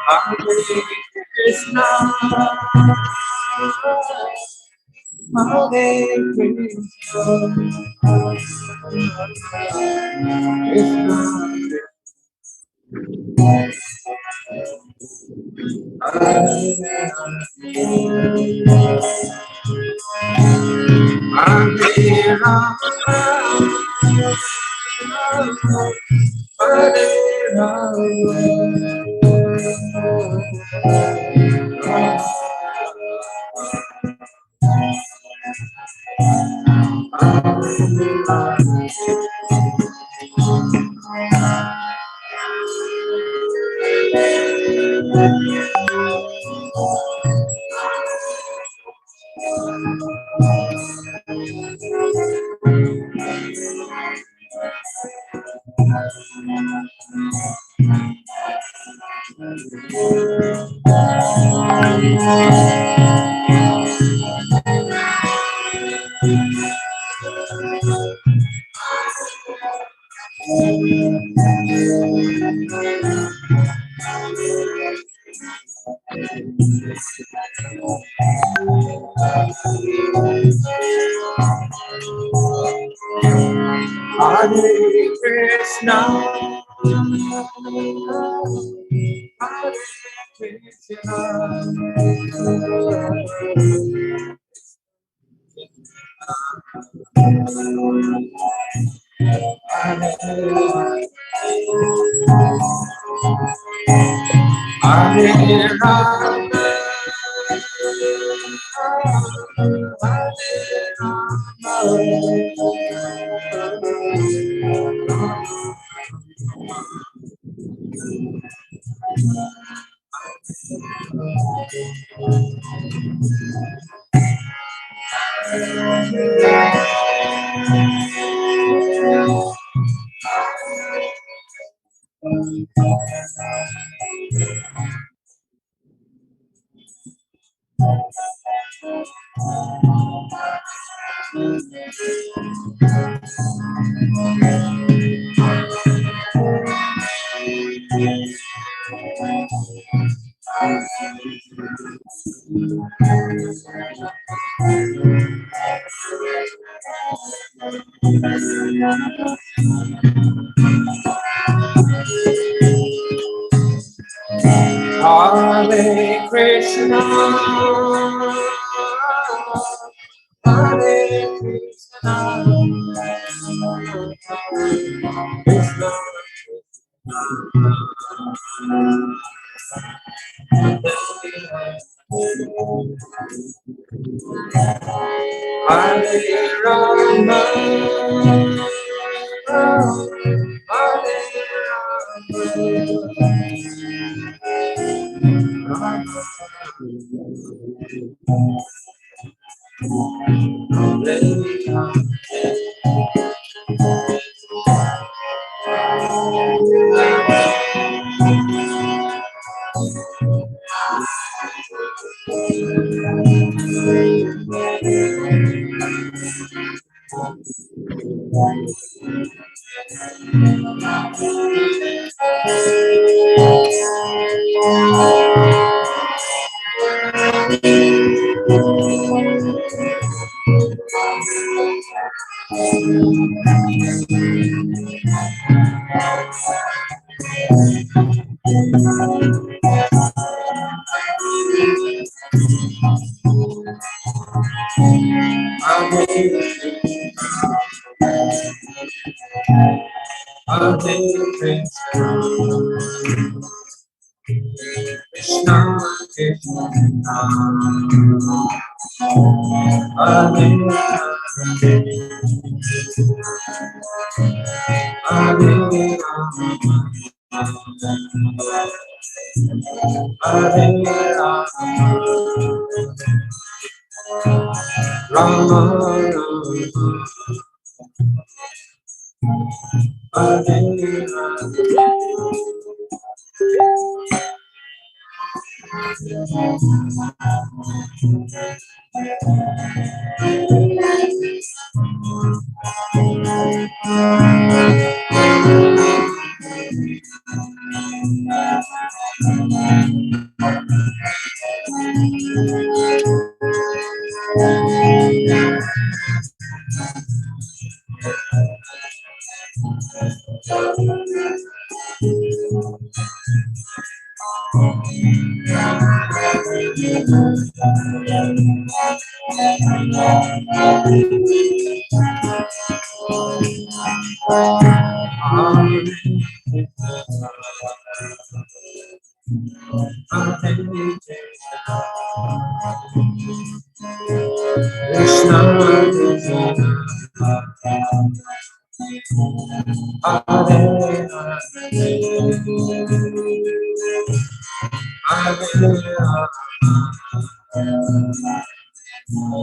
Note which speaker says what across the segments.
Speaker 1: Hare Krishna, Hare Krishna, Krishna Hare Rama, Hare Krishna, Hare Krishna, Hare Rama, Hare Krishna, Hare Krishna, Krishna Hare Rama, Hare Krishna,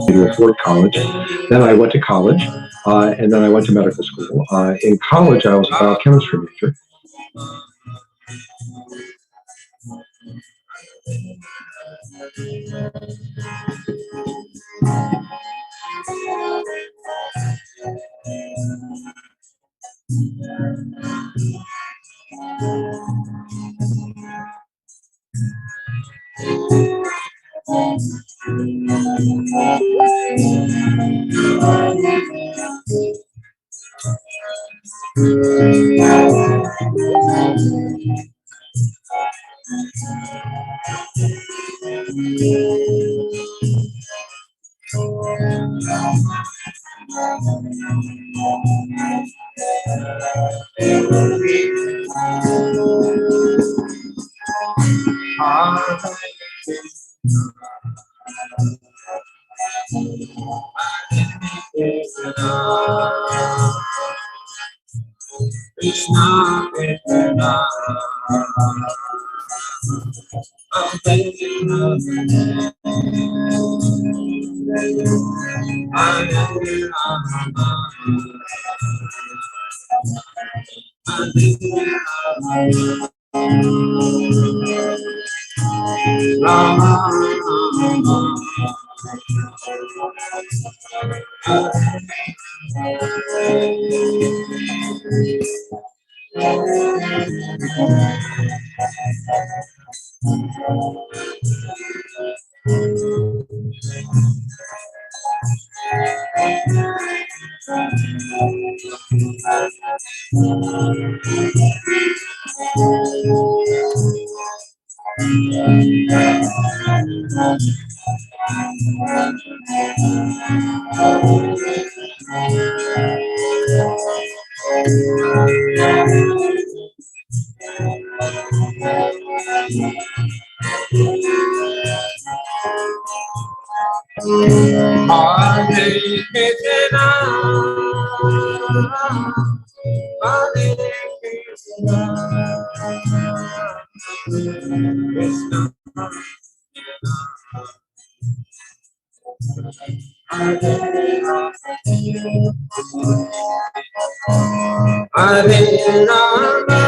Speaker 2: Before college. Then I went to college, and then I went to medical school. In college, I was a biochemistry major.
Speaker 1: Krishna, Krishna, Hare Rama,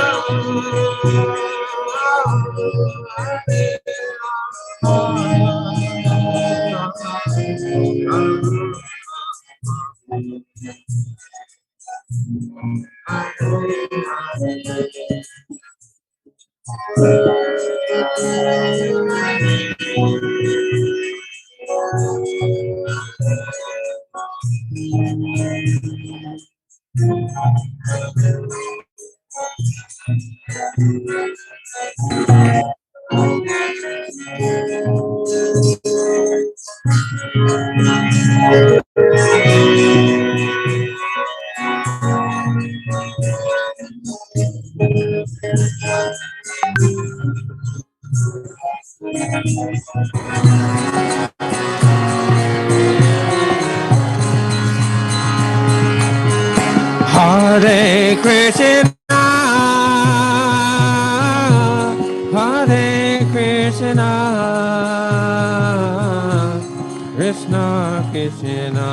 Speaker 3: Hare Krishna, Hare Krishna, Krishna Krishna,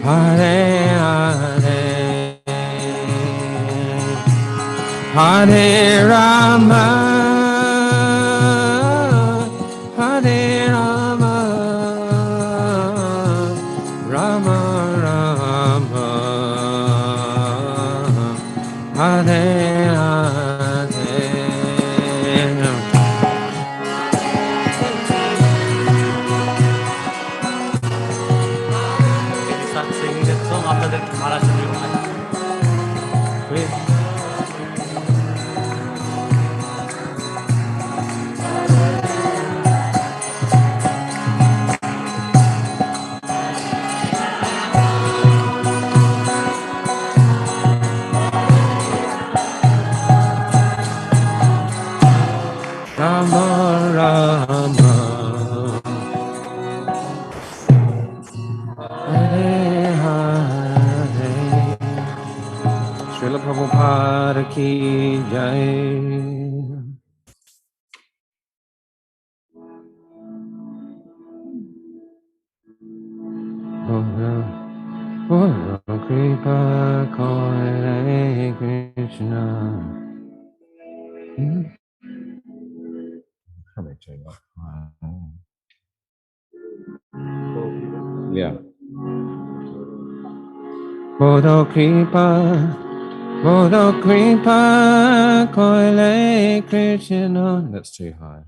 Speaker 3: Hare Hare, Hare Rama, Hare Rama, Rama Rama, Hare Hare. Can you start singing that song after that Maharashtra? Srila Prabhupada ki jai. Guru Kripa Hare Krishna. Yeah. Guru Kripa Hare Krishna. That's too high.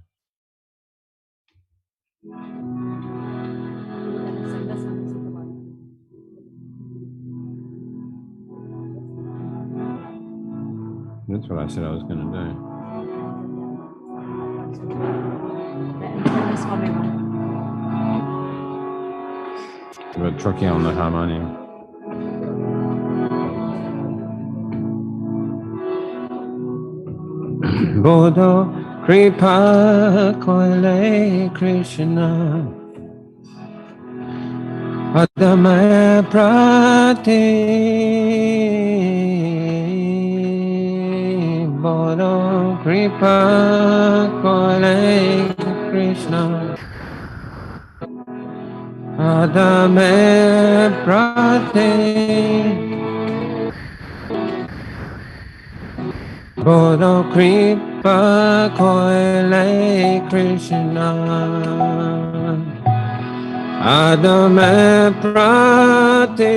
Speaker 3: That's what I said I was going to do. But tricky on the harmonium. Bodo Kripa Hare Krishna. Adamaya Prati Bodo Kripa Hare Krishna Adamaya Prati Bodo Kripa Hare Krishna Adame Prati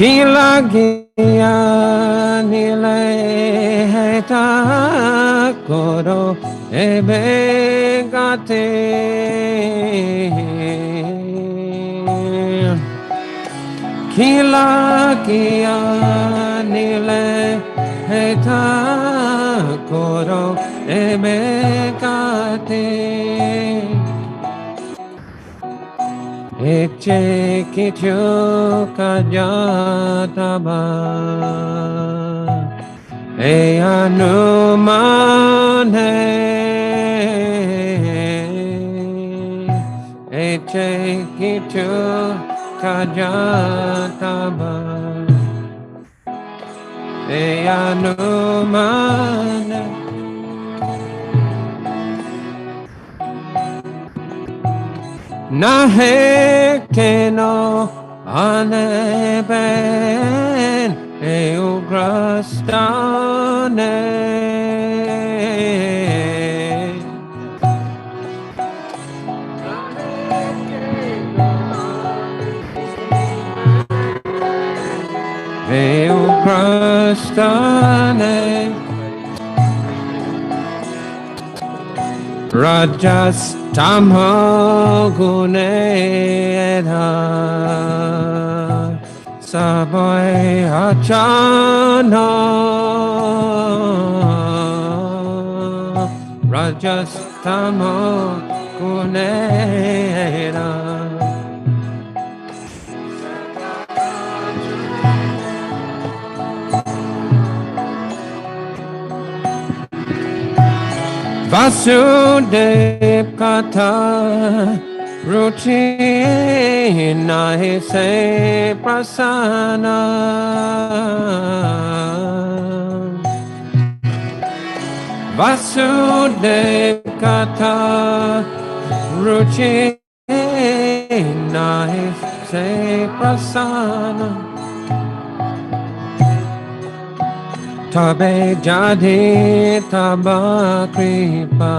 Speaker 3: Kila Gia Nile Heta Koro Ebegate Kila Gia Nile Heta Koro Ebegate Eche Kityo Kajataba Eyanumane Eche Kityo Kajataba Eyanumane Nahe Keno Aneben Eugrastane Eugrastane Rajas Tamho Gunedha Saboy Hachana Rajas Tamho Gunedha Vasudev Kata Ruchi Nahi Se Prasana Vasudev Kata Ruchi Nahi Se Prasana Tabe Jadi Taba Kripa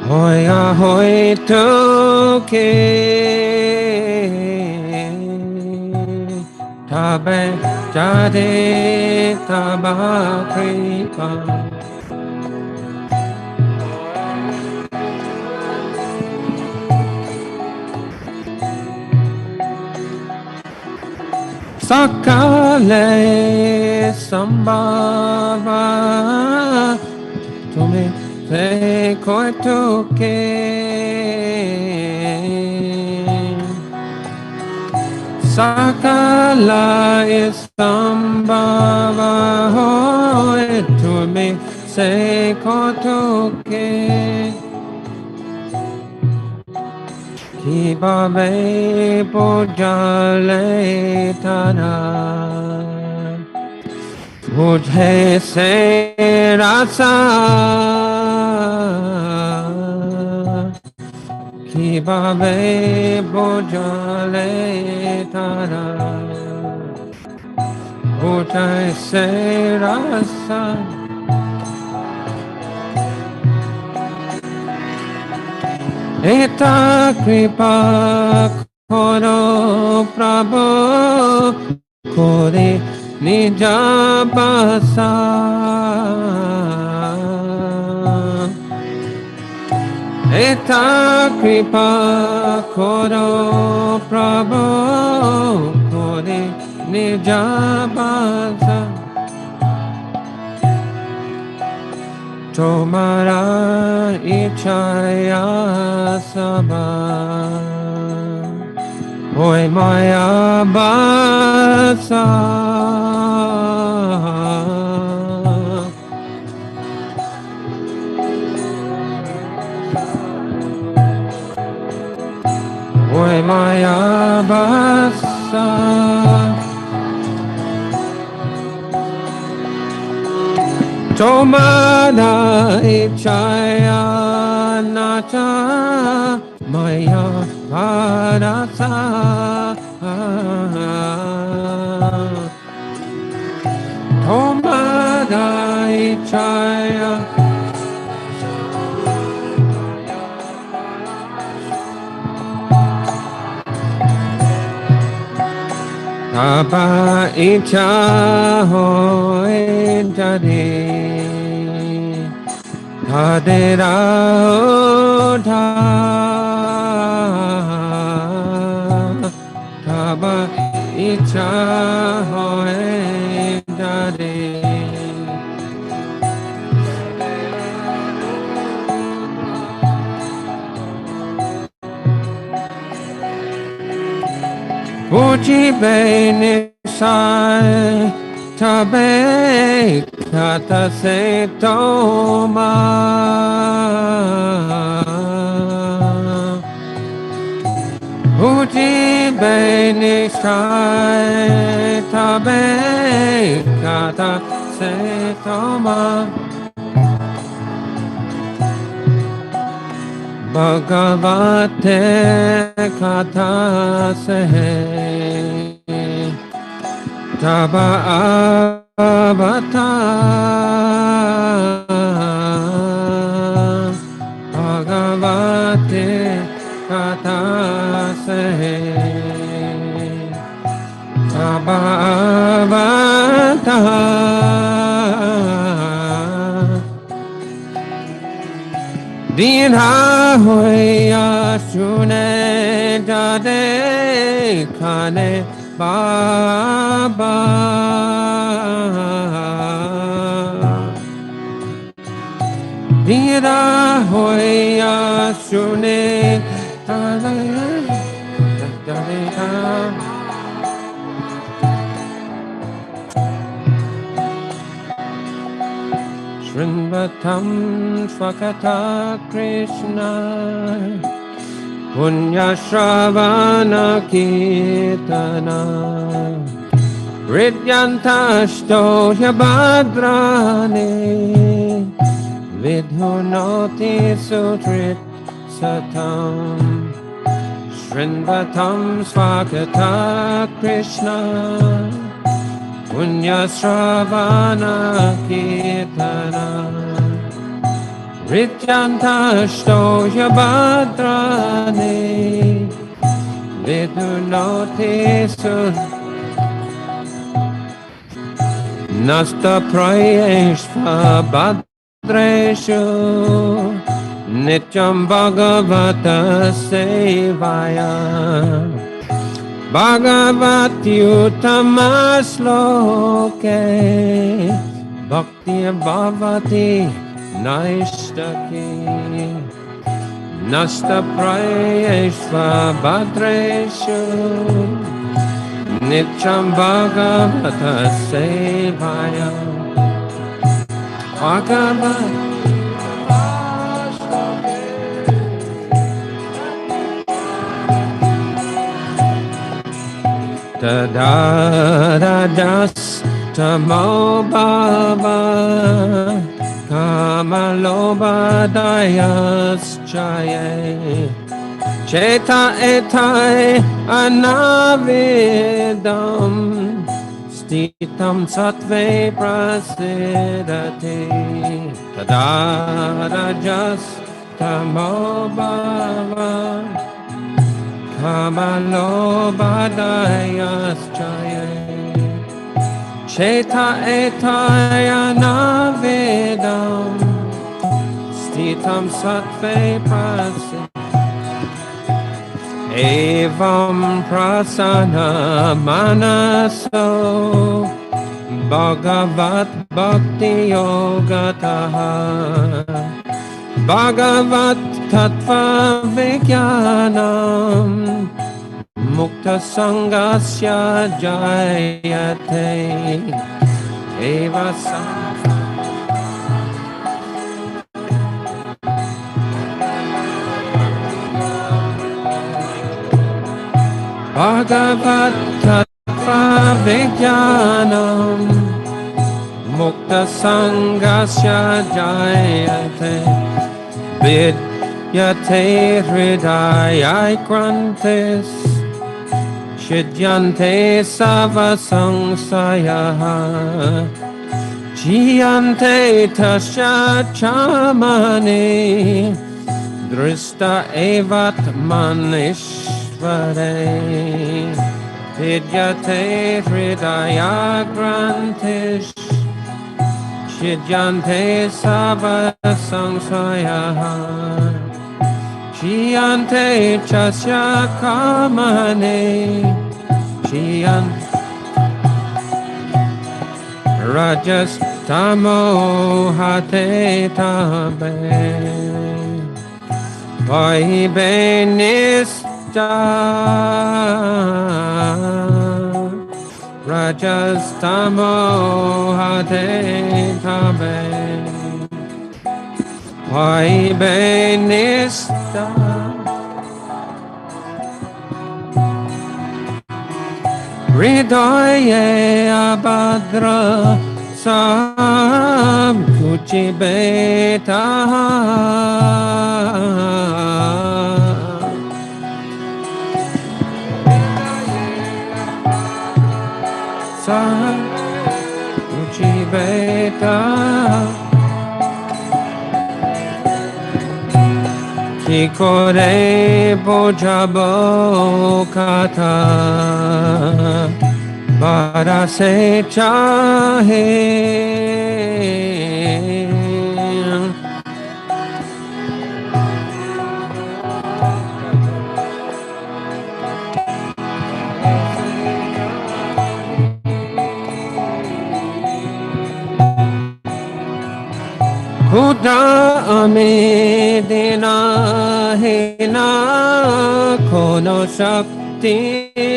Speaker 3: Hoya Hoy Tuke Tabe Jadi Taba Kripa Sakale Sambhava Tume Se Koi Tuke Sakala isambhava hoy tumi se kotoke Kibave pujale tana Mujhe se rasa Kibave pujale tana Mujhe se rasa Eta kripa koro Prabhu kore nija basa Eta kripa koro Prabhu kore nija basa Tomara ichaya sabha Hoy maya basa Hoy maya basa Tomana ichaya nacha maya parasa Tomana ichaya Tapa icha hoy jade Thadera tha Tapa icha hoy jade Uji bene sai tabe kata se toma Uji bene sai tabe kata se toma Bhagavate katha sahe Taba avata Bhagavate katha sahe Taba avata Dinha hoya sune jade khane baba Dinha hoya sune jade Shrinvatam Swakata Krishna Punya Shravana Kirtana Ridyantashto Yabhadrane Vidhunoti Sutrit Satam Shrinvatam Swakata Krishna Punya Shravana Kirtana Rityantashto Yabhadrane Vidhunoti Sut Nasta Prayeshva Bhadreshu Nityam Bhagavata Sevaya Bhagavati Uttamasloke Bhakti Bhavati Naishtaki Nasta Prayeshva Bhadreshu
Speaker 4: Nityam Bhagavata Sevaya Bhagavata Tadarajas Tamo Bhava Kamaloba Dayas Chaye Cheta Etai Anavidam Stitam Sattve Prasidati Tadarajas Tamo Bhava Kamalobadayaschaye Cheta etaya navedam Stitam sattve prasi Evam prasana manaso Bhagavat bhakti yogataha Bhagavat tattva vijnanam Mukta sangasya jayate eva Bhagavat tattva vijnanam Mukta sangasya jayate Vidyate hridaya krantis Chidyante savasangsaya Jiyante tasya chamani Drista evat manishvare Vidyate hridaya grantish Chidyante savasangsaya Jiyante chasya kamane Jiyante Rajas tamo hate tabe Vaibe nista Rajas tamo hate tabe Vaibe nista Hridaye abhadra sam kuchibeta sam kuchibeta Kikore bojabo kata Bara se chahe Khuda amedina hena kono shakti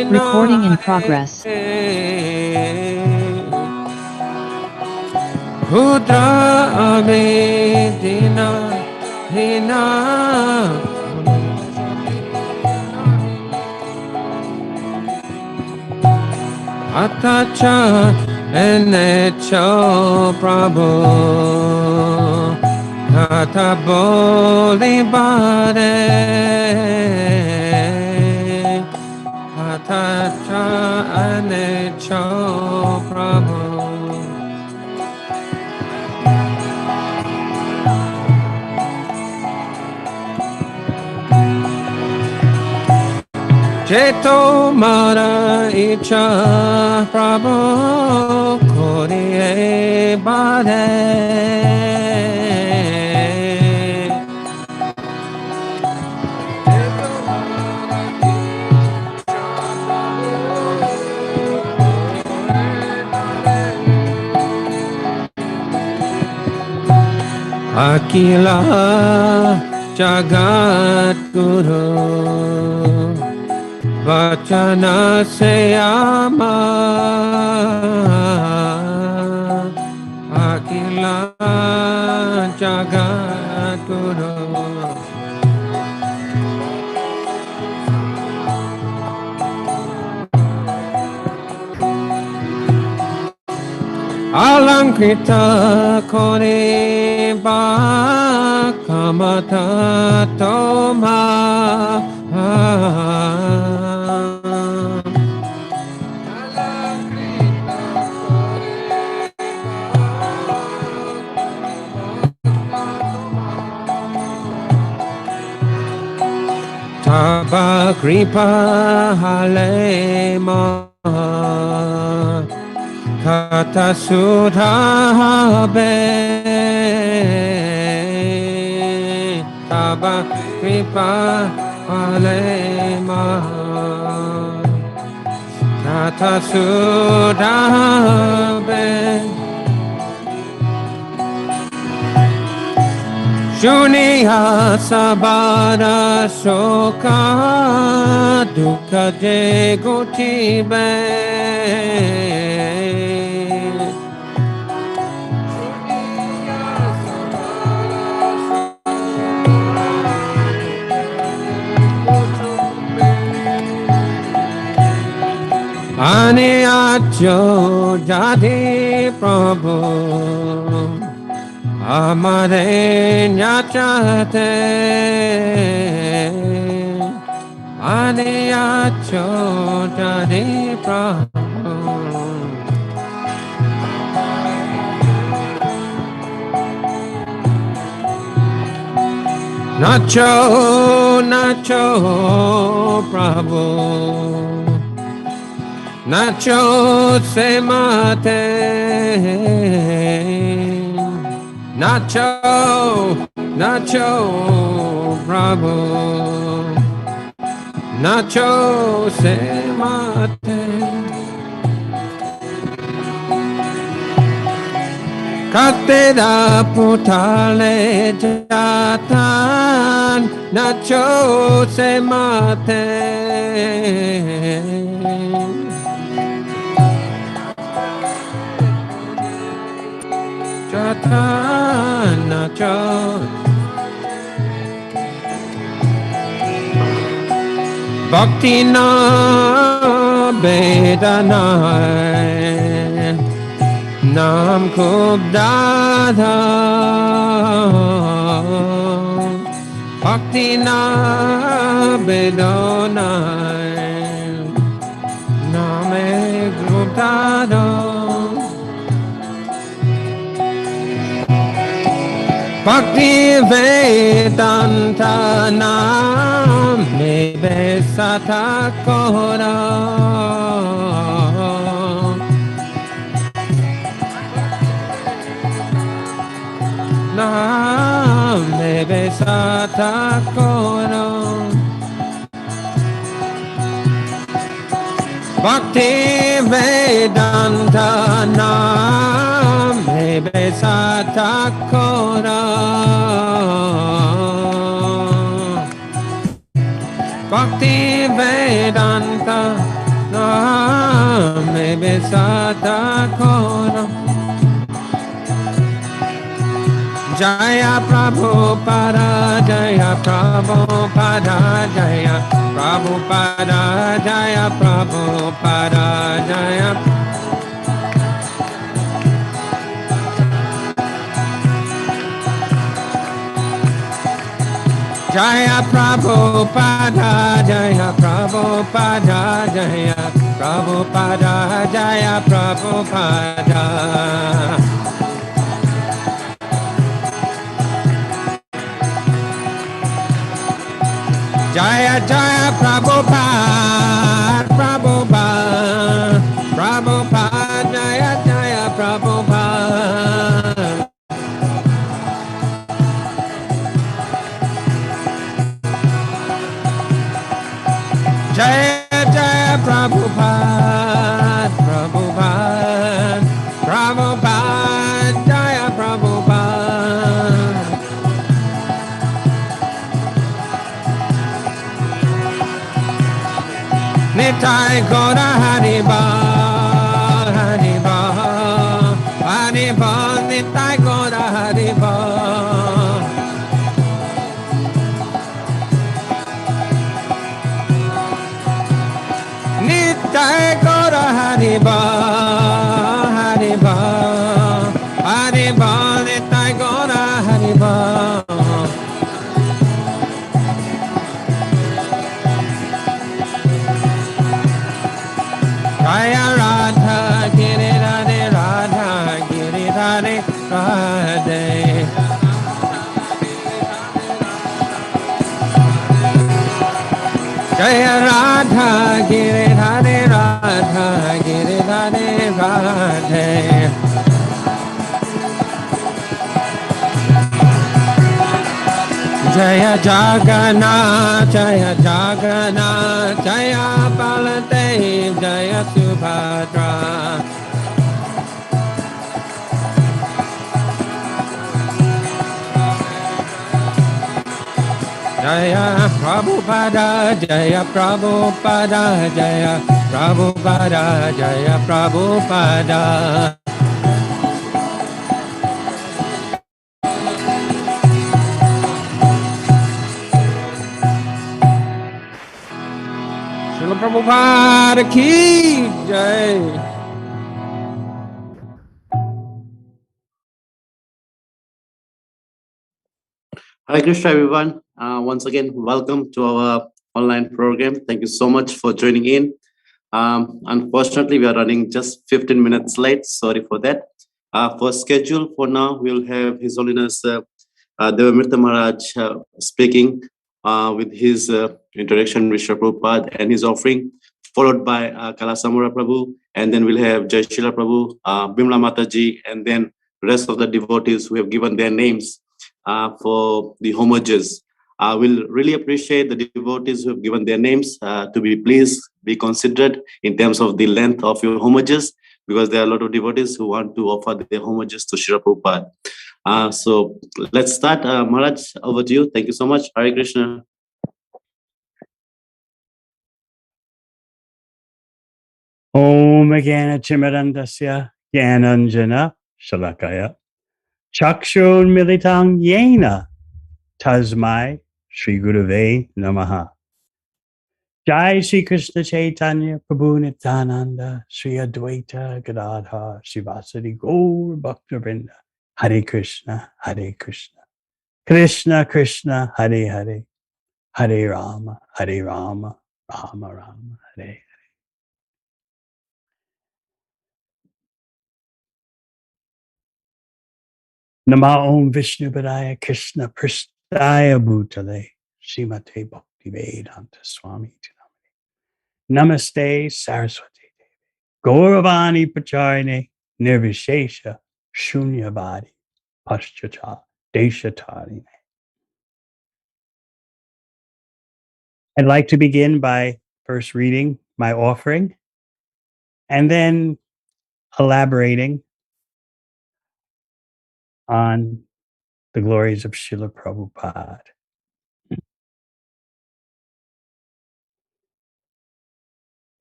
Speaker 5: Recording in progress.
Speaker 4: Khuda amedina hena Atacha enecho Prabhu Kata boli bade Atacha enecho Prabhu Cheto mara icha Prabhu koriye bade Akila Jagat Guru Vachana Seyama Akila Jagaturu Alankrita Kore Bakamata Toma Taba Kripa Halema Kata Sudhabe Taba Kripa Halema Kata Sudhabe Shuniya Sabara Soka Dukkha Jegutibe Ani acho jadi Prabhu Amare nyachate Ani acho jadi Prabhu Nacho Nacho Prabhu Nacho se mate Nacho Nacho Prabhu Nacho se mate Katera putale jatan Nacho se mate Nacho Bhakti na bedana Nam khub dada Bhakti na bedana Name khub dada Bhakti Vedanta Name Besata Kora Name Besata Kora Bhakti Vedanta Name Besata Kora Bhakti Vedanta Name Besata Kora Jaya Prabhupada Jaya Prabhupada Jaya Prabhupada Jaya Prabhupada Jaya Jaya Prabhupada Jaya Prabhupada Jaya Prabhupada Jaya Prabhupada Jaya Jaya Prabhupada Prabhupada Prabhupada Jaya Jaya Prabhupada Jaya Jaya Prabhupada Prabhupada Prabhupada Jaya Prabhupada Nitai Gora Hariba, Hariba, Hariba, Nitai Gora Hariba. Nitai Gora Hariba, Hariba, Hariba, Nitai Gora Hariba. Jaya Radha, Giri Radhe, Radha, Giri Radhe, Radhe. Jaya Radha, Giri Radhe, Radha, Giri Radhe, Radhe. Jaya Jagannath, Jaya Jagannath, Jaya Baladev, Jaya Subhadra. Jaya Prabhupada, Jaya Prabhupada, Jaya Prabhupada, Jaya Prabhupada. Srila Prabhupada ki jai.
Speaker 6: Hare Krishna, everyone. Once again, welcome to our online program. Thank you so much for joining in. Unfortunately, we are running just 15 minutes late. Sorry for that. For schedule for now, we'll have His Holiness Devamirta Maharaj speaking with his introduction with Srila Prabhupada and his offering, followed by Kalasamura Prabhu, and then we'll have Jai Shila Prabhu, Bimla Mataji, and then rest of the devotees who have given their names for the homages. We'll really appreciate the devotees who have given their names to be please be considered in terms of the length of your homages, because there are a lot of devotees who want to offer their homages to Srila Prabhupada. So let's start. Maharaj, over to you. Thank you so much. Hare Krishna.
Speaker 7: Om Agana Chimarandasya Gyananjana Shalakaya Chakshun Militang Yena Tasmai Sri Gurave Namaha. Jai Sri Krishna Chaitanya Prabhu Nityananda Sri Advaita Gadadhar Srivasadi Gaur Bhaktivinoda. Hare Krishna, Hare Krishna, Krishna Krishna, Hare Hare, Hare Rama, Hare Rama, Rama Rama, Hare. Nama Om Vishnu Padaya Krishna Prasthaya Bhutale Srimate Bhakti Vedanta Swami Namaste Saraswati Gauravani Pacharine Nirvishesha Shunyavadi Paschata Deshatari. I'd like to begin by first reading my offering and then elaborating on the glories of Srila Prabhupada.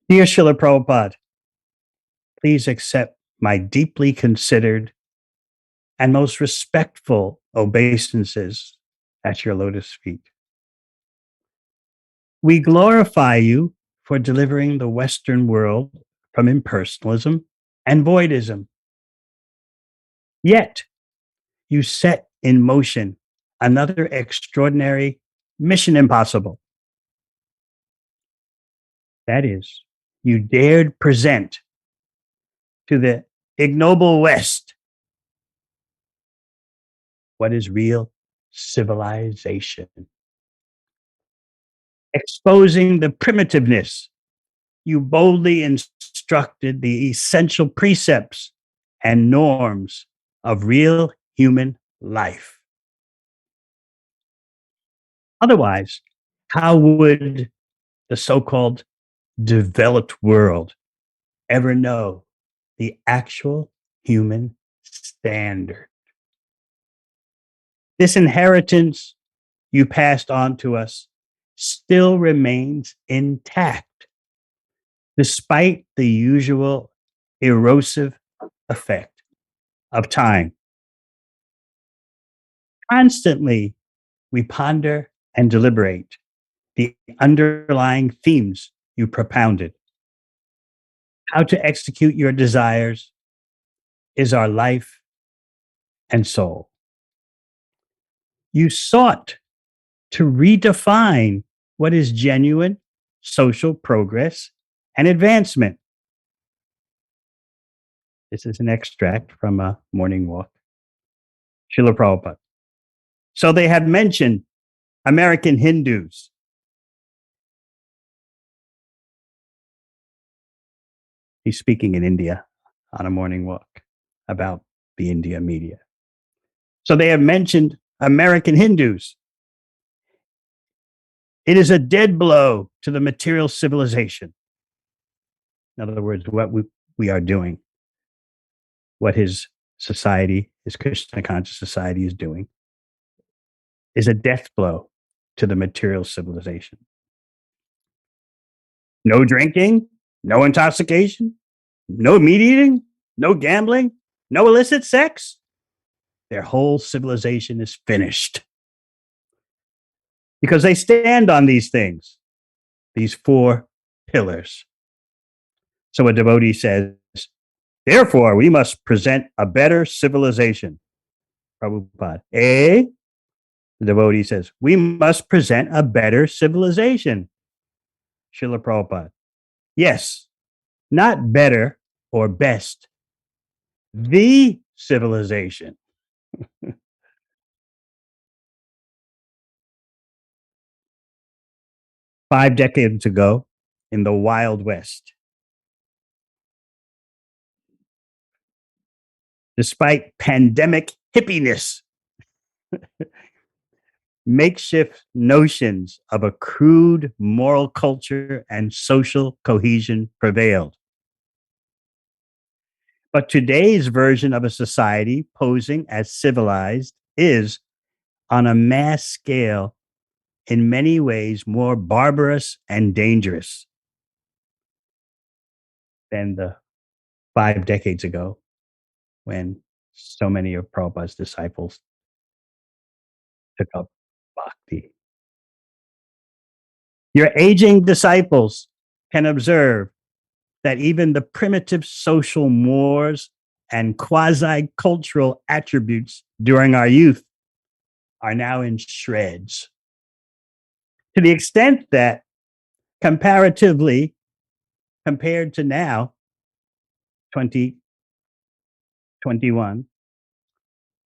Speaker 7: Dear Srila Prabhupada, please accept my deeply considered and most respectful obeisances at your lotus feet. We glorify you for delivering the Western world from impersonalism and voidism. Yet, you set in motion another extraordinary mission impossible. That is, you dared present to the ignoble West what is real civilization. Exposing the primitiveness, you boldly instructed the essential precepts and norms of real human life. Otherwise, how would the so-called developed world ever know the actual human standard? This inheritance you passed on to us still remains intact, Despite the usual erosive effect of time, constantly we ponder and deliberate the underlying themes you propounded. How to execute your desires is our life and soul. You sought to redefine what is genuine social progress and advancement. This is an extract from a morning walk. Srila Prabhupada. So they had mentioned American Hindus. He's speaking in India on a morning walk about the India media. So they have mentioned American Hindus. It is a dead blow to the material civilization. In other words, what we are doing, what his society, his Krishna conscious society is doing, is a death blow to the material civilization. No drinking, no intoxication, no meat eating, no gambling, no illicit sex. Their whole civilization is finished. Because they stand on these things, these 4 pillars. So a devotee says, therefore, we must present a better civilization. Prabhupada. The devotee says, we must present a better civilization. Srila Prabhupada. Yes, not better or best. The civilization. 5 decades ago, in the Wild West, despite pandemic hippiness, makeshift notions of a crude moral culture and social cohesion prevailed. But today's version of a society posing as civilized is, on a mass scale, in many ways more barbarous and dangerous than the 5 decades ago when so many of Prabhupada's disciples took up bhakti. Your aging disciples can observe that even the primitive social mores and quasi-cultural attributes during our youth are now in shreds. To the extent that comparatively, compared to now, 2021,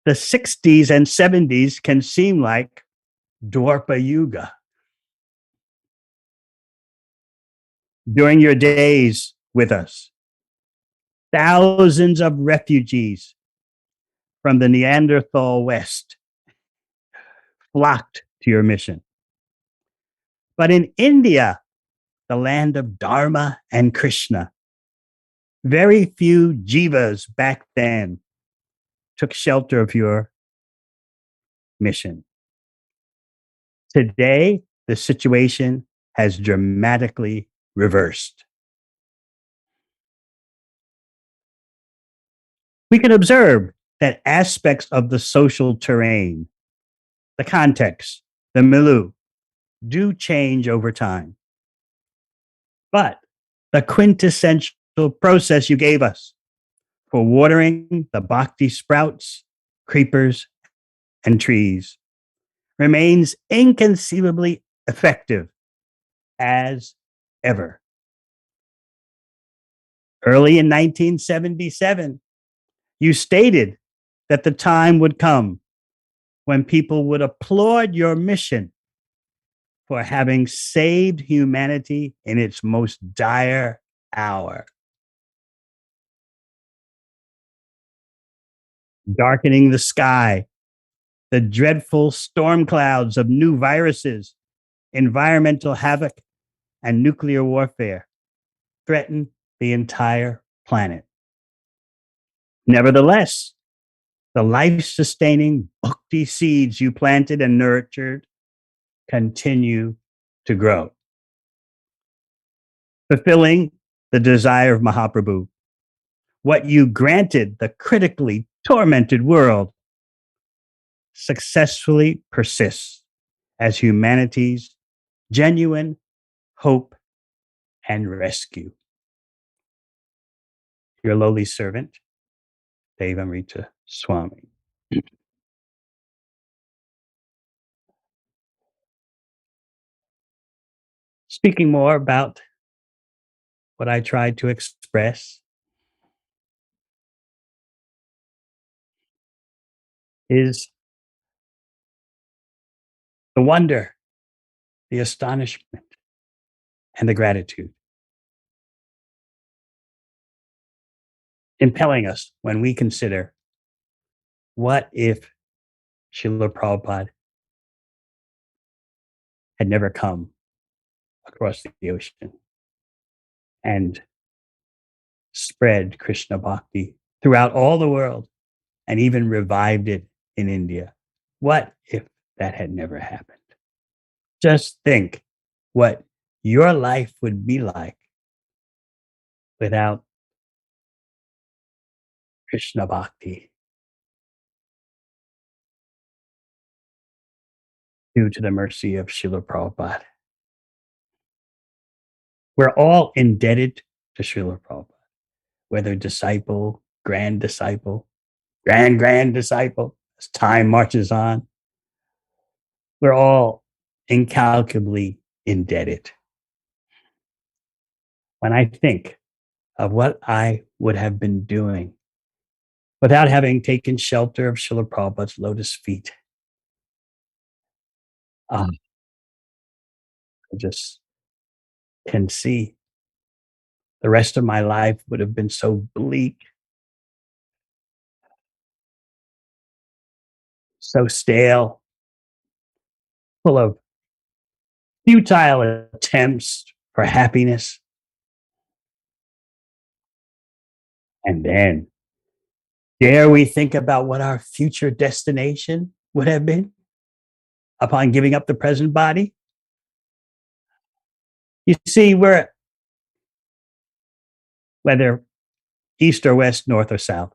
Speaker 7: the 60s and 70s can seem like Dwarpa Yuga. During your days with us, thousands of refugees from the Neanderthal West flocked to your mission. But in India, the land of Dharma and Krishna, very few jivas back then took shelter of your mission. Today, the situation has dramatically reversed. We can observe that aspects of the social terrain, the context, the milieu, do change over time. But the quintessential process you gave us for watering the bhakti sprouts, creepers, and trees remains inconceivably effective as ever. Early in 1977, you stated that the time would come when people would applaud your mission for having saved humanity in its most dire hour. Darkening the sky, the dreadful storm clouds of new viruses, environmental havoc, and nuclear warfare threaten the entire planet. Nevertheless, the life-sustaining bhakti seeds you planted and nurtured continue to grow, fulfilling the desire of Mahaprabhu. What you granted the critically tormented world successfully persists as humanity's genuine hope and rescue. Your lowly servant, Devamrita Swami. Speaking more about what I tried to express is the wonder, the astonishment, and the gratitude impelling us when we consider what if Srila Prabhupada had never come across the ocean and spread Krishna Bhakti throughout all the world and even revived it in India. What if that had never happened? Just think what your life would be like without Krishna Bhakti due to the mercy of Srila Prabhupada. We're all indebted to Srila Prabhupada, whether disciple, grand disciple, grand disciple, as time marches on. We're all incalculably indebted. When I think of what I would have been doing without having taken shelter of Srila Prabhupada's lotus feet, I just can see the rest of my life would have been so bleak, so stale, full of futile attempts for happiness. And then, dare we think about what our future destination would have been upon giving up the present body? You see, we're, whether east or west, north or south,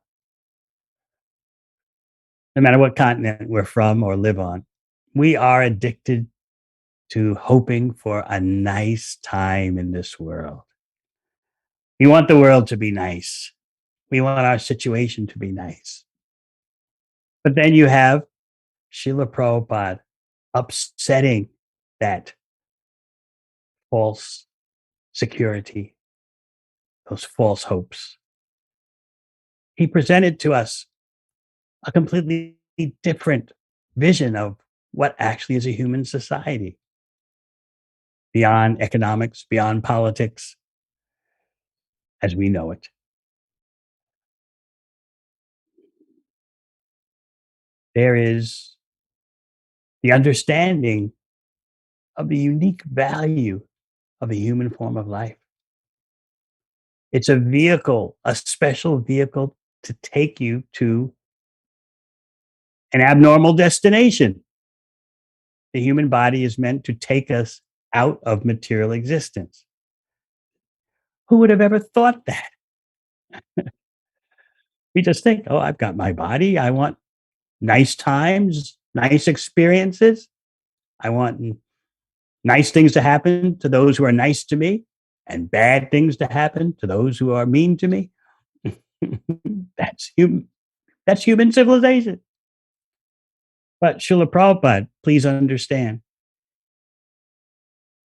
Speaker 7: no matter what continent we're from or live on, we are addicted to hoping for a nice time in this world. We want the world to be nice. We want our situation to be nice. But then you have Srila Prabhupada upsetting that false security, those false hopes. He presented to us a completely different vision of what actually is a human society, beyond economics, beyond politics, as we know it. There is the understanding of the unique value of the human form of life. It's a vehicle, a special vehicle to take you to an abnormal destination. The human body is meant to take us out of material existence. Who would have ever thought that? We just think, oh, I've got my body. I want nice times, nice experiences. I want nice things to happen to those who are nice to me and bad things to happen to those who are mean to me. That's human civilization. But Srila Prabhupada, please understand,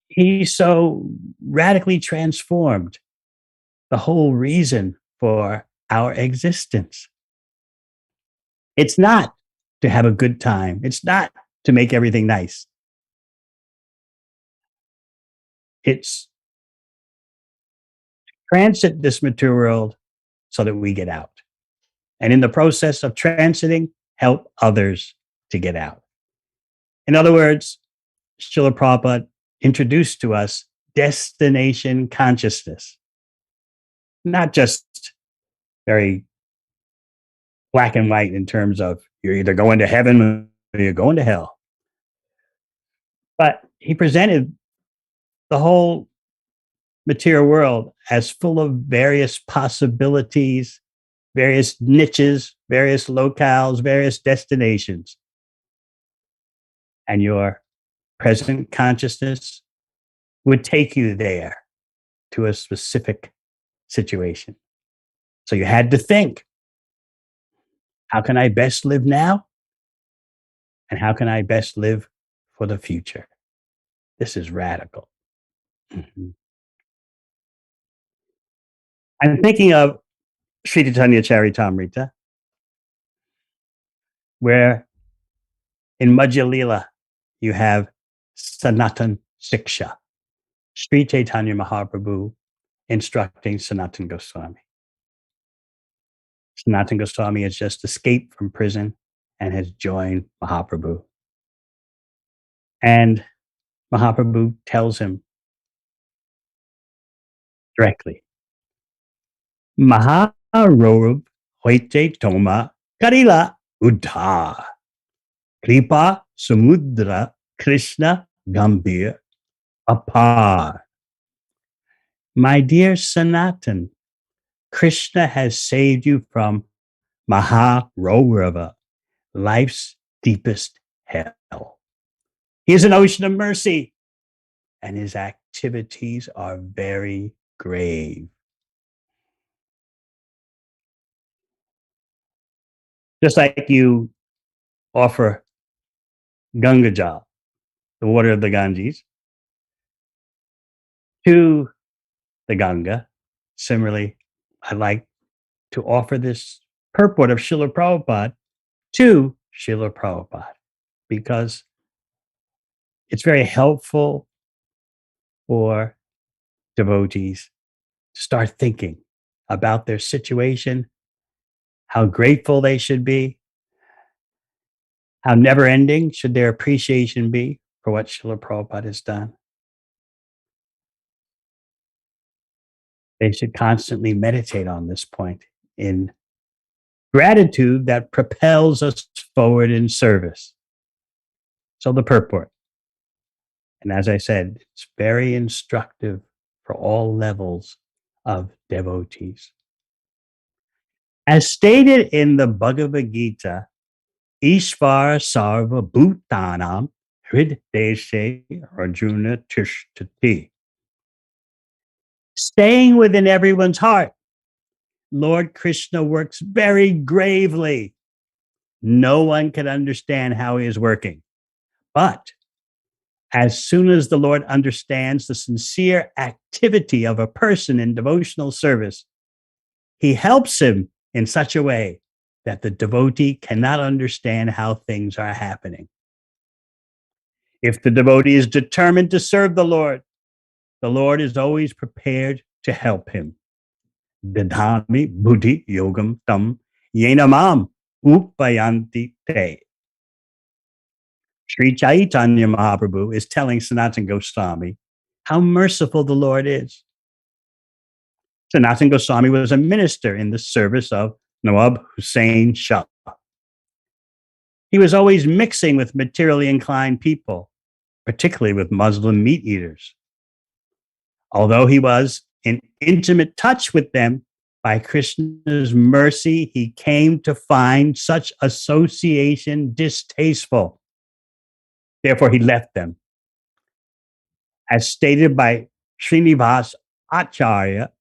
Speaker 7: he so radically transformed the whole reason for our existence. It's not to have a good time. It's not to make everything nice. It's to transit this material world so that we get out. And in the process of transiting, help others to get out. In other words, Srila Prabhupada introduced to us destination consciousness, not just very black and white in terms of you're either going to heaven or you're going to hell. But he presented the whole material world as full of various possibilities, various niches, various locales, various destinations. And your present consciousness would take you there to a specific situation. So you had to think, how can I best live now? And how can I best live for the future? This is radical. Mhm. I'm thinking of Sri Chaitanya Charitamrita, where in Madhya Lila you have Sanatan Siksha, Sri Chaitanya Mahaprabhu instructing Sanatan Goswami. Sanatan Goswami has just escaped from prison and has joined Mahaprabhu. And Mahaprabhu tells him directly, Maharob hoite toma karila uddha, kripa samudra Krishna gambhir apar. My dear Sanatan, Krishna has saved you from Maharorava, life's deepest hell. He is an ocean of mercy, and his activities are very grave. Just like you offer Ganga Jal, the water of the Ganges, to the Ganga, similarly, I like to offer this purport of Srila Prabhupada to Srila Prabhupada because it's very helpful for devotees to start thinking about their situation, how grateful they should be, how never ending should their appreciation be for what Srila Prabhupada has done. They should constantly meditate on this point in gratitude that propels us forward in service. So the purport. And as I said, it's very instructive for all levels of devotees. As stated in the Bhagavad Gita, Ishvar Sarva Bhutanam Hrideshe Arjuna Tishtati. Staying within everyone's heart, Lord Krishna works very gravely. No one can understand how he is working. But as soon as the Lord understands the sincere activity of a person in devotional service, he helps him in such a way that the devotee cannot understand how things are happening. If the devotee is determined to serve the Lord is always prepared to help him. Dadhami buddhi yogam tam yenamam upayanti te. Sri Chaitanya Mahaprabhu is telling Sanatana Goswami how merciful the Lord is. Sanatana Goswami was a minister in the service of Nawab Hussain Shah. He was always mixing with materially inclined people, particularly with Muslim meat eaters. Although he was in intimate touch with them, by Krishna's mercy, he came to find such association distasteful. Therefore, he left them. As stated by Srinivas Acharya,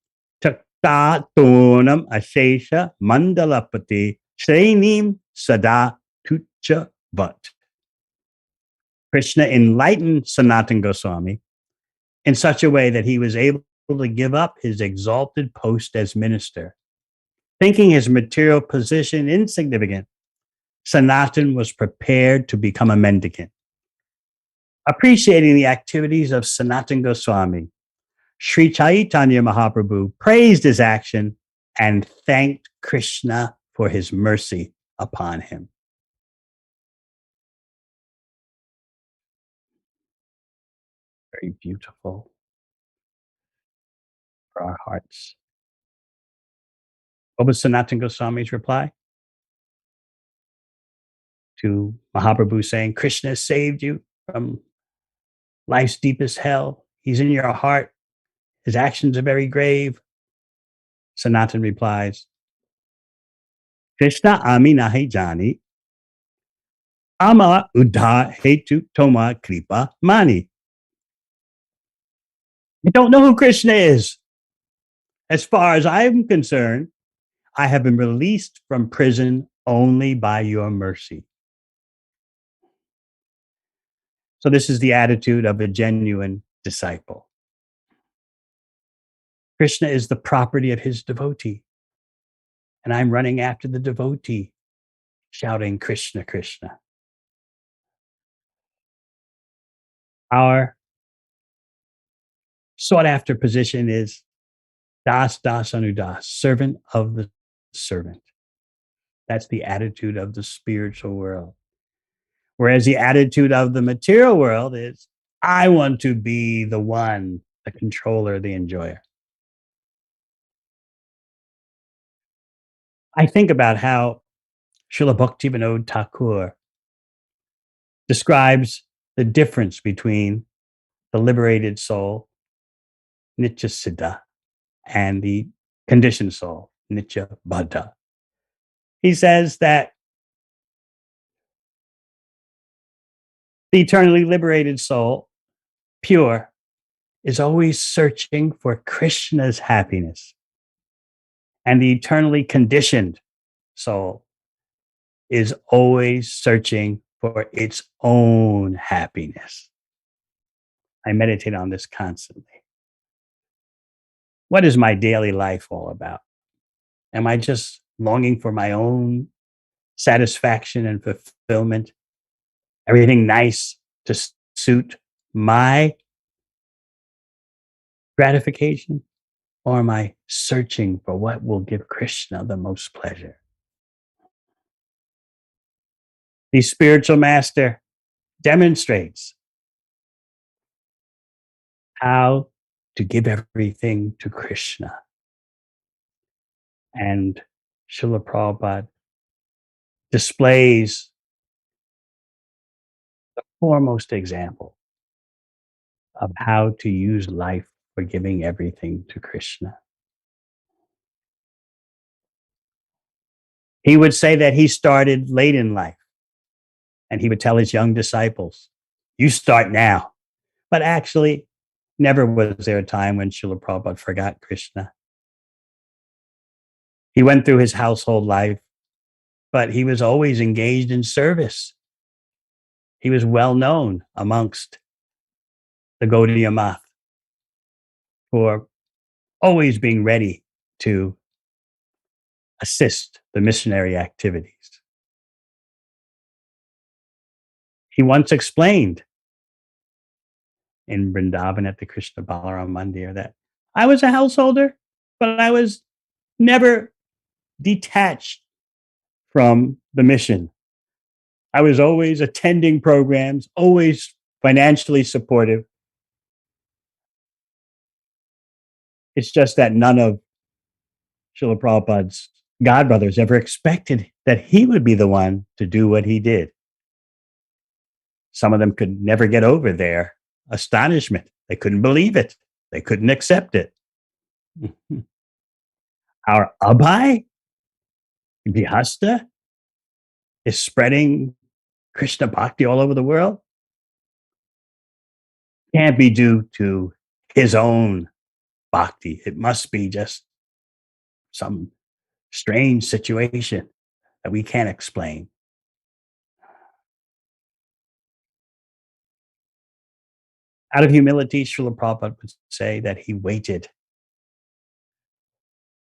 Speaker 7: Takta Tonam Ashesha Mandalapati Shrenim Sada Tucha Vat. Krishna enlightened Sanatana Goswami in such a way that he was able to give up his exalted post as minister. Thinking his material position insignificant, Sanatan was prepared to become a mendicant. Appreciating the activities of Sanatana Goswami, Sri Chaitanya Mahaprabhu praised his action and thanked Krishna for his mercy upon him. Very beautiful for our hearts. What was Sanatana Goswami's reply to Mahaprabhu saying, Krishna saved you from life's deepest hell. He's in your heart. His actions are very grave. Sanatan replies, Krishna ami nahi jani, ama uddha hetu toma kripa mani. I don't know who Krishna is. As far as I'm concerned, I have been released from prison only by your mercy. So this is the attitude of a genuine disciple. Krishna is the property of his devotee. And I'm running after the devotee, shouting, Krishna, Krishna. Our sought after position is Das Das Anudas, servant of the servant. That's the attitude of the spiritual world. Whereas the attitude of the material world is, I want to be the one, the controller, the enjoyer. I think about how Srila Bhaktivinoda Thakur describes the difference between the liberated soul, Nitya Siddha, and the conditioned soul, Nitya Baddha. He says that the eternally liberated soul, pure, is always searching for Krishna's happiness. And the eternally conditioned soul is always searching for its own happiness. I meditate on this constantly. What is my daily life all about? Am I just longing for my own satisfaction and fulfillment? Everything nice to suit my gratification? Or am I searching for what will give Krishna the most pleasure? The spiritual master demonstrates how to give everything to Krishna. And Srila Prabhupada displays the foremost example of how to use life for giving everything to Krishna. He would say that he started late in life, and he would tell his young disciples, you start now. But actually, never was there a time when Srila Prabhupada forgot Krishna. He went through his household life, but he was always engaged in service. He was well known amongst the Gaudiya Math for always being ready to assist the missionary activities. He once explained in Vrindavan at the Krishna Balaram Mandir that I was a householder, but I was never detached from the mission. I was always attending programs, always financially supportive. It's just that none of Srila Prabhupada's godbrothers ever expected that he would be the one to do what he did. Some of them could never get over their astonishment. They couldn't believe it. They couldn't accept it. Our Abhay, Vihasta, is spreading Krishna Bhakti all over the world. Can't be due to his own bhakti. It must be just some strange situation that we can't explain. Out of humility, Srila Prabhupada would say that he waited,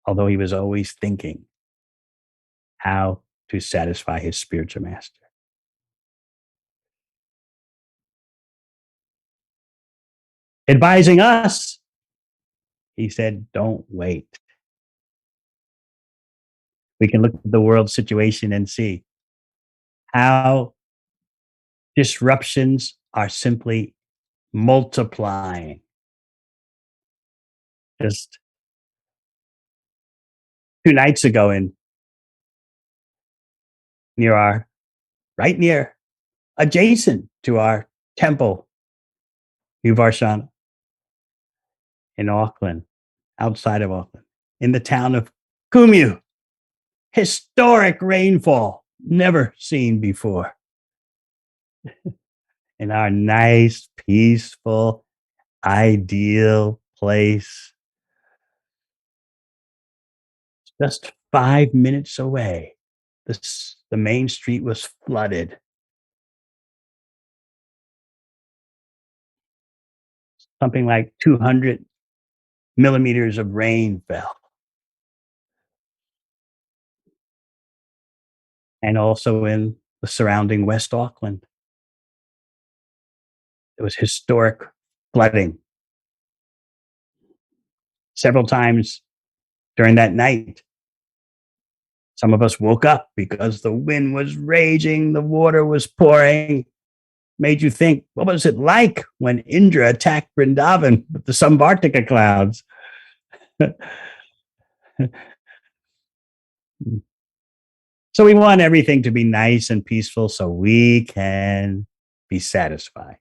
Speaker 7: although he was always thinking how to satisfy his spiritual master. Advising us, he said, don't wait. We can look at the world situation and see how disruptions are simply multiplying. Just 2 nights ago right near, adjacent to our temple, Uvarshana, in Auckland, outside of Auckland, in the town of Kumu. Historic rainfall, never seen before. In our nice, peaceful, ideal place, just 5 minutes away, the main street was flooded. Something like 200 millimeters of rain fell. And also in the surrounding West Auckland, there was historic flooding. Several times during that night, some of us woke up because the wind was raging, the water was pouring. Made you think, what was it like when Indra attacked Vrindavan with the Samvartika clouds? So we want everything to be nice and peaceful so we can be satisfied.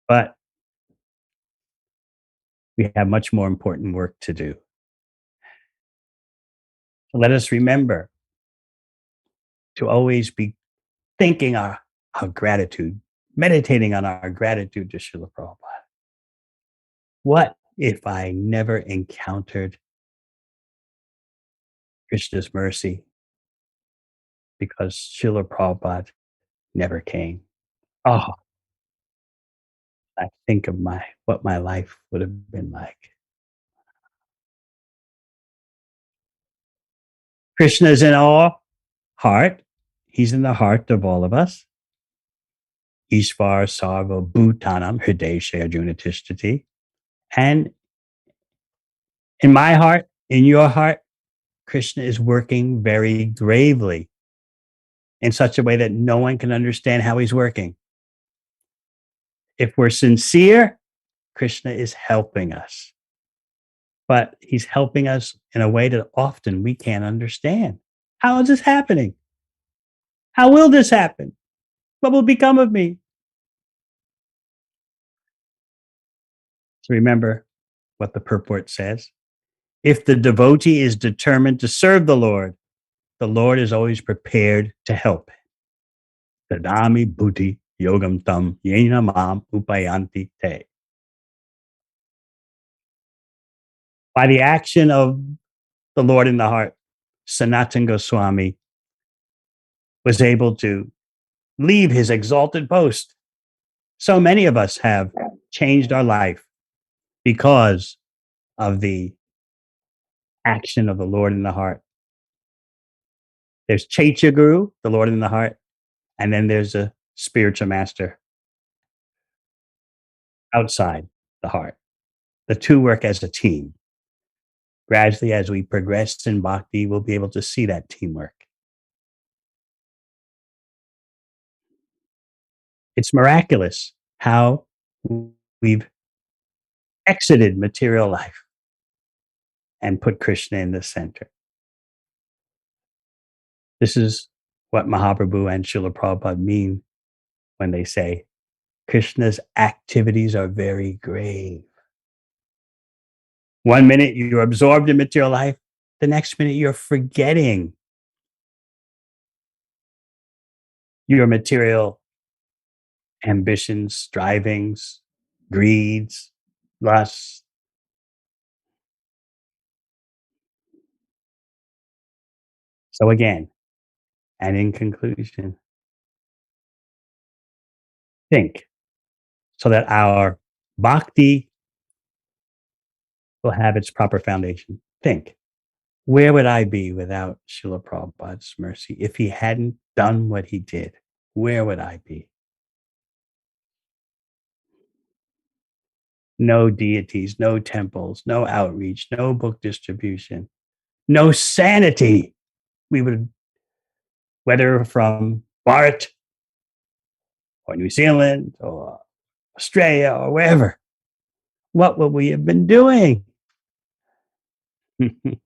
Speaker 7: But we have much more important work to do. So let us remember to always be thinking our gratitude, meditating on our gratitude to Srila Prabhupada. What if I never encountered Krishna's mercy because Srila Prabhupada never came? Oh, I think of what my life would have been like. Krishna is in our heart. He's in the heart of all of us. Ishvar Sarva Bhutanam Hridesha Arjuna Tishtati. And in my heart, in your heart, Krishna is working very gravely in such a way that no one can understand how he's working. If we're sincere, Krishna is helping us. But he's helping us in a way that often we can't understand. How is this happening? How will this happen? What will become of me? So remember what the purport says. If the devotee is determined to serve the Lord is always prepared to help. Tadami buddhi yogam tam yena mam upayanti te. By the action of the Lord in the heart, Sanatana Goswami was able to leave his exalted post. So many of us have changed our life because of the action of the Lord in the heart. There's Chaitya Guru, the Lord in the heart, and then there's a spiritual master outside the heart. The two work as a team. Gradually, as we progress in bhakti, we'll be able to see that teamwork. It's miraculous how we've exited material life and put Krishna in the center. This is what Mahaprabhu and Srila Prabhupada mean when they say Krishna's activities are very grave. 1 minute you're absorbed in material life, the next minute you're forgetting your material ambitions, strivings, greeds, lusts. So again, and in conclusion, think so that our bhakti will have its proper foundation. Think, where would I be without Srila Prabhupada's mercy? If he hadn't done what he did, where would I be? No deities, no temples, no outreach, no book distribution, no sanity. We would, whether from Bharat or New Zealand or Australia or wherever, what would we have been doing? I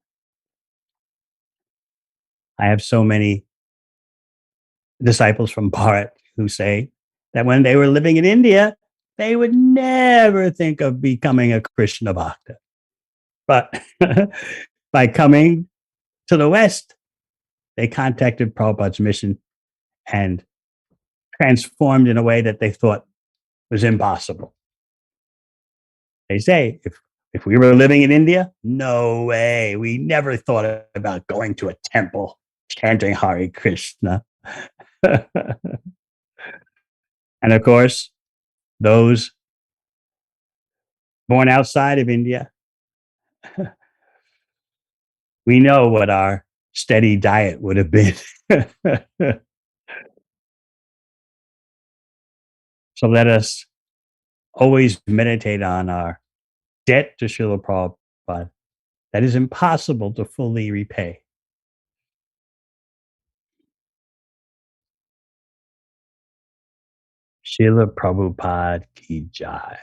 Speaker 7: have so many disciples from Bharat who say that when they were living in India, they would never think of becoming a Krishna Bhakta. But by coming to the West, they contacted Prabhupada's mission and transformed in a way that they thought was impossible. They say, if we were living in India, no way. We never thought about going to a temple, chanting Hare Krishna. And of course, those born outside of India, we know what our steady diet would have been. So let us always meditate on our debt to Srila Prabhupada that is impossible to fully repay. Srila Prabhupada ki jai.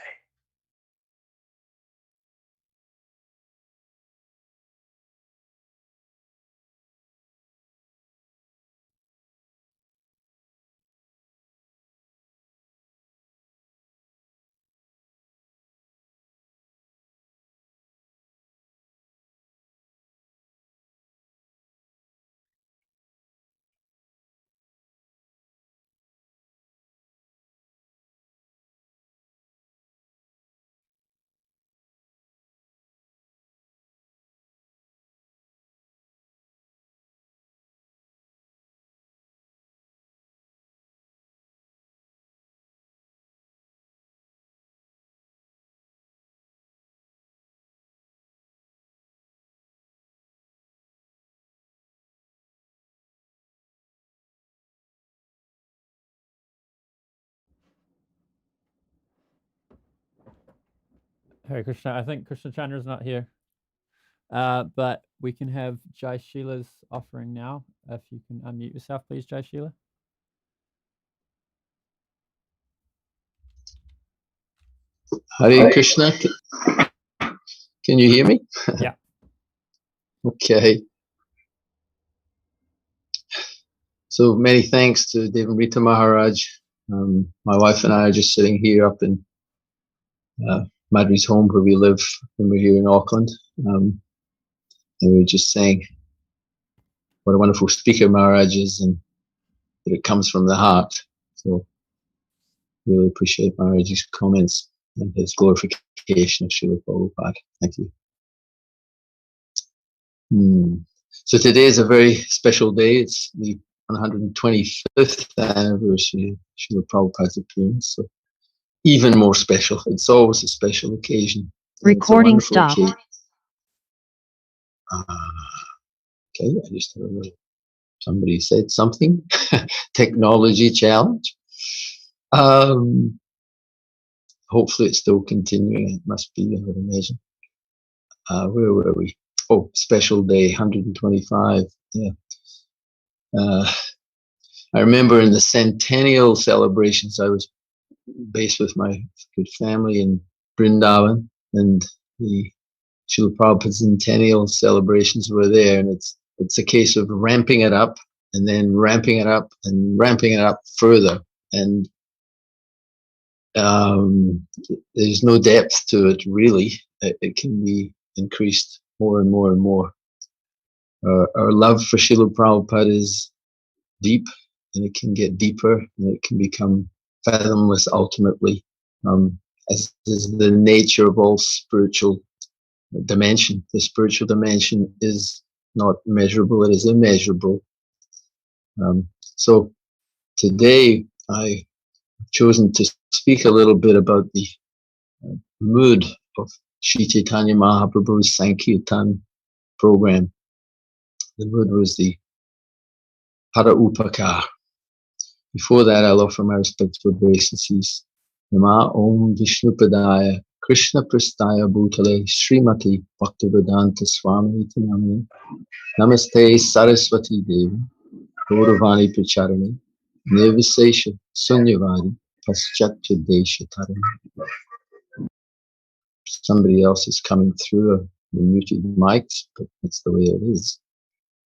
Speaker 8: Hare Krishna. I think Krishna Chandra's not here. But we can have Jai Sheila's offering now. If you can unmute yourself, please, Jai Sheila.
Speaker 9: Hare Krishna. Can you hear me?
Speaker 8: Yeah.
Speaker 9: Okay. So many thanks to Devanrita Maharaj. My wife and I are just sitting here up in Madri's home where we live when we're here in Auckland. And we were just saying what a wonderful speaker Maharaj is and that it comes from the heart. So really appreciate Maharaj's comments and his glorification of Srila Prabhupada. Thank you. So today is a very special day. It's the 125th anniversary of Srila Prabhupada's appearance. So even more special. It's always a special occasion.
Speaker 5: Recording stopped.
Speaker 9: Okay, I just heard somebody said something. Technology challenge. Hopefully it's still continuing. It must be, I would imagine. Where were we? Oh, special day, 125. Yeah. I remember in the centennial celebrations, I was based with my good family in Vrindavan, and the Srila Prabhupada's centennial celebrations were there, and it's a case of ramping it up and then ramping it up and ramping it up further, and there's no depth to it really. It can be increased more and more and more. Our love for Srila Prabhupada is deep, and it can get deeper, and it can become fathomless ultimately, as is the nature of all spiritual dimension. The spiritual dimension is not measurable, it is immeasurable. So today I've chosen to speak a little bit about the mood of Sri Chaitanya Mahaprabhu's Sankirtan program. The mood was the Para Upakar. Before that, I'll offer my respectful obeisances. Nama Om Vishnupadaya Krishna Prastaya Bhutale Srimati Bhaktivedanta Swami Iti Namane Namaste Saraswati Devi Gauravani Pracharane Nirvisesha Sunyavadi Paschatya Desha Tarana. Somebody else is coming through the muted mics, but that's the way it is.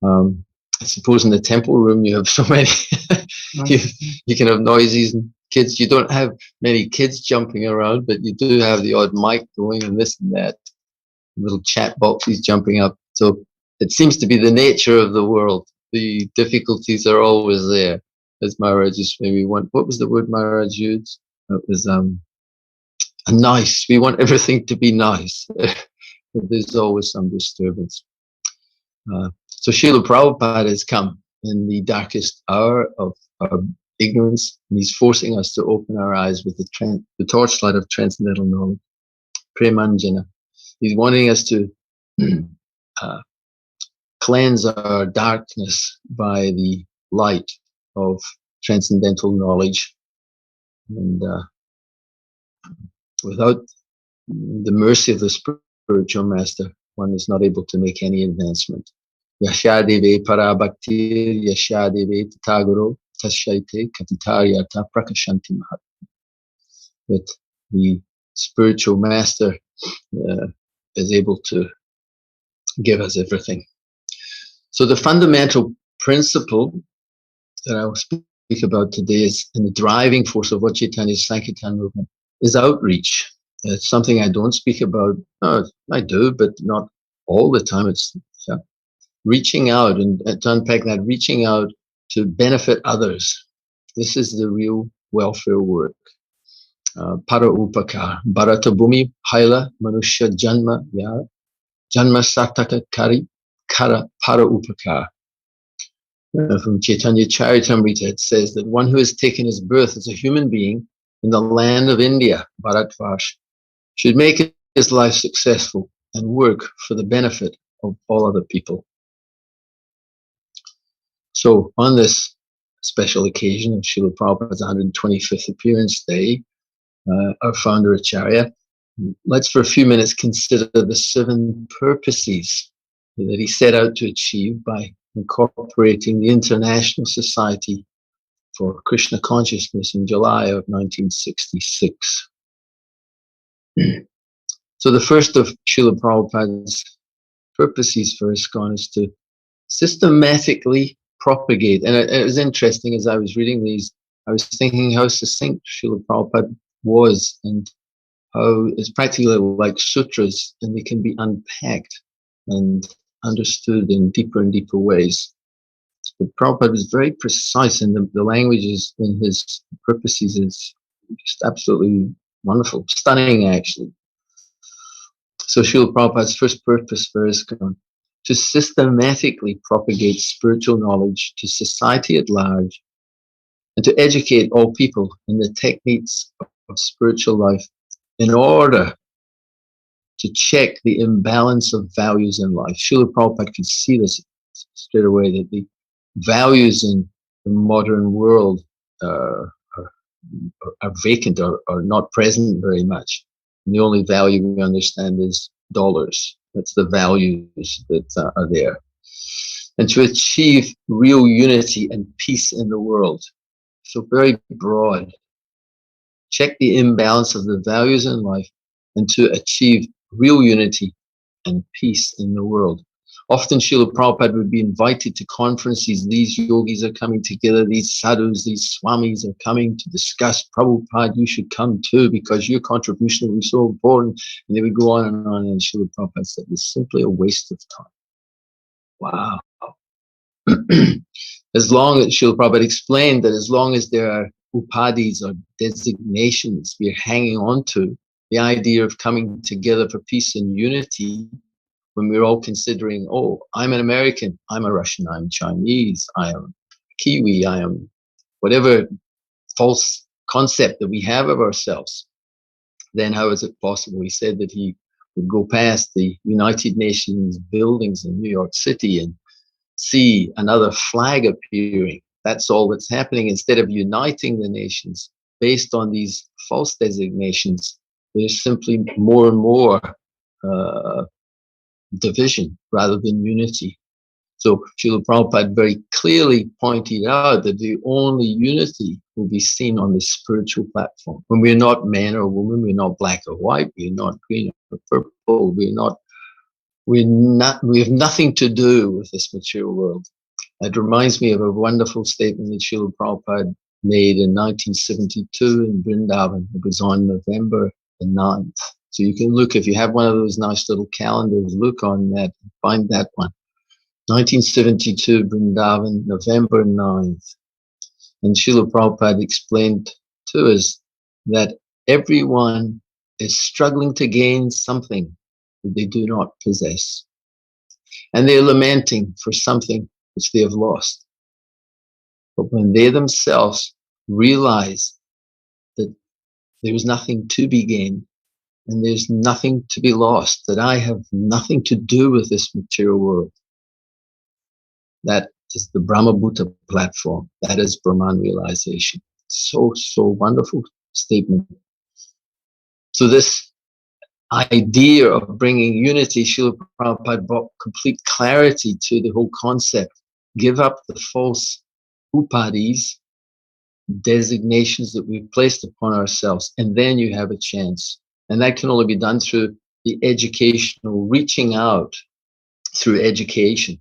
Speaker 9: I suppose in the temple room you have so many, you can have noises and kids. You don't have many kids jumping around, but you do have the odd mic going and this and that. Little chat boxes jumping up. So it seems to be the nature of the world. The difficulties are always there. As Maharaj just maybe what was the word Maharaj used? It was nice. We want everything to be nice. But there's always some disturbance. So Srila Prabhupada has come in the darkest hour of our ignorance, and he's forcing us to open our eyes with the torchlight of transcendental knowledge, Premanjana. He's wanting us to cleanse our darkness by the light of transcendental knowledge. And without the mercy of the spiritual master, one is not able to make any advancement. Yashadeve parabhaktir yashadeve tataguru tashaite katitaryata prakashanti mahatma. That the spiritual master is able to give us everything. So the fundamental principle that I will speak about today is, in the driving force of Lord Chaitanya's Sankirtan movement, is outreach. It's something I don't speak about. I do, but not all the time. It's reaching out, and to unpack that, reaching out to benefit others. This is the real welfare work. Para upakar, bharata bhumi haila manushya janma ya janma sataka kari kara para upakar. From Chaitanya Charitamrita, it says that one who has taken his birth as a human being in the land of India, Bharatvash, should make his life successful and work for the benefit of all other people. So on this special occasion of Srila Prabhupada's 125th appearance day, our founder Acharya, let's for a few minutes consider the 7 purposes that he set out to achieve by incorporating the International Society for Krishna Consciousness in July of 1966. So the first of Srila Prabhupada's purposes for ISKCON is to systematically propagate. And it was interesting, as I was reading these, I was thinking how succinct Srila Prabhupada was, and how it's practically like sutras, and they can be unpacked and understood in deeper and deeper ways. But Prabhupada was very precise, and the languages in his purposes is just absolutely wonderful, stunning actually. So Srila Prabhupada's first purpose for ISKCON, to systematically propagate spiritual knowledge to society at large, and to educate all people in the techniques of spiritual life in order to check the imbalance of values in life. Srila Prabhupada could see this straight away, that the values in the modern world are vacant, or not present very much. And the only value we understand is dollars. That's the values that are there. And to achieve real unity and peace in the world. So very broad. Check the imbalance of the values in life, and to achieve real unity and peace in the world. Often Srila Prabhupada would be invited to conferences. These yogis are coming together, these sadhus, these swamis are coming to discuss. Prabhupada, you should come too, because your contribution will be so important. And they would go on, and Srila Prabhupada said, it's simply a waste of time. Wow. As long as Srila Prabhupada explained that as long as there are upadhis or designations we are hanging on to, the idea of coming together for peace and unity, when we're all considering, oh, I'm an American, I'm a Russian, I'm Chinese, I am Kiwi, I am whatever false concept that we have of ourselves, then how is it possible? He said that he would go past the United Nations buildings in New York City and see another flag appearing. That's all that's happening. Instead of uniting the nations based on these false designations, there's simply more and more division rather than unity. So Srila Prabhupada very clearly pointed out that the only unity will be seen on the spiritual platform. When we're not man or woman, we're not black or white, we're not green or purple, we have nothing to do with this material world. It reminds me of a wonderful statement that Srila Prabhupada made in 1972 in Vrindavan. It was on November the 9th. So you can look, if you have one of those nice little calendars, look on that and find that one. 1972, Vrindavan, November 9th. And Srila Prabhupada explained to us that everyone is struggling to gain something that they do not possess. And they're lamenting for something which they have lost. But when they themselves realize that there is nothing to be gained and there's nothing to be lost, that I have nothing to do with this material world, that is the Brahmabhuta platform. That is Brahman realization. So wonderful statement. So this idea of bringing unity, Srila Prabhupada brought complete clarity to the whole concept. Give up the false upadis, designations that we've placed upon ourselves, and then you have a chance. And that can only be done through the educational, reaching out through education.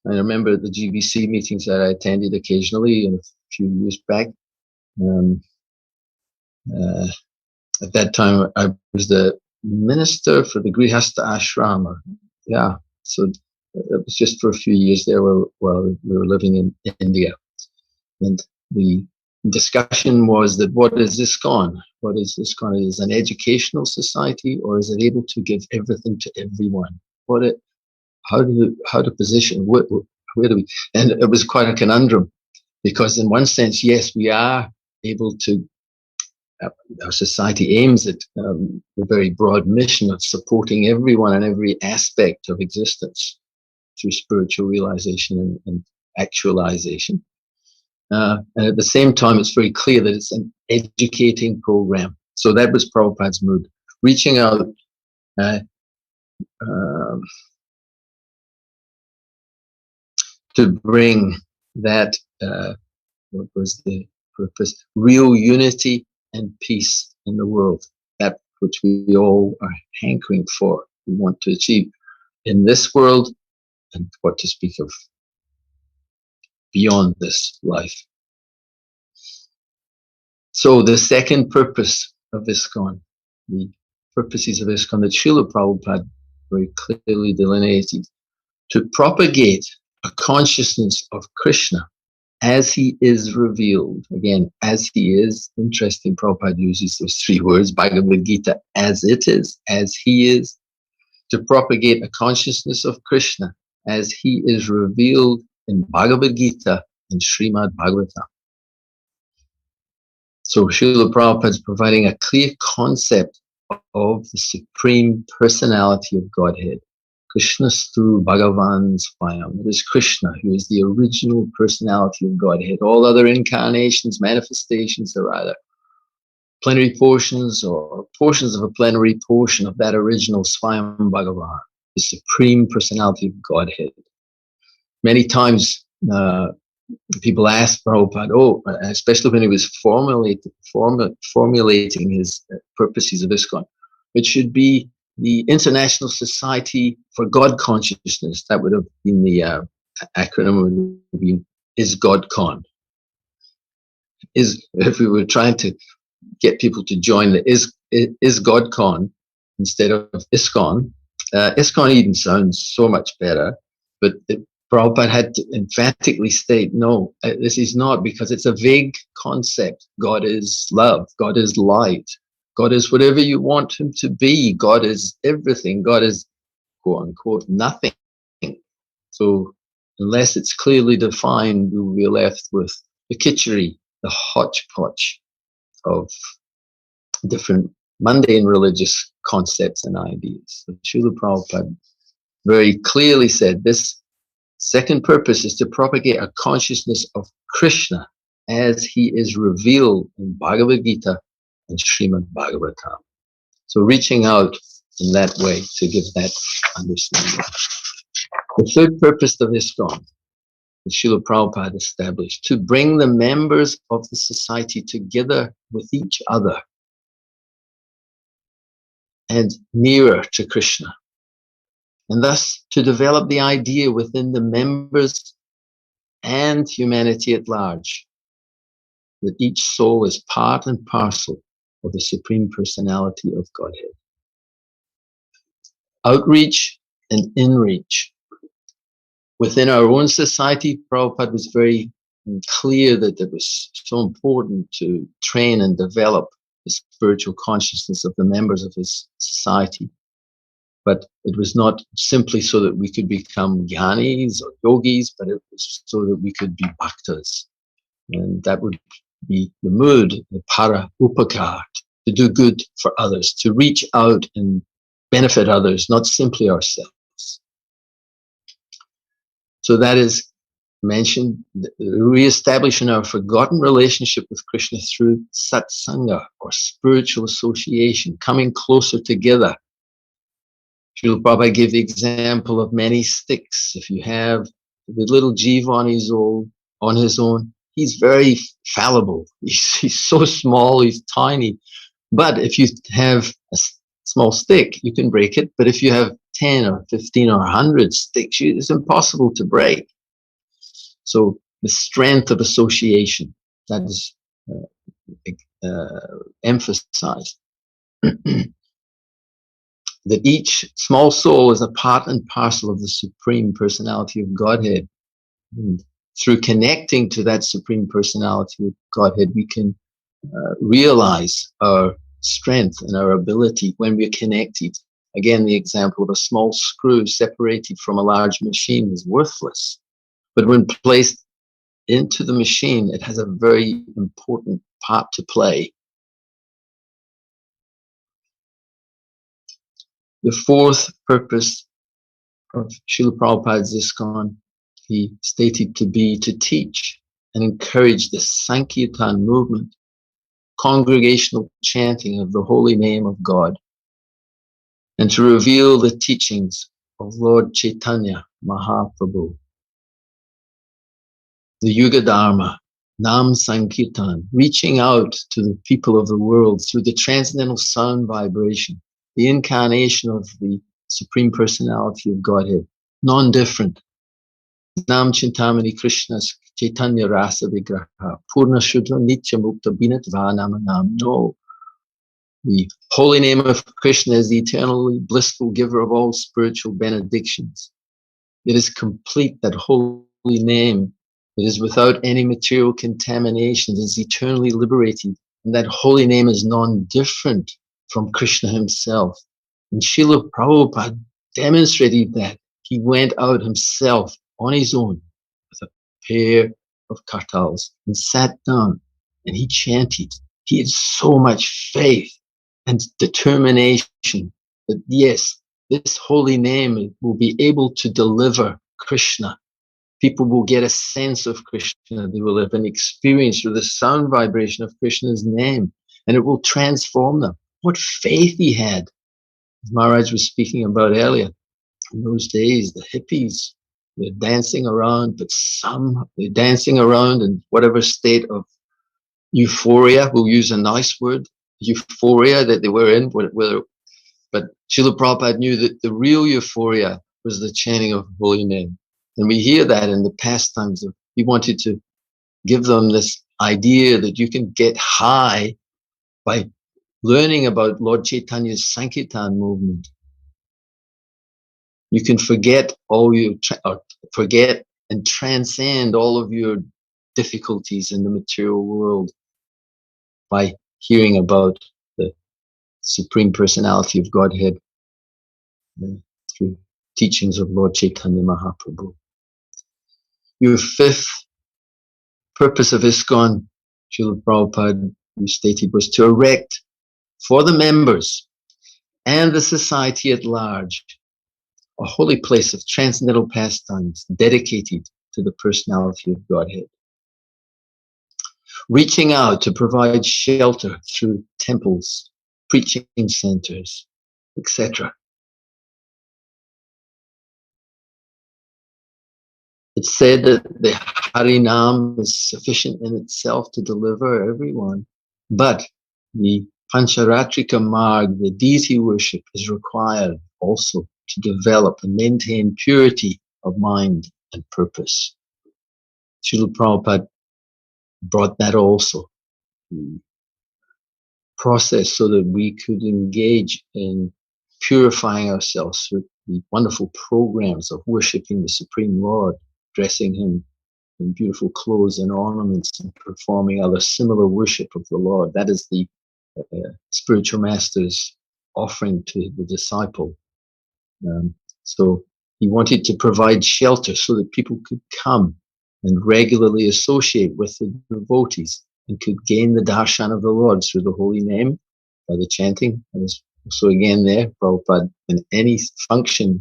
Speaker 9: I remember the GBC meetings that I attended occasionally a few years back. At that time, I was the minister for the Grihastha Ashrama. Yeah, so it was just for a few years there while we were living in India. And the discussion was that what is ISKCON? What is ISKCON? Is it an educational society, or is it able to give everything to everyone? How to position? Where do we? And it was quite a conundrum, because in one sense, yes, we are able to. Our society aims at a very broad mission of supporting everyone in every aspect of existence through spiritual realization and actualization. And at the same time, it's very clear that it's an educating program. So that was Prabhupada's mood, reaching out to bring that, what was the purpose? Real unity and peace in the world, that which we all are hankering for, we want to achieve in this world, and what to speak of beyond this life. So the second purpose of ISKCON, the purposes of ISKCON that Srila Prabhupada very clearly delineated, to propagate a consciousness of Krishna as he is revealed. Again, as he is, interesting, Prabhupada uses those three words, Bhagavad Gita, as it is, as he is, to propagate a consciousness of Krishna as he is revealed in Bhagavad Gita and Srimad Bhagavatam. So Srila Prabhupada is providing a clear concept of the Supreme Personality of Godhead. Krishnastu Bhagavan Swayam. It is Krishna who is the original personality of Godhead. All other incarnations, manifestations are either plenary portions or portions of a plenary portion of that original Swayam Bhagavan, the Supreme Personality of Godhead. Many times people ask Prabhupada, especially when he was formulating his purposes of ISKCON, it should be the International Society for God Consciousness. That would have been the acronym, would have been ISGodCon. If we were trying to get people to join the ISGodCon instead of ISKCON, ISKCON even sounds so much better, but Prabhupada had to emphatically state, no, this is not, because it's a vague concept. God is love, God is light, God is whatever you want him to be. God is everything. God is, quote unquote, nothing. So unless it's clearly defined, we'll be left with the kitchery, the hodgepodge of different mundane religious concepts and ideas. So Srila Prabhupada very clearly said this second purpose is to propagate a consciousness of Krishna as he is revealed in Bhagavad Gita and Srimad Bhagavatam. So reaching out in that way to give that understanding. The third purpose of ISKCON, that Srila Prabhupada established, to bring the members of the society together with each other and nearer to Krishna, and thus to develop the idea within the members and humanity at large that each soul is part and parcel of the Supreme Personality of Godhead. Outreach and inreach. Within our own society, Prabhupada was very clear that it was so important to train and develop the spiritual consciousness of the members of his society. But it was not simply so that we could become jnanis or yogis, but it was so that we could be bhaktas. And that would be the mood, the para upakar, to do good for others, to reach out and benefit others, not simply ourselves. So that is mentioned, re-establishing our forgotten relationship with Krishna through satsanga, or spiritual association, coming closer together. Srila Prabhupada gave the example of many sticks. If you have the little jiva on his own, he's very fallible. He's so small, he's tiny. But if you have a small stick, you can break it. But if you have 10 or 15 or 100 sticks, it's impossible to break. So the strength of association, that is emphasized. That each small soul is a part and parcel of the Supreme Personality of Godhead. And through connecting to that Supreme Personality of Godhead, we can realize our strength and our ability when we're connected. Again, the example of a small screw separated from a large machine is worthless. But when placed into the machine, it has a very important part to play. The fourth purpose of Srila Prabhupada's ISKCON, he stated to be to teach and encourage the Sankirtan movement, congregational chanting of the holy name of God, and to reveal the teachings of Lord Chaitanya Mahaprabhu. The Yuga Dharma, Nam Sankirtan, reaching out to the people of the world through the transcendental sound vibration, the incarnation of the Supreme Personality of Godhead, non-different. Nam Chintamani Krishna's Chaitanya Rasa Vigraha, Purna Shuddha Nitya Mukta Binatva Namanam. No. The holy name of Krishna is the eternally blissful giver of all spiritual benedictions. It is complete, that holy name. It is without any material contamination. It is eternally liberating. And that holy name is non-different from Krishna himself. And Srila Prabhupada demonstrated that. He went out himself on his own with a pair of kartals and sat down and he chanted. He had so much faith and determination that yes, this holy name will be able to deliver Krishna. People will get a sense of Krishna. They will have an experience with the sound vibration of Krishna's name, and it will transform them. What faith he had. As Maharaj was speaking about earlier, in those days, the hippies, they're dancing around, but they're dancing around in whatever state of euphoria, we'll use a nice word, euphoria that they were in, but Srila Prabhupada knew that the real euphoria was the chanting of holy name. And we hear that in the pastimes. He wanted to give them this idea that you can get high by learning about Lord Chaitanya's Sankirtan movement. You can forget forget and transcend all of your difficulties in the material world by hearing about the Supreme Personality of Godhead through teachings of Lord Chaitanya Mahaprabhu. Your fifth purpose of ISKCON, Srila Prabhupada stated, was to erect for the members and the society at large a holy place of transcendental pastimes dedicated to the personality of Godhead. Reaching out to provide shelter through temples, preaching centers, etc. It's said that the Harinam is sufficient in itself to deliver everyone, but the Pancharatrika Marg, the deity worship, is required also to develop and maintain purity of mind and purpose. Srila Prabhupada brought that also. The process so that we could engage in purifying ourselves through the wonderful programs of worshiping the Supreme Lord, dressing him in beautiful clothes and ornaments, and performing other similar worship of the Lord. That is the spiritual master's offering to the disciple. So he wanted to provide shelter so that people could come and regularly associate with the devotees and could gain the darshan of the Lord through the holy name by the chanting. And so again there, Prabhupada, in any function,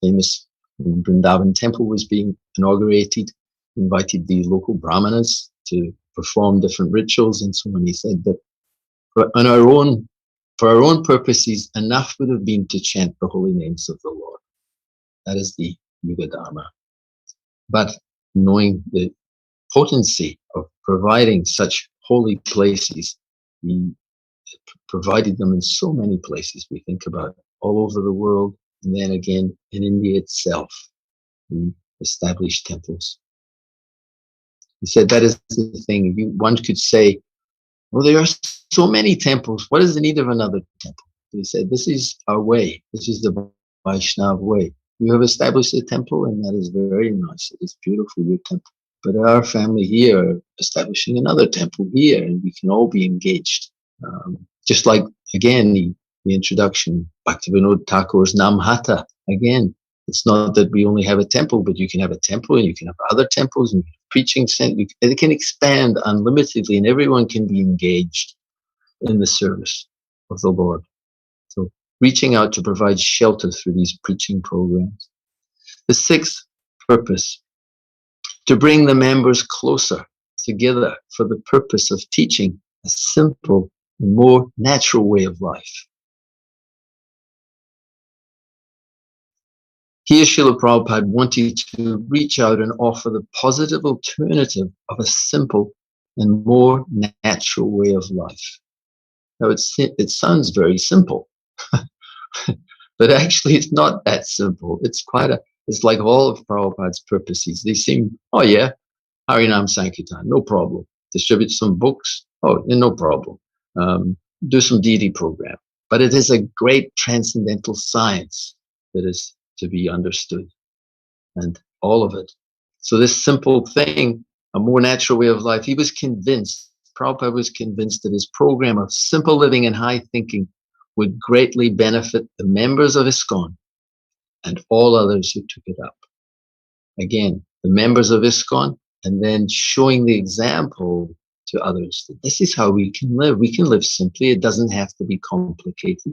Speaker 9: famous Vrindavan temple was being inaugurated, invited the local brahmanas to perform different rituals and so on. He said that for our own purposes, enough would have been to chant the holy names of the Lord. That is the Yuga Dharma. But knowing the potency of providing such holy places, he provided them in so many places. We think about all over the world, and then again in India itself, he established temples. He said that is the thing. One could say, well, there are so many temples. What is the need of another temple? He said, this is our way. This is the Vaishnava way. You have established a temple, and that is very nice. It is beautiful, your temple. But our family here are establishing another temple here, and we can all be engaged. Just like, again, the introduction, Bhaktivinoda Thakur's Namhata. Again, it's not that we only have a temple, but you can have a temple, and you can have other temples, and preaching center. It can expand unlimitedly, and everyone can be engaged in the service of the Lord. So reaching out to provide shelter through these preaching programs. The sixth purpose, to bring the members closer together for the purpose of teaching a simple and more natural way of life. Here, Srila Prabhupada wanted to reach out and offer the positive alternative of a simple and more natural way of life. Now, it sounds very simple, but actually it's not that simple. It's like all of Prabhupada's purposes. They seem, oh yeah, Harinam Sankirtan, no problem. Distribute some books, oh, no problem. Do some deity program. But it is a great transcendental science that is to be understood, and all of it. So this simple thing, a more natural way of life, Prabhupada was convinced that his program of simple living and high thinking would greatly benefit the members of ISKCON and all others who took it up. Again, the members of ISKCON, and then showing the example to others that this is how we can live. We can live simply. It doesn't have to be complicated.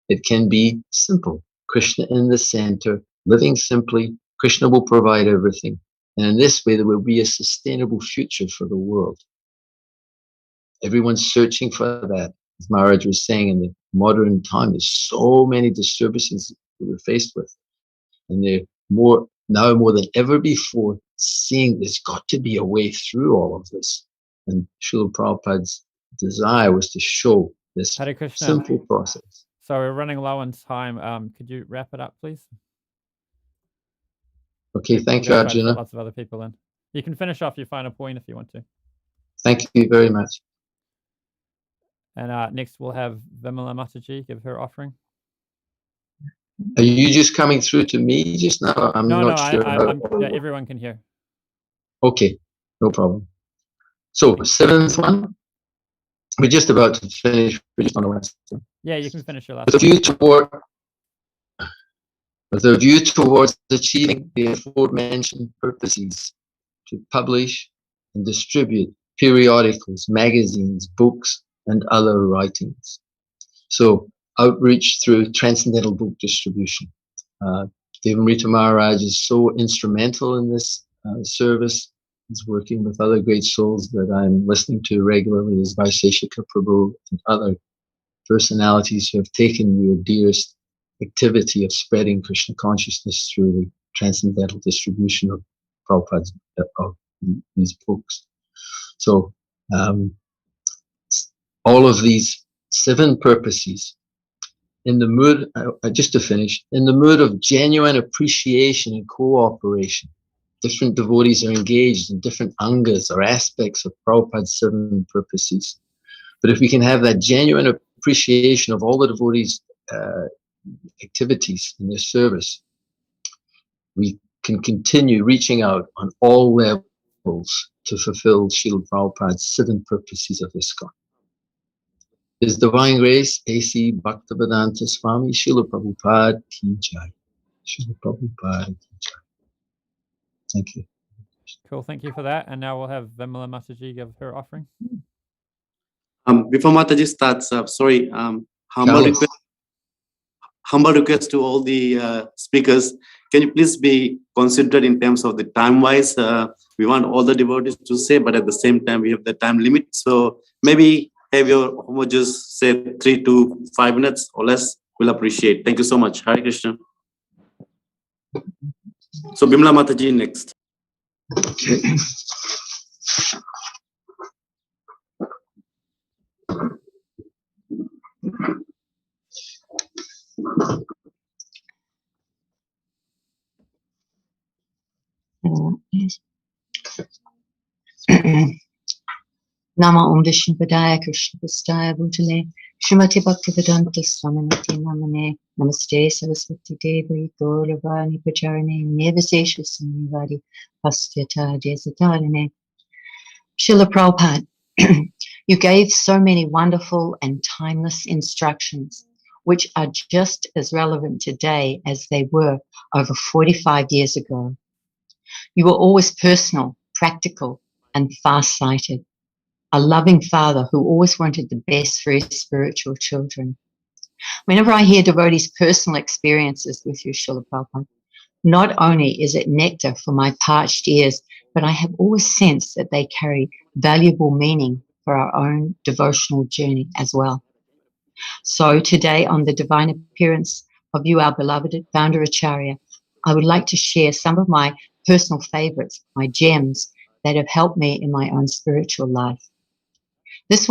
Speaker 9: It can be simple. Krishna in the center, living simply. Krishna will provide everything. And in this way, there will be a sustainable future for the world. Everyone's searching for that. As Maharaj was saying, in the modern time, there's so many disturbances that we're faced with. And they're more than ever before, seeing there's got to be a way through all of this. And Srila Prabhupada's desire was to show this
Speaker 8: Hare Krishna.
Speaker 9: simple process.
Speaker 8: So we're running low on time. Could you wrap it up, please?
Speaker 9: Okay, thank you,
Speaker 8: We're gonna try to
Speaker 9: Arjuna.
Speaker 8: put lots of other people in. You can finish off your final point if you want to.
Speaker 9: Thank you very much.
Speaker 8: And next we'll have Vimala Mataji give her offering.
Speaker 9: Are you just coming through to me just now? I'm not sure.
Speaker 8: Yeah, everyone can hear.
Speaker 9: Okay, no problem. So, seventh one. We're just about to finish. We're just on the last one.
Speaker 8: Yeah, you can finish your last
Speaker 9: With a view towards achieving the aforementioned purposes, to publish and distribute periodicals, magazines, books, and other writings. So, outreach through transcendental book distribution. Devanrita Maharaj is so instrumental in this service. He's working with other great souls that I'm listening to regularly, as Vaiseshika Prabhu and other personalities who have taken your dearest activity of spreading Krishna consciousness through the transcendental distribution of Prabhupada's of these books. So all of these 7 purposes, in the mood, just to finish, in the mood of genuine appreciation and cooperation, different devotees are engaged in different angas or aspects of Prabhupada's 7 purposes. But if we can have that genuine appreciation of all the devotees' activities in their service, we can continue reaching out on all levels to fulfill Srila Prabhupada's 7 purposes of ISKCON. His Divine Grace, A.C. Bhaktivedanta Swami, Srila Prabhupada Ki Jai. Srila Prabhupada Ki Jai. Thank you.
Speaker 8: Cool. Thank you for that. And now we'll have Vimala Mataji give her offering.
Speaker 6: Before Mataji starts, sorry, humble request to all the speakers. Can you please be considerate in terms of the time-wise? We want all the devotees to say, but at the same time, we have the time limit. So maybe have your homojus say 3 to 5 minutes or less. We'll appreciate. Thank you so much. Hare Krishna. So Bimla Mataji next.
Speaker 9: Okay.
Speaker 5: Nama Om Vishnu Padaya Krishna Pastaya Bhutale Srimati Bhaktivedanta Swaminati Namane Namaste Saraswati Devi Gauravani Pacharane Nirvisesha Samivadi Pastyata Desatarane. Srila Prabhupada, you gave so many wonderful and timeless instructions, which are just as relevant today as they were over 45 years ago. You were always personal, practical, and far-sighted. A loving father who always wanted the best for his spiritual children. Whenever I hear devotees' personal experiences with you, Srila Prabhupada, not only is it nectar for my parched ears, but I have always sensed that they carry valuable meaning for our own devotional journey as well. So today, on the divine appearance of you, our beloved founder Acharya, I would like to share some of my personal favorites, my gems that have helped me in my own spiritual life. This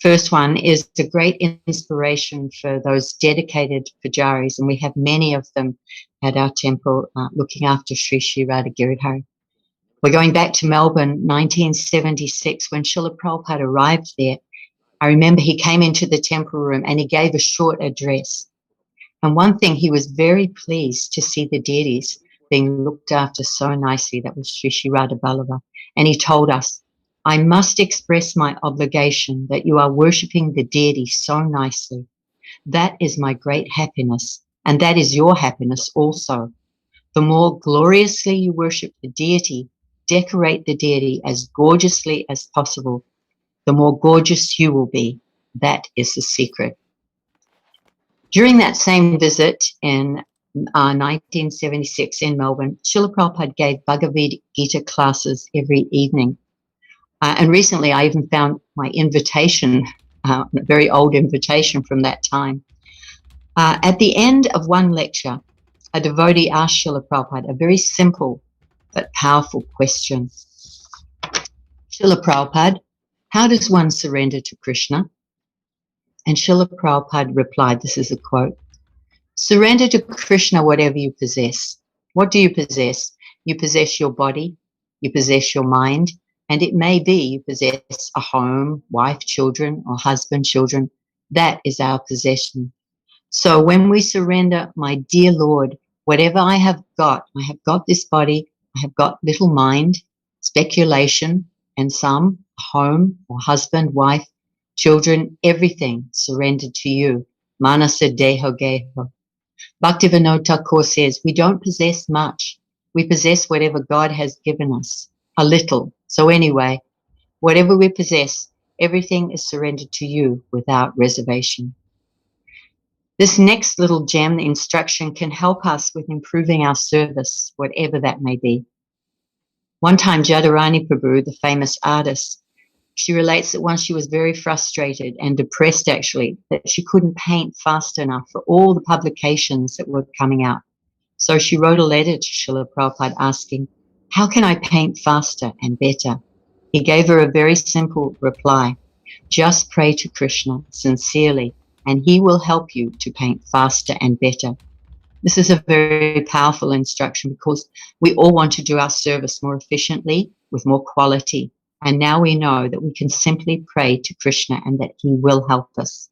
Speaker 5: first one, is a great inspiration for those dedicated pujaris, and we have many of them at our temple looking after Sri Sri Radha Giridhari. We're going back to Melbourne, 1976, when Srila Prabhupada arrived there. I remember he came into the temple room and he gave a short address. And one thing, he was very pleased to see the deities being looked after so nicely. That was Sri Sri Radha Vallabha. And he told us, I must express my obligation that you are worshipping the deity so nicely. That is my great happiness, and that is your happiness also. The more gloriously you worship the deity, decorate the deity as gorgeously as possible, the more gorgeous you will be. That is the secret. During that same visit in 1976 in Melbourne, Srila Prabhupada gave Bhagavad Gita classes every evening. And recently I even found my invitation, a very old invitation from that time. At the end of one lecture, a devotee asked Srila Prabhupada a very simple but powerful question. Srila Prabhupada, how does one surrender to Krishna? And Srila Prabhupada replied, this is a quote, surrender to Krishna whatever you possess. What do you possess? You possess your body, you possess your mind, and it may be you possess a home, wife, children, or husband, children. That is our possession. So when we surrender, my dear Lord, whatever I have got this body, I have got little mind, speculation, and some home or husband, wife, children, everything surrendered to you. Manasa deho geho. Bhaktivinoda Thakur says, we don't possess much. We possess whatever God has given us, a little. So anyway, whatever we possess, everything is surrendered to you without reservation. This next little gem, the instruction, can help us with improving our service, whatever that may be. One time, Jadharani Prabhu, the famous artist, she relates that once she was very frustrated and depressed, actually, that she couldn't paint fast enough for all the publications that were coming out. So she wrote a letter to Srila Prabhupada asking, how can I paint faster and better? He gave her a very simple reply. Just pray to Krishna sincerely, and he will help you to paint faster and better. This is a very powerful instruction because we all want to do our service more efficiently, with more quality. And now we know that we can simply pray to Krishna and that he will help us.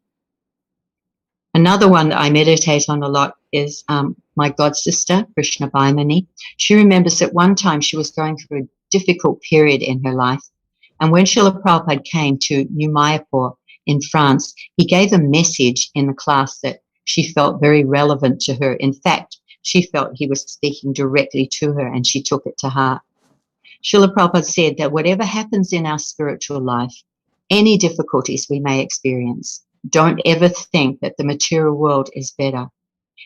Speaker 5: Another one that I meditate on a lot is my god sister, Krishna Baimani. She remembers that one time she was going through a difficult period in her life. And when Srila Prabhupada came to New Mayapur in France, he gave a message in the class that she felt very relevant to her. In fact, she felt he was speaking directly to her and she took it to heart. Srila Prabhupada said that whatever happens in our spiritual life, any difficulties we may experience, don't ever think that the material world is better.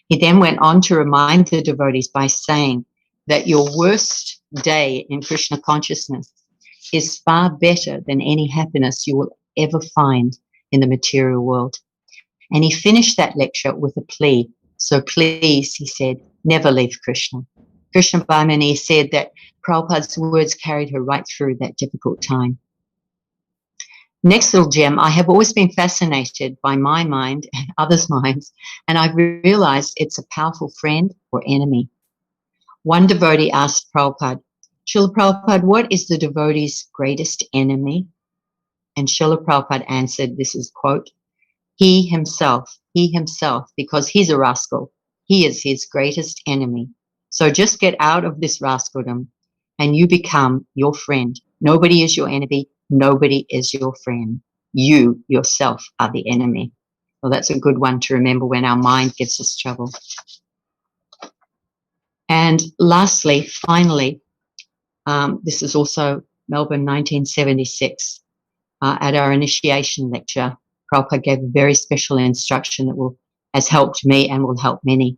Speaker 5: He then went on to remind the devotees by saying that your worst day in Krishna consciousness is far better than any happiness you will ever find in the material world. And he finished that lecture with a plea. So please, he said, never leave Krishna. Krishna Bhamani said that Prabhupada's words carried her right through that difficult time. Next little gem, I have always been fascinated by my mind and others' minds, and I've realized it's a powerful friend or enemy. One devotee asked Prabhupada, Srila Prabhupada, what is the devotee's greatest enemy? And Srila Prabhupada answered, this is quote, he himself, because he's a rascal. He is his greatest enemy. So just get out of this rascaldom and you become your friend. Nobody is your enemy. Nobody is your friend. You yourself are the enemy. Well, that's a good one to remember when our mind gives us trouble. And lastly, finally, this is also Melbourne, 1976. At our initiation lecture, Prabhupada gave a very special instruction that has helped me and will help many.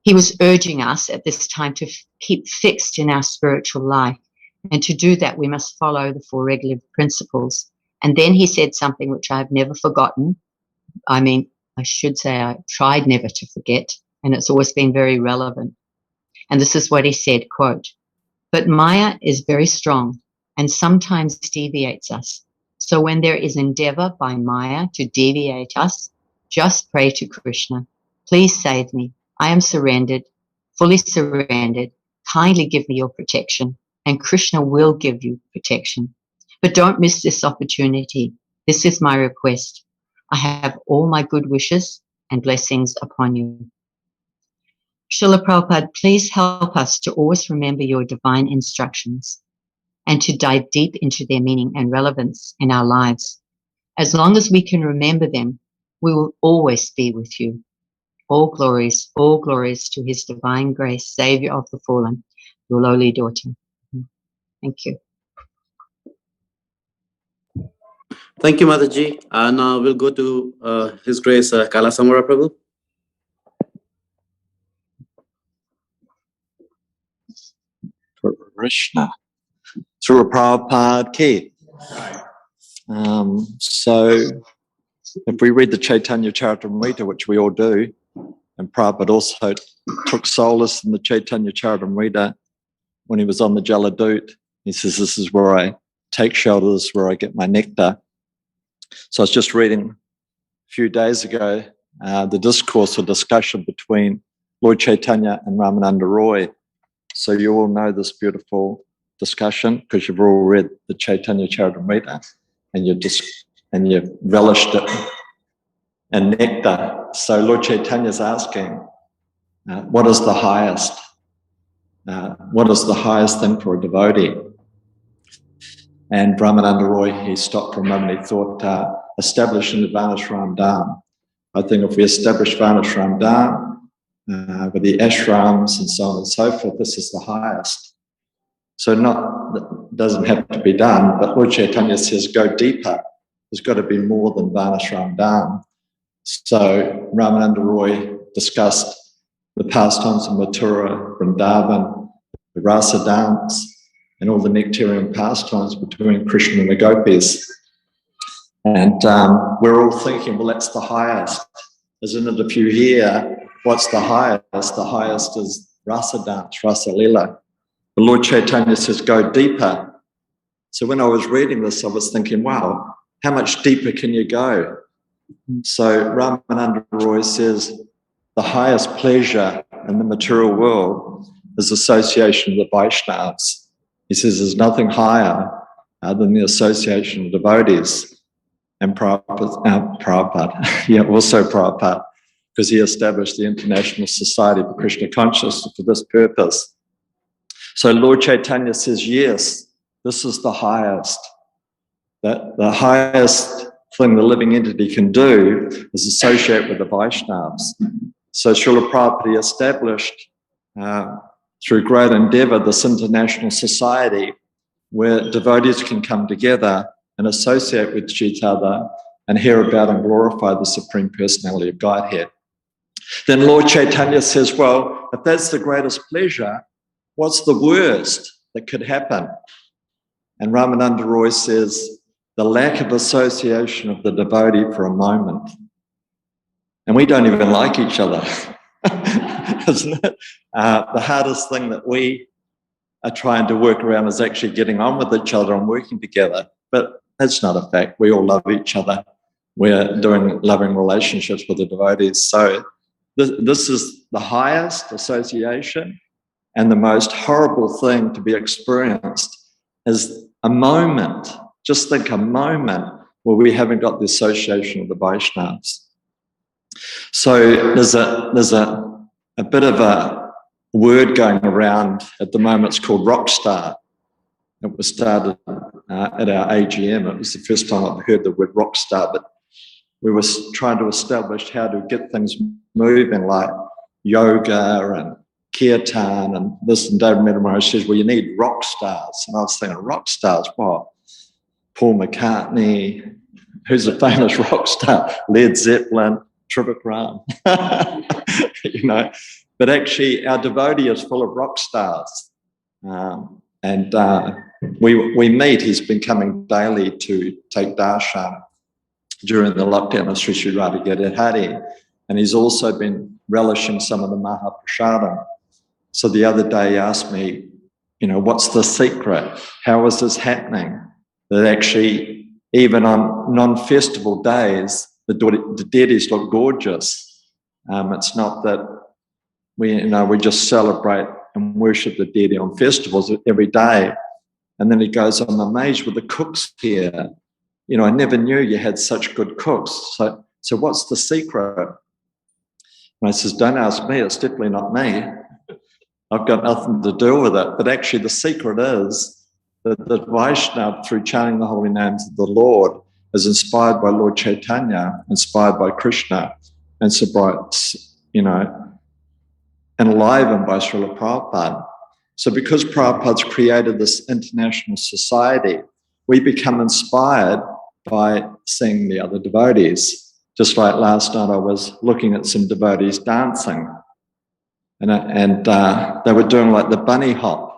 Speaker 5: He was urging us at this time to keep fixed in our spiritual life. And to do that, we must follow the 4 regulative principles. And then he said something which I've never forgotten. I mean, I should say I tried never to forget, and it's always been very relevant. And this is what he said, quote, but Maya is very strong and sometimes deviates us. So when there is endeavor by Maya to deviate us, just pray to Krishna. Please save me. I am surrendered, fully surrendered. Kindly give me your protection, and Krishna will give you protection. But don't miss this opportunity. This is my request. I have all my good wishes and blessings upon you. Srila Prabhupada, please help us to always remember your divine instructions and to dive deep into their meaning and relevance in our lives. As long as we can remember them, we will always be with you. All glories to his divine grace, Savior of the fallen, your lowly daughter. Thank you.
Speaker 6: Thank you, Mataji. Now we'll go to His Grace Kala Samura Prabhu.
Speaker 10: Krishna. Srila Prabhupada ki. So if we read the Chaitanya Charitamrita, which we all do, and Prabhupada also took solace in the Chaitanya Charitamrita when he was on the Jaladoot. He says, this is where I take shelter, this is where I get my nectar. So I was just reading a few days ago the discourse or discussion between Lord Chaitanya and Ramananda Roy. So you all know this beautiful discussion because you've all read the Chaitanya Charitamrita and you've relished it in nectar. So Lord Chaitanya is asking, what is the highest? What is the highest thing for a devotee? And Ramananda Roy, he stopped for a moment. He thought, establishing the Varnashram Dham. I think if we establish Varnashram Dham with the ashrams and so on and so forth, this is the highest. So that doesn't have to be done, but Lord Chaitanya says, go deeper. There's got to be more than Varnashram Dham. So Ramananda Roy discussed the pastimes of Mathura, Vrindavan, the Rasa dance, and all the nectarian pastimes between Krishna and the gopis. And we're all thinking, well, that's the highest. Isn't it? If you hear what's the highest is Rasa dance, Rasa Lila. The Lord Chaitanya says, go deeper. So when I was reading this, I was thinking, wow, how much deeper can you go? So Ramananda Roy says, the highest pleasure in the material world is association with the Vaishnavas. He says there's nothing higher than the association of devotees. And Prabhupada, yeah, also Prabhupada, because he established the International Society for Krishna Consciousness for this purpose. So Lord Chaitanya says, yes, this is the highest. The highest thing the living entity can do is associate with the Vaishnavas. So Srila Prabhupada established, through great endeavor, this international society where devotees can come together and associate with each other and hear about and glorify the Supreme Personality of Godhead. Then Lord Chaitanya says, well, if that's the greatest pleasure, what's the worst that could happen? And Ramananda Roy says, the lack of association of the devotee for a moment. And we don't even like each other, isn't it? The hardest thing that we are trying to work around is actually getting on with each other and working together. But that's not a fact. We all love each other. We're doing loving relationships with the devotees. So this is the highest association, and the most horrible thing to be experienced is a moment. Just think a moment where we haven't got the association of the Vaishnavas. So there's a bit of a word going around at the moment. It's called rock star. It was started at our AGM. It was the first time I've heard the word rock star, but we were trying to establish how to get things moving, like yoga and kirtan and this. And David Metamora says, well, you need rock stars. And I was thinking, rock stars, what? Paul McCartney, who's a famous rock star, Led Zeppelin, Trivikram, you know. But actually, our devotee is full of rock stars. We meet. He's been coming daily to take darshan during the lockdown of Sri Sri Radha Gadadhari. And he's also been relishing some of the Mahaprasadam. So the other day he asked me, you know, what's the secret? How is this happening? That actually, even on non-festival days, the deities look gorgeous. It's not that we just celebrate and worship the deity on festivals every day. And then he goes, I'm amazed with the cooks here. You know, I never knew you had such good cooks. So what's the secret? And I says, don't ask me, it's definitely not me. I've got nothing to do with it. But actually the secret is that the Vaishnava, through chanting the holy names of the Lord, is inspired by Lord Chaitanya, inspired by Krishna, and enlivened by Srila Prabhupada. So because Prabhupada's created this international society, we become inspired by seeing the other devotees. Just like last night, I was looking at some devotees dancing, and they were doing like the bunny hop.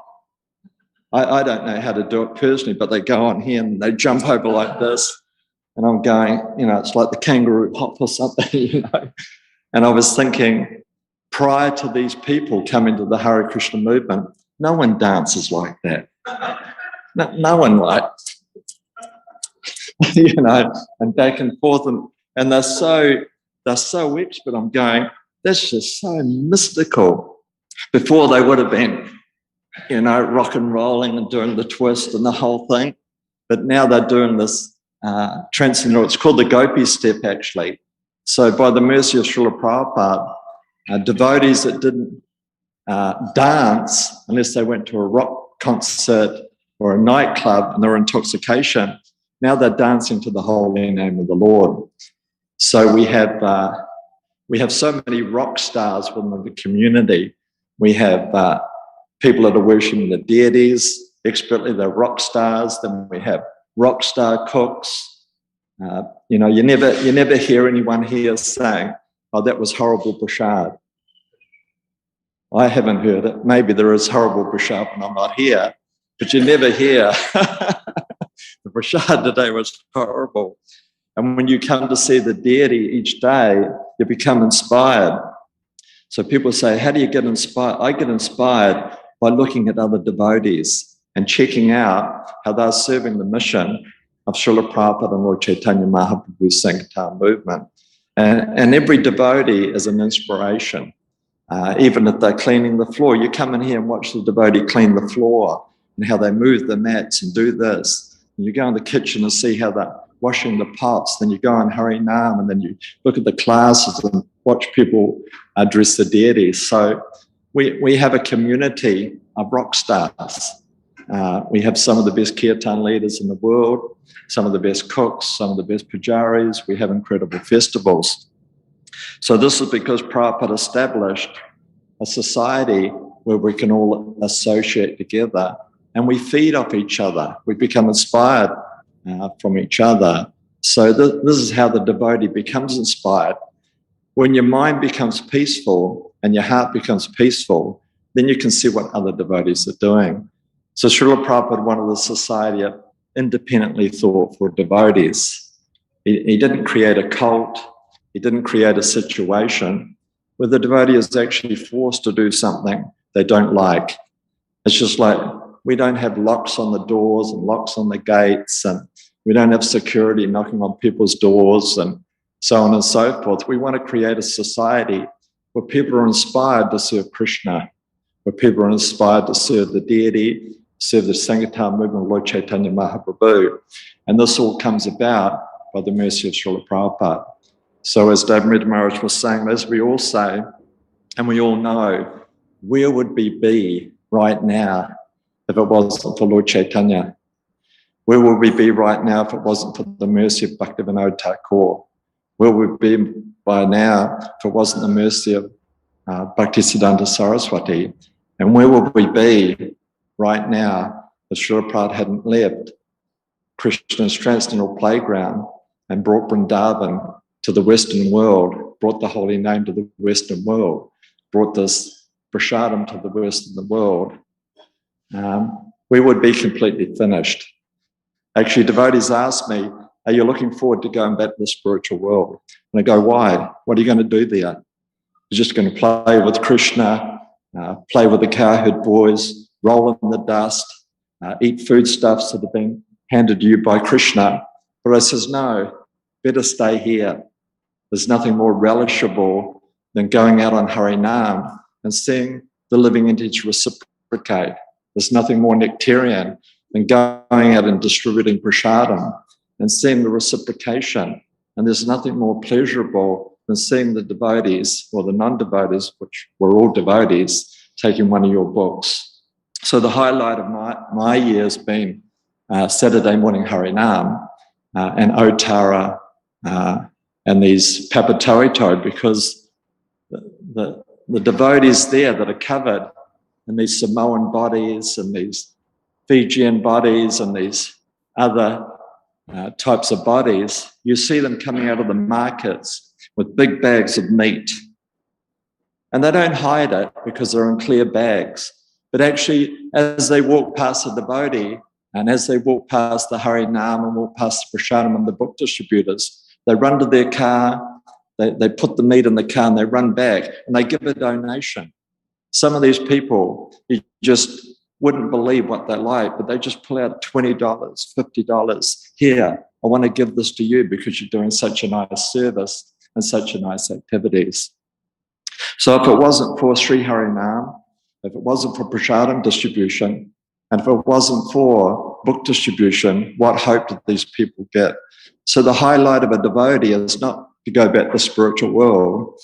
Speaker 10: I don't know how to do it personally, but they go on here and they jump over like this. And I'm going, you know, it's like the kangaroo hop or something, you know. And I was thinking, prior to these people coming to the Hare Krishna movement, no one dances like that. No one like, you know, and back and forth. And they're so expert. I'm going, that's just so mystical. Before they would have been, you know, rock and rolling and doing the twist and the whole thing. But now they're doing this transcendental, it's called the Gopi step, actually. So by the mercy of Srila Prabhupada, devotees that didn't dance unless they went to a rock concert or a nightclub and they were intoxication, now they're dancing to the holy name of the Lord. So we have so many rock stars within the community. We have people that are worshiping the deities expertly, they're rock stars. Then we have rock star cooks. You know, you never hear anyone here saying, oh, that was horrible prasad. I haven't heard it. Maybe there is horrible prasad when I'm not here, but you never hear the prasad today was horrible. And when you come to see the deity each day, you become inspired. So people say, how do you get inspired? I get inspired by looking at other devotees and checking out how they're serving the mission of Srila Prabhupada and Lord Chaitanya Mahaprabhu's Sankirtan movement. And every devotee is an inspiration. Even if they're cleaning the floor, you come in here and watch the devotee clean the floor and how they move the mats and do this. And you go in the kitchen and see how they're washing the pots. Then you go on Harinam and then you look at the classes and watch people address the deities. So we have a community of rock stars. We have some of the best kirtan leaders in the world, some of the best cooks, some of the best pujaris. We have incredible festivals. So this is because Prabhupada established a society where we can all associate together and we feed off each other. We become inspired from each other. So this is how the devotee becomes inspired. When your mind becomes peaceful and your heart becomes peaceful, then you can see what other devotees are doing. So Srila Prabhupada wanted the society of independently thoughtful devotees. He didn't create a cult. He didn't create a situation where the devotee is actually forced to do something they don't like. It's just like we don't have locks on the doors and locks on the gates, and we don't have security knocking on people's doors and so on and so forth. We want to create a society where people are inspired to serve Krishna, where people are inspired to serve the deity, serve the Sankirtan movement of Lord Chaitanya Mahaprabhu. And this all comes about by the mercy of Srila Prabhupada. So as David Maharaj was saying, as we all say, and we all know, where would we be right now if it wasn't for Lord Chaitanya? Where would we be right now if it wasn't for the mercy of Bhaktivinoda Thakur? Where would we be by now if it wasn't the mercy of Bhaktisiddhanta Saraswati? And where would we be right now if Srila Prabhupada hadn't left Krishna's transcendental playground and brought Vrindavan to the Western world, brought the holy name to the Western world, brought this prasadam to the Western world? We would be completely finished. Actually, devotees ask me, are you looking forward to going back to the spiritual world? And I go, why? What are you going to do there? You're just going to play with Krishna, play with the cowherd boys, roll in the dust, eat foodstuffs that have been handed to you by Krishna. But I says, no, better stay here. There's nothing more relishable than going out on Harinam and seeing the living entities reciprocate. There's nothing more nectarian than going out and distributing prasadam and seeing the reciprocation. And there's nothing more pleasurable than seeing the devotees, or the non-devotees, which we're all devotees, taking one of your books. So the highlight of my year has been Saturday morning Harinam and Otara and these Papatoito, because the devotees there that are covered in these Samoan bodies and these Fijian bodies and these other types of bodies, you see them coming out of the markets with big bags of meat. And they don't hide it because they're in clear bags. But actually, as they walk past the devotee and as they walk past the Harinam and walk past the Prasadam and the book distributors, they run to their car, they put the meat in the car and they run back and they give a donation. Some of these people, you just wouldn't believe what they're like, but they just pull out $20, $50. Here, I want to give this to you because you're doing such a nice service and such a nice activities. So if it wasn't for Sri Harinam, if it wasn't for Prasadam distribution, and if it wasn't for book distribution, what hope did these people get? So the highlight of a devotee is not to go back to the spiritual world,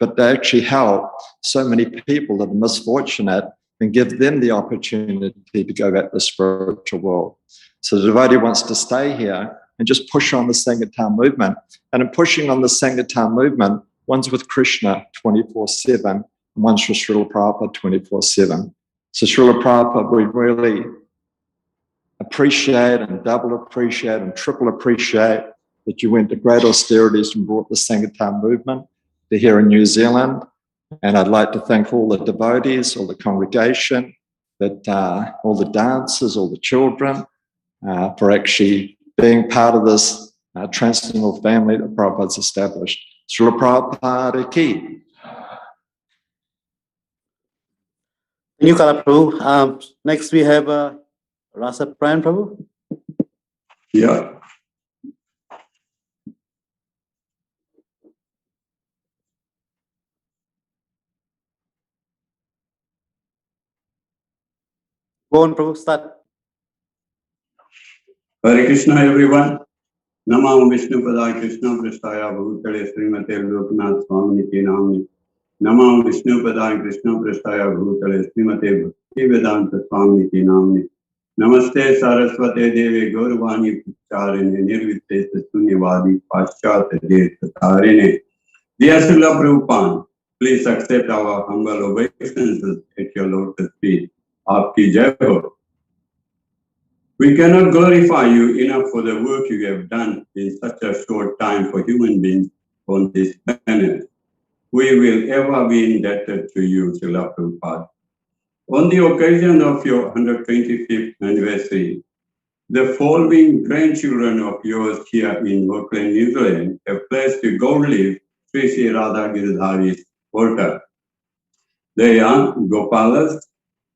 Speaker 10: but to actually help so many people that are misfortunate and give them the opportunity to go back to the spiritual world. So the devotee wants to stay here and just push on the Sankirtan movement. And in pushing on the Sankirtan movement, one's with Krishna 24/7, and one's with Srila Prabhupada 24/7. So Srila Prabhupada, we really appreciate and double appreciate and triple appreciate that you went to great austerities and brought the Sankirtan movement to here in New Zealand. And I'd like to thank all the devotees, all the congregation, all the dancers, all the children, for actually being part of this transcendental family that Prabhupada's established. Srila Prabhupada ki.
Speaker 6: Thank you, Kala Prabhu. Next we have Rasa Pran Prabhu.
Speaker 10: Yeah.
Speaker 6: Go on, Prabhu, start.
Speaker 11: Hare Krishna, everyone. Namah Vishnu Padaya Krishna Prasthaya Bhutale Srimate Loknath Swamiti Namni. Namah Vishnu Padaya Krishna Prasthaya Bhutale Srimate Bhaktivedanta Swamiti Namni. Namaste Saraswate Devi Gauravani Pacharine Nirvite Sunyavadi Paschat Devatarine. Dear Srila Prabhupada, please accept our humble obeisances at your lotus feet. Aapki Jai Ho. We cannot glorify you enough for the work you have done in such a short time for human beings on this planet. We will ever be indebted to you, Srila Prabhupada. On the occasion of your 125th anniversary, the following grandchildren of yours here in Auckland, New Zealand, have placed a gold leaf Sri Sri Radha Giridhari's altar. They are Gopalas,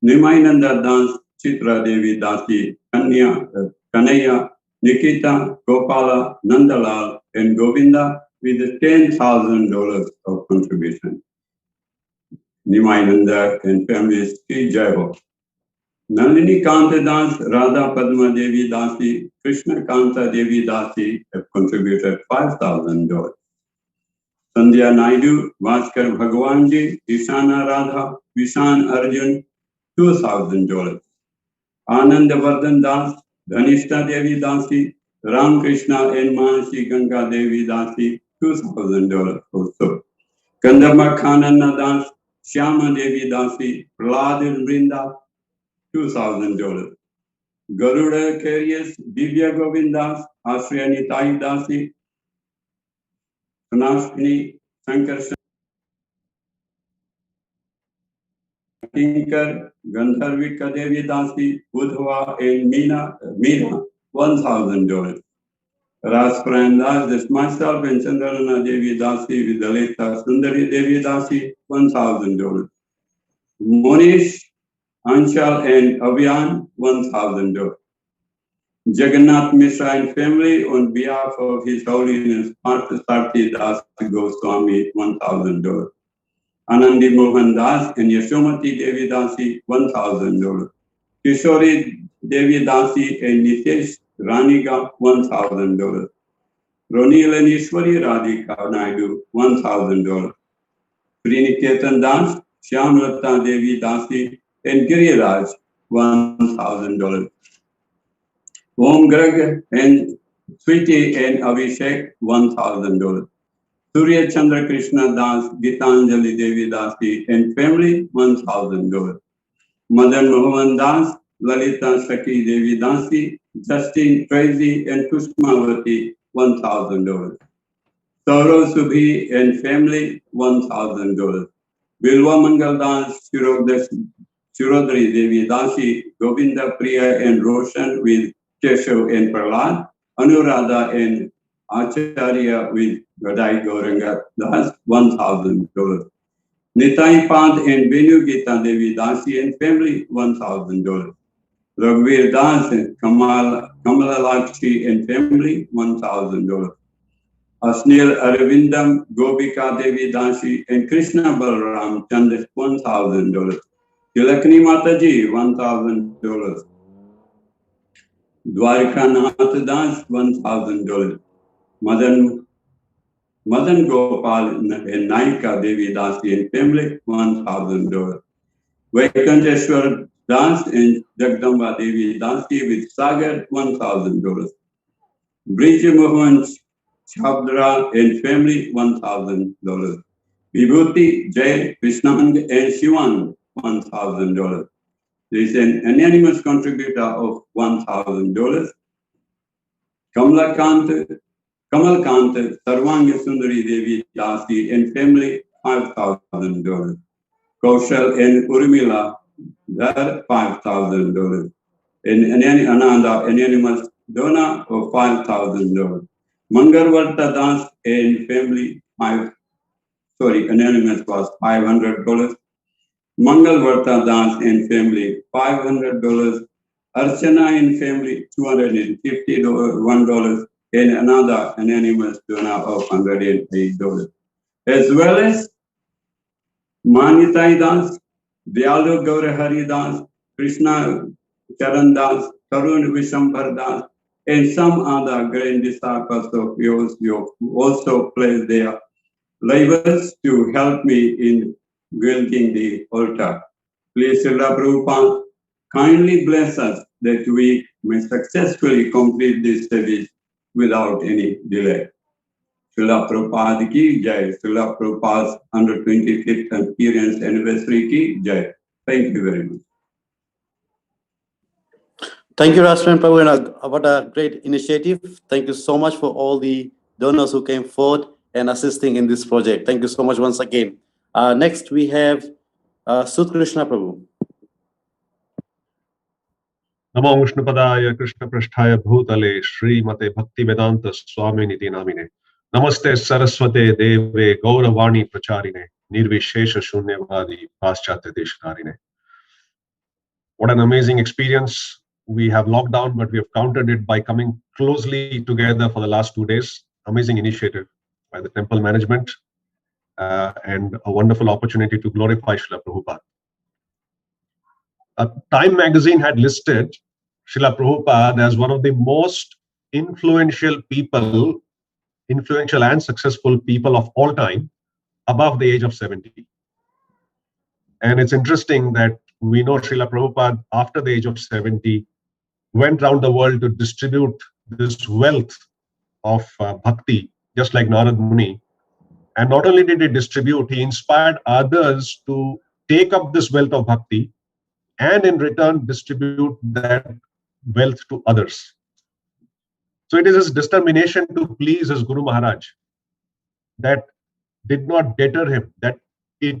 Speaker 11: Nimayananda Das, Chitra Devi Dasi, Kanaya, Nikita, Gopala, Nandalal, and Govinda with $10,000 of contribution. Nimayananda and families Sri Jai Ho. Nalini Kanta Das, Radha Padma Devi Dasi, Krishna Kanta Devi Dasi have contributed $5,000. Sandhya Naidu, Bhaskar Bhagwanji, Ishana Radha, Vishan Arjun, $2,000. Anand Vardhan Das, Dhanishta Devi Dasi, Ram Krishna and Mahansi Ganga Devi Dasi, $2,000 also. Kandama Khanana Das, Shyama Devi Dasi, Prahlad and Brinda, $2,000. Garuda Carriers, Divya Govindas, Ashriyani Tai Dasi, Sanashini Shankar Kinkar, Gandharvika Devi Dasi, Budhva and Meena, $1,000. Ras Prandas, this myself and Chandrana Devi Dasi with Dalita Sundari Devi Dasi, $1,000. Monish, Anshal and Abhiyan, $1,000. Jagannath Mishra and family on behalf of His Holiness Parthasarthi Das Goswami, $1,000. Anandi Mohan Das and Yashomati Devi Dasi, $1,000. Kishori Devi Dasi and Nitesh Raniga, $1,000. Ronil and Ishwari Radhika Naidu, $1,000. Sriniketan Das, Shyamlata Devi Dasi and Giriraj, $1,000. Om Greg and Sweetie and Abhishek, $1,000. Surya Chandra Krishna Das, Gitanjali Devi Dasi and family, $1,000. Madan Mohan Das, Lalita Shaki Devi Dasi, Justin Tracy and Kushmavati, $1,000. Saurav Subhi and family, $1,000. Bilwa Mangal Das, Shirodri Devi Dasi, Govinda Priya and Roshan with Keshav and Prahlad, Anuradha and Acharya with Gadai Gauranga Das, $1,000. Nitai Pant and Venu Gita Devi Dasi and family, $1,000. Raghuveer Das and Kamala Lakshmi and family, $1,000. Asnil Arvindam, Gopika Devi Dasi and Krishna Balaram Chandas, $1,000. Tilakni Mataji, $1,000. Dwarka Nath Das, $1,000. Madan Gopal and Naika Devi Dasi and family, $1,000. Vaikanteshwar Das and Jagdamba Devi Dasi with Sagar, $1,000. Brij Mohan Chabdra and family, $1,000. Vibhuti Jay Krishnand and Shivan, $1,000. There is an anonymous contributor of $1,000. Kamalkant Sarvanga Sundari Devi Dasi and family, $5,000. Kaushal and Urmila, that $5,000. And Ananda, anonymous donor of $5,000. Mangarvarta Das and family, anonymous was $500. Mangalvarta Das and family, $500. Archana and family, $251. And another anonymous donor of $108. As well as Manitai Das, Dyalu Gaurahari Das, Krishna Charan Das, Tarun Vishambar Das, and some other great disciples of yours who also pledged their labors to help me in building the altar. Please, Srila Prabhupada, kindly bless us that we may successfully complete this service without any delay. Srila Prabhupada ki jai. Srila Prabhupada's 125th appearance anniversary ki jai. Thank you very much.
Speaker 6: Thank you, Rashtraman Prabhu. What a great initiative. Thank you so much for all the donors who came forward and assisting in this project. Thank you so much once again. Next, we have Sud Krishna Prabhu.
Speaker 12: नमो विष्णुपदाय कृष्णपृष्ठाय भूतले श्रीमते भक्तिवेदांत स्वामिनिति नामिने नमस्ते सरस्वते देवे गौरवाणी प्रचारिणे निर्विशेष शून्यवादी पाश्चात्य देशकारिणे. What an amazing experience. We have locked down, but we have countered it by coming closely together for the last 2 days. Amazing initiative by the temple management and a wonderful opportunity to glorify Srila Prabhupada. Time magazine had listed Srila Prabhupada as one of the most influential and successful people of all time above the age of 70. And it's interesting that we know Srila Prabhupada, after the age of 70, went around the world to distribute this wealth of bhakti, just like Narad Muni. And not only did he distribute, he inspired others to take up this wealth of bhakti and in return distribute that wealth to others. So it is his determination to please his Guru Maharaj that did not deter him, that he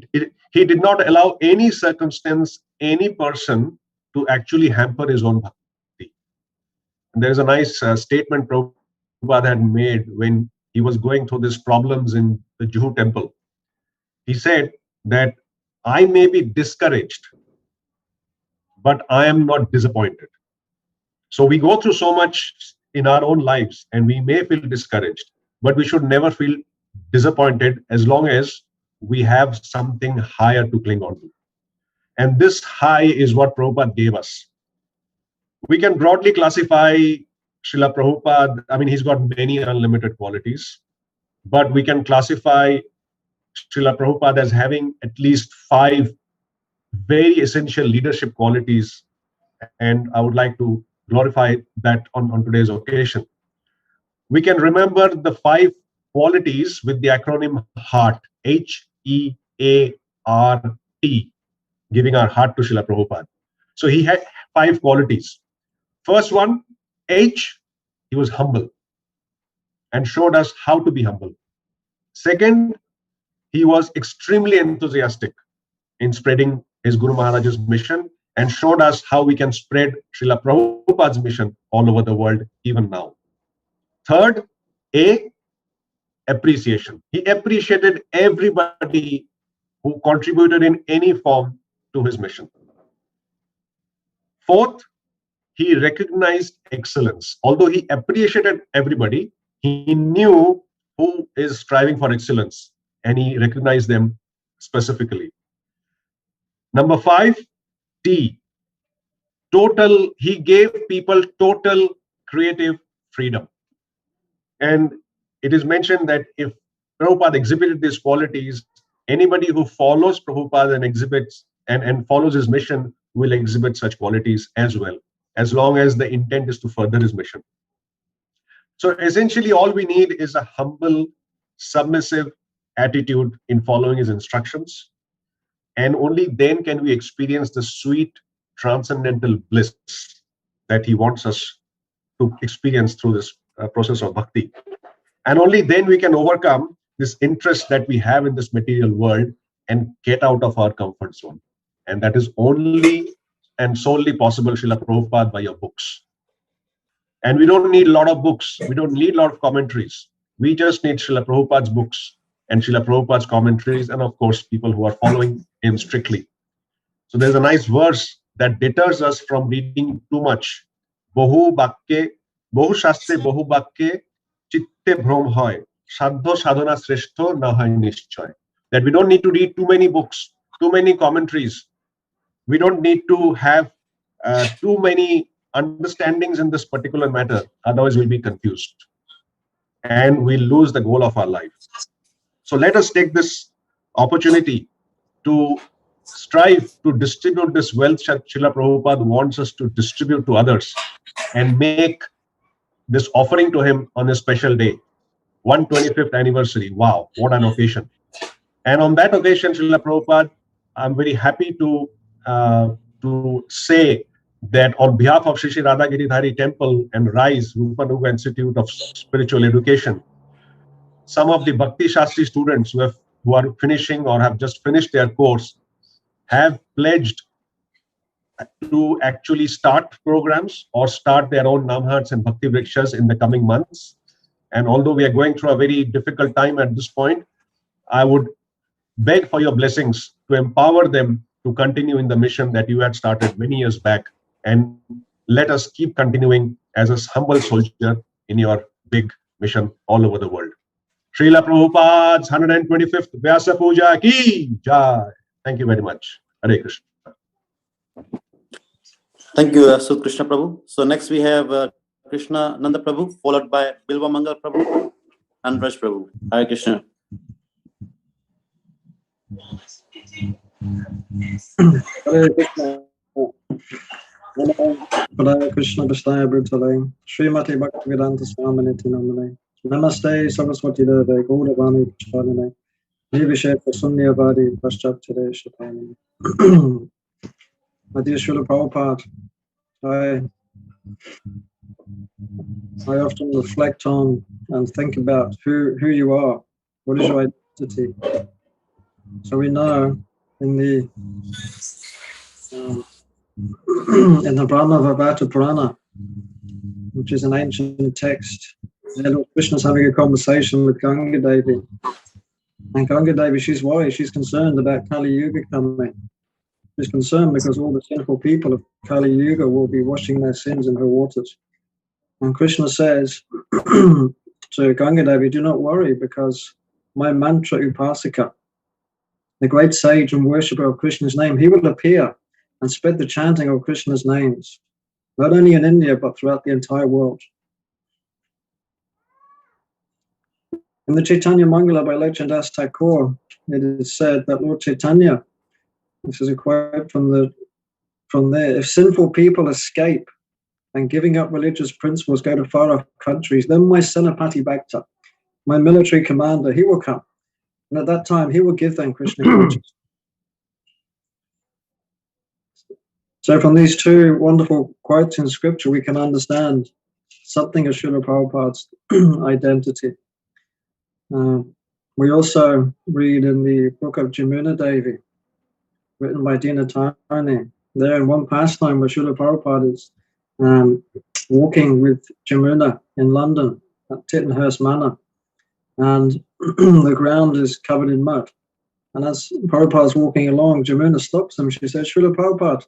Speaker 12: did not allow any circumstance, any person to actually hamper his own bhakti. And there is a nice statement Prabhupada had made when he was going through these problems in the Juhu temple. He said that I may be discouraged, but I am not disappointed. So we go through so much in our own lives and we may feel discouraged, but we should never feel disappointed as long as we have something higher to cling on to. And this high is what Prabhupada gave us. We can broadly classify Srila Prabhupada, I mean, he's got many unlimited qualities, but we can classify Srila Prabhupada as having at least 5 very essential leadership qualities. And I would like to glorify that on today's occasion. We can remember the 5 qualities with the acronym HEART, H-E-A-R-T, giving our heart to Srila Prabhupada. So he had 5 qualities. First one, H, he was humble and showed us how to be humble. Second, he was extremely enthusiastic in spreading his Guru Maharaj's mission and showed us how we can spread Srila Prabhupada's mission all over the world, even now. Third, A, appreciation. He appreciated everybody who contributed in any form to his mission. Fourth, he recognized excellence. Although he appreciated everybody, he knew who is striving for excellence and he recognized them specifically. Number 5, T, he gave people total creative freedom. And it is mentioned that if Prabhupada exhibited these qualities, anybody who follows Prabhupada and exhibits and follows his mission will exhibit such qualities as well, as long as the intent is to further his mission. So essentially all we need is a humble, submissive attitude in following his instructions. And only then can we experience the sweet transcendental bliss that he wants us to experience through this process of bhakti. And only then we can overcome this interest that we have in this material world and get out of our comfort zone. And that is only and solely possible, Srila Prabhupada, by your books. And we don't need a lot of books. We don't need a lot of commentaries. We just need Srila Prabhupada's books and Srila Prabhupada's commentaries, and of course, people who are following him strictly. So there's a nice verse that deters us from reading too much. Bahu shastre bahu bakke chitte bhrom hoy, sadho sadhana shrestho na hoy nishchoy. That we don't need to read too many books, too many commentaries. We don't need to have too many understandings in this particular matter, otherwise we'll be confused and we'll lose the goal of our life. So let us take this opportunity to strive to distribute this wealth that Srila Prabhupada wants us to distribute to others and make this offering to him on a special day, 125th anniversary. Wow, what an occasion. And on that occasion, Srila Prabhupada, I'm very happy to say that on behalf of Shri Shri Radha Giridhari Temple and RISE, Rupanuga Institute of Spiritual Education, some of the Bhakti Shastri students who are finishing or have just finished their course have pledged to actually start programs or start their own Namhats and Bhakti Vrikshas in the coming months. And although we are going through a very difficult time at this point, I would beg for your blessings to empower them to continue in the mission that you had started many years back, and let us keep continuing as a humble soldier in your big mission all over the world. Srila Prabhupada's 125th Vyasa Puja ki jai. Thank you very much. Hare Krishna.
Speaker 6: Thank you, Sud Krishna Prabhu. So next we have Krishna Nanda Prabhu, followed by Bilva Mangal Prabhu and Raj Prabhu. Hare Krishna.
Speaker 13: Hare Krishna. Hare Krishna Vishaya Brutale. Srimati Bhaktivedanta Swaminiti Namane. Namaste Saraswati Deve Gaudavani Pachanane. Nivisheta Sunyavadi Paschaptire Shatanane. My dear Srila Prabhupada, I often reflect on and think about who you are. What is your identity? So we know in the Brahma Vavata Purana, which is an ancient text, Lord Krishna is having a conversation with Ganga Devi. And Ganga Devi, she's worried, she's concerned about Kali Yuga coming. She's concerned because all the sinful people of Kali Yuga will be washing their sins in her waters. And Krishna says to Ganga Devi, do not worry, because my mantra Upasika, the great sage and worshipper of Krishna's name, he will appear and spread the chanting of Krishna's names, not only in India, but throughout the entire world. In the Chaitanya Mangala by Lochan Das Thakur, it is said that Lord Chaitanya, this is a quote from there, if sinful people escape and giving up religious principles go to far-off countries, then my Senapati Bhakta, my military commander, he will come. And at that time, he will give them Krishna consciousness. So from these two wonderful quotes in scripture, we can understand something of Srila Prabhupada's identity. We also read in the book of Jamuna Devi, written by Dina Tarni, there in one pastime where Srila Prabhupada is walking with Jamuna in London at Tittenhurst Manor, and the ground is covered in mud. And as Prabhupada is walking along, Jamuna stops him. She says, Srila Prabhupada,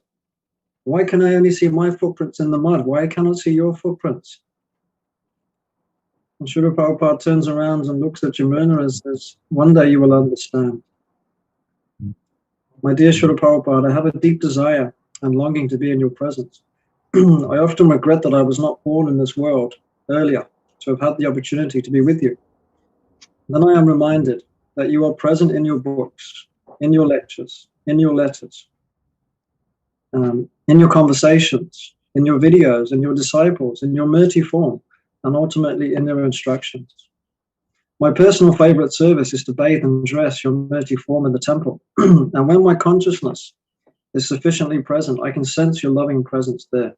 Speaker 13: why can I only see my footprints in the mud? Why cannot I see your footprints? And Srila Prabhupada turns around and looks at Jamuna and says, one day you will understand. My dear Srila Prabhupada, I have a deep desire and longing to be in your presence. I often regret that I was not born in this world earlier to have had the opportunity to be with you. Then I am reminded that you are present in your books, in your lectures, in your letters, in your conversations, in your videos, in your disciples, in your Murti form, and ultimately in your instructions. My personal favorite service is to bathe and dress your Murti form in the temple. And when my consciousness is sufficiently present, I can sense your loving presence there.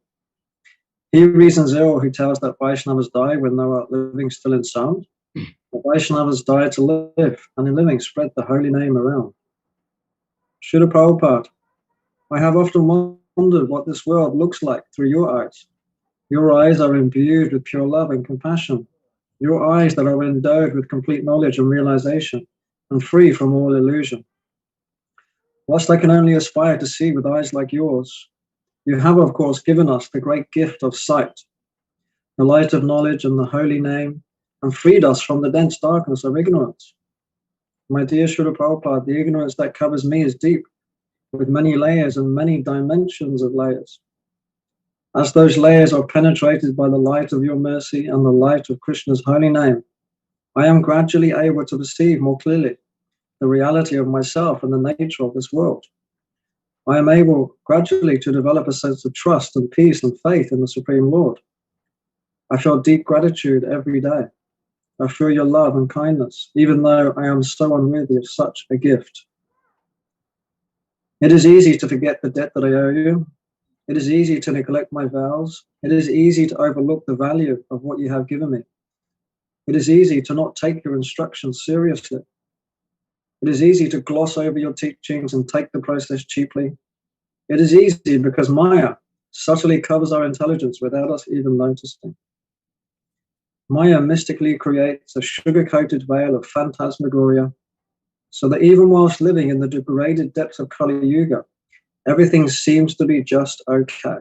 Speaker 13: He reasons ill who tells that Vaishnavas die when they are living still in sound. The Vaishnavas die to live, and in living spread the holy name around. Srila Prabhupada, I have often wondered what this world looks like through your eyes. Your eyes are imbued with pure love and compassion. Your eyes that are endowed with complete knowledge and realization and free from all illusion. Whilst I can only aspire to see with eyes like yours, you have, of course, given us the great gift of sight, the light of knowledge and the holy name, and freed us from the dense darkness of ignorance. My dear Srila Prabhupada, the ignorance that covers me is deep, with many layers and many dimensions of layers. As those layers are penetrated by the light of your mercy and the light of Krishna's holy name, I am gradually able to perceive more clearly the reality of myself and the nature of this world. I am able gradually to develop a sense of trust and peace and faith in the Supreme Lord. I feel deep gratitude every day. I feel your love and kindness, even though I am so unworthy of such a gift. It is easy to forget the debt that I owe you. It is easy to neglect my vows. It is easy to overlook the value of what you have given me. It is easy to not take your instructions seriously. It is easy to gloss over your teachings and take the process cheaply. It is easy because Maya subtly covers our intelligence without us even noticing. Maya mystically creates a sugar-coated veil of phantasmagoria, so that even whilst living in the degraded depths of Kali Yuga, everything seems to be just okay.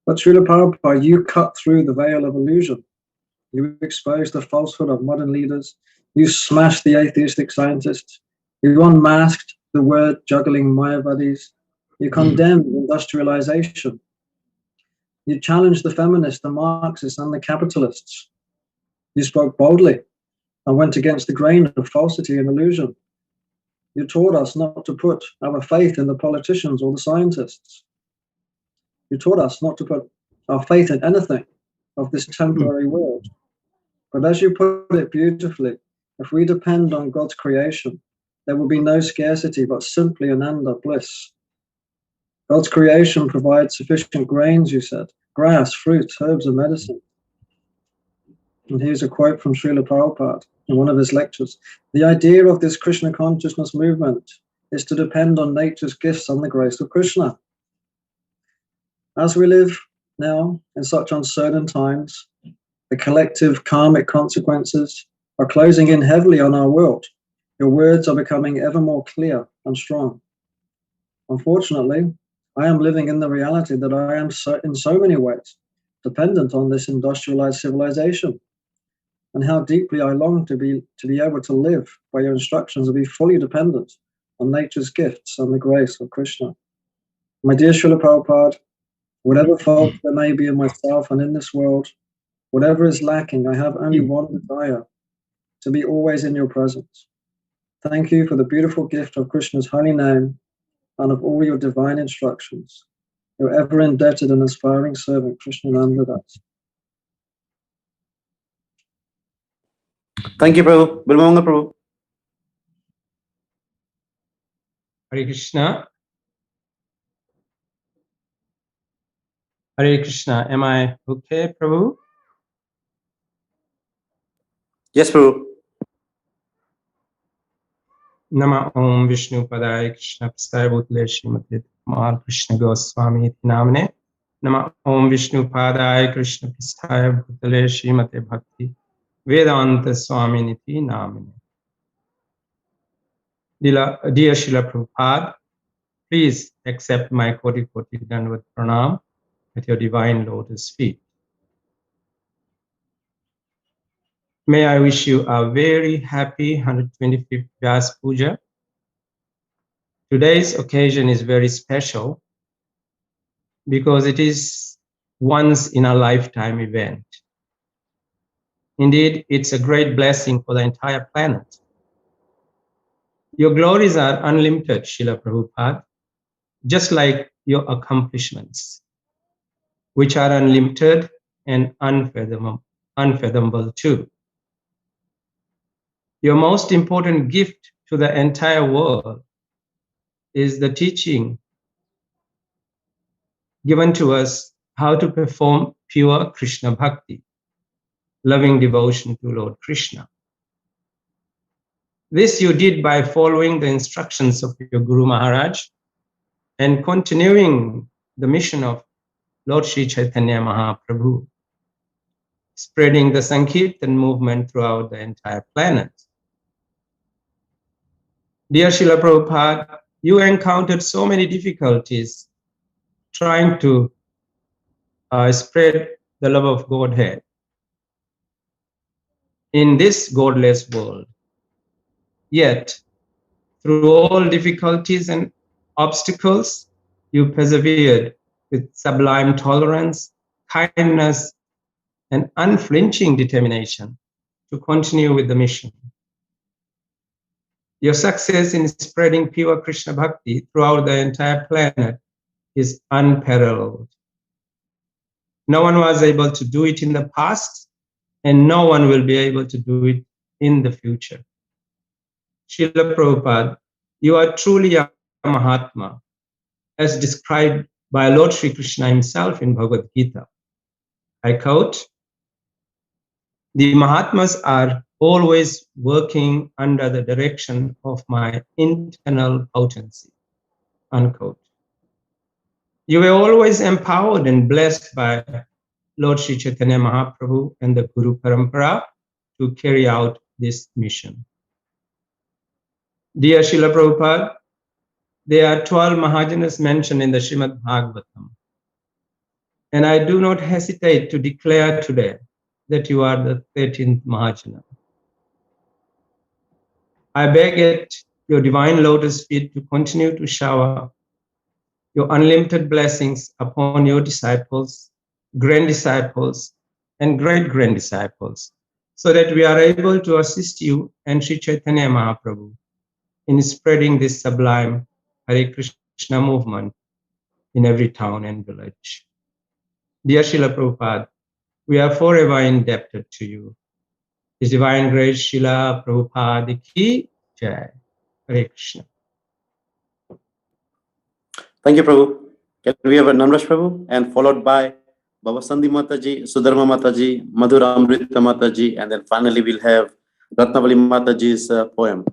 Speaker 13: But Srila Prabhupada, you cut through the veil of illusion. You exposed the falsehood of modern leaders. You smashed the atheistic scientists. You unmasked the word-juggling Mayavadis. You condemned industrialization. You challenged the feminists, the Marxists, and the capitalists. You spoke boldly and went against the grain of falsity and illusion. You taught us not to put our faith in the politicians or the scientists. You taught us not to put our faith in anything of this temporary world. But as you put it beautifully, if we depend on God's creation, there will be no scarcity, but simply ananda bliss. God's creation provides sufficient grains, you said, grass, fruits, herbs, and medicine. And here's a quote from Srila Prabhupada in one of his lectures. The idea of this Krishna consciousness movement is to depend on nature's gifts and the grace of Krishna. As we live now in such uncertain times, the collective karmic consequences are closing in heavily on our world. Your words are becoming ever more clear and strong. Unfortunately, I am living in the reality that I am in so many ways dependent on this industrialized civilization, and how deeply I long to be able to live by your instructions and be fully dependent on nature's gifts and the grace of Krishna. My dear Srila Prabhupada, whatever fault there may be in myself and in this world, whatever is lacking, I have only one desire, to be always in your presence. Thank you for the beautiful gift of Krishna's holy name and of all your divine instructions. Your ever indebted and aspiring servant, Krishnananda Das.
Speaker 6: Thank you, Prabhu. Bilmonga, Prabhu.
Speaker 4: Hare Krishna. Hare Krishna. Am I okay, Prabhu?
Speaker 6: Yes, Prabhu.
Speaker 4: Nama Om Vishnu Padaya Krishna Prastaya Bhutale Srimate Mal Krishna Goswami Iti Namane. Nama Om Vishnu Padaya Krishna Prastaya Bhutale Srimate Bhakti Vedanta Swami Iti Namane. Dear Srila Prabhupada, please accept my Koti Koti Dandavat Pranam at your divine lotus feet. May I wish you a very happy 125th Vyas Puja. Today's occasion is very special because it is once in a lifetime event. Indeed, it's a great blessing for the entire planet. Your glories are unlimited, Srila Prabhupada, just like your accomplishments, which are unlimited and unfathomable too. Your most important gift to the entire world is the teaching given to us how to perform pure Krishna Bhakti, loving devotion to Lord Krishna. This you did by following the instructions of your Guru Maharaj and continuing the mission of Lord Sri Chaitanya Mahaprabhu, spreading the Sankirtan movement throughout the entire planet. Dear Srila Prabhupada, you encountered so many difficulties trying to spread the love of Godhead in this godless world. Yet, through all difficulties and obstacles, you persevered with sublime tolerance, kindness, and unflinching determination to continue with the mission. Your success in spreading pure Krishna Bhakti throughout the entire planet is unparalleled. No one was able to do it in the past, and no one will be able to do it in the future. Srila Prabhupada, you are truly a Mahatma, as described by Lord Sri Krishna himself in Bhagavad Gita. I quote, "The Mahatmas are always working under the direction of my internal potency," unquote. You were always empowered and blessed by Lord Sri Chaitanya Mahaprabhu and the Guru Parampara to carry out this mission. Dear Srila Prabhupada, there are 12 Mahajanas mentioned in the Srimad Bhagavatam, and I do not hesitate to declare today that you are the 13th Mahajana. I beg at your divine lotus feet to continue to shower your unlimited blessings upon your disciples, grand-disciples, and great-grand-disciples, so that we are able to assist you and Sri Chaitanya Mahaprabhu in spreading this sublime Hare Krishna movement in every town and village. Dear Srila Prabhupada, we are forever indebted to you. His Divine Grace Srila Prabhupada Ki Jai. Hare Krishna.
Speaker 6: Thank you, Prabhu. Can we have a Namrash Prabhu and followed by Baba Sandhi Mataji, Sudharma Mataji, Madhura Amrita Mataji, and then finally we'll have Ratnavali Mataji's poem.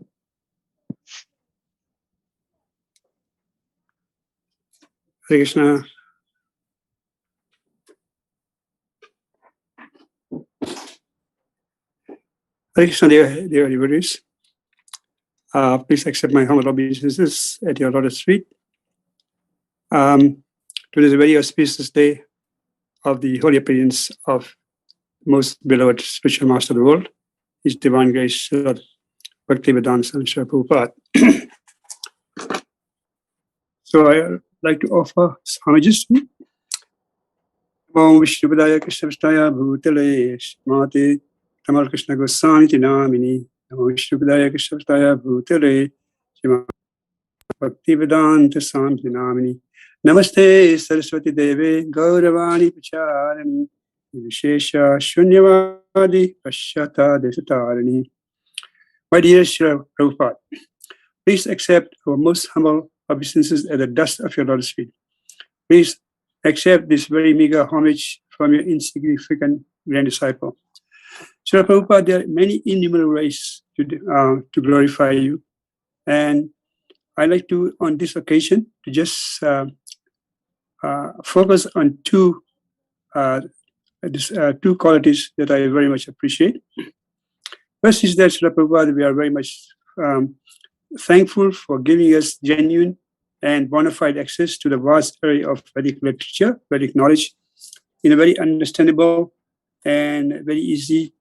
Speaker 14: Hare Krishna. Hare Krishna, dear devotees. Please accept my humble obeisances at your lotus feet. Today is a very auspicious day of the holy appearance of most beloved spiritual master of the world, His Divine Grace, Bhaktivedanta Swami Prabhupada. So I like to offer homages. Om Vishnu Padaya Krishna Vistaya Bhutale Shmate Tamal Krishna Goswami Tinamini. Om Vishnu Padaya Krishna Vistaya Bhutale Shmate Bhaktivedanta Swami Tinamini. Namaste Saraswati Deve Gauravani Pacharani Vishesha Shunyavadi Pashyata Desatarani. My dear Srila Prabhupada, please accept our most humble obeisances at the dust of your lotus feet. Please accept this very meager homage from your insignificant grand disciple. Srila Prabhupada, there are many innumerable ways to glorify you, and I'd like to, on this occasion, to just focus on two qualities that I very much appreciate. First is that, Srila Prabhupada, we are very much thankful for giving us genuine and bona fide access to the vast area of Vedic literature, Vedic knowledge, in a very understandable and very easy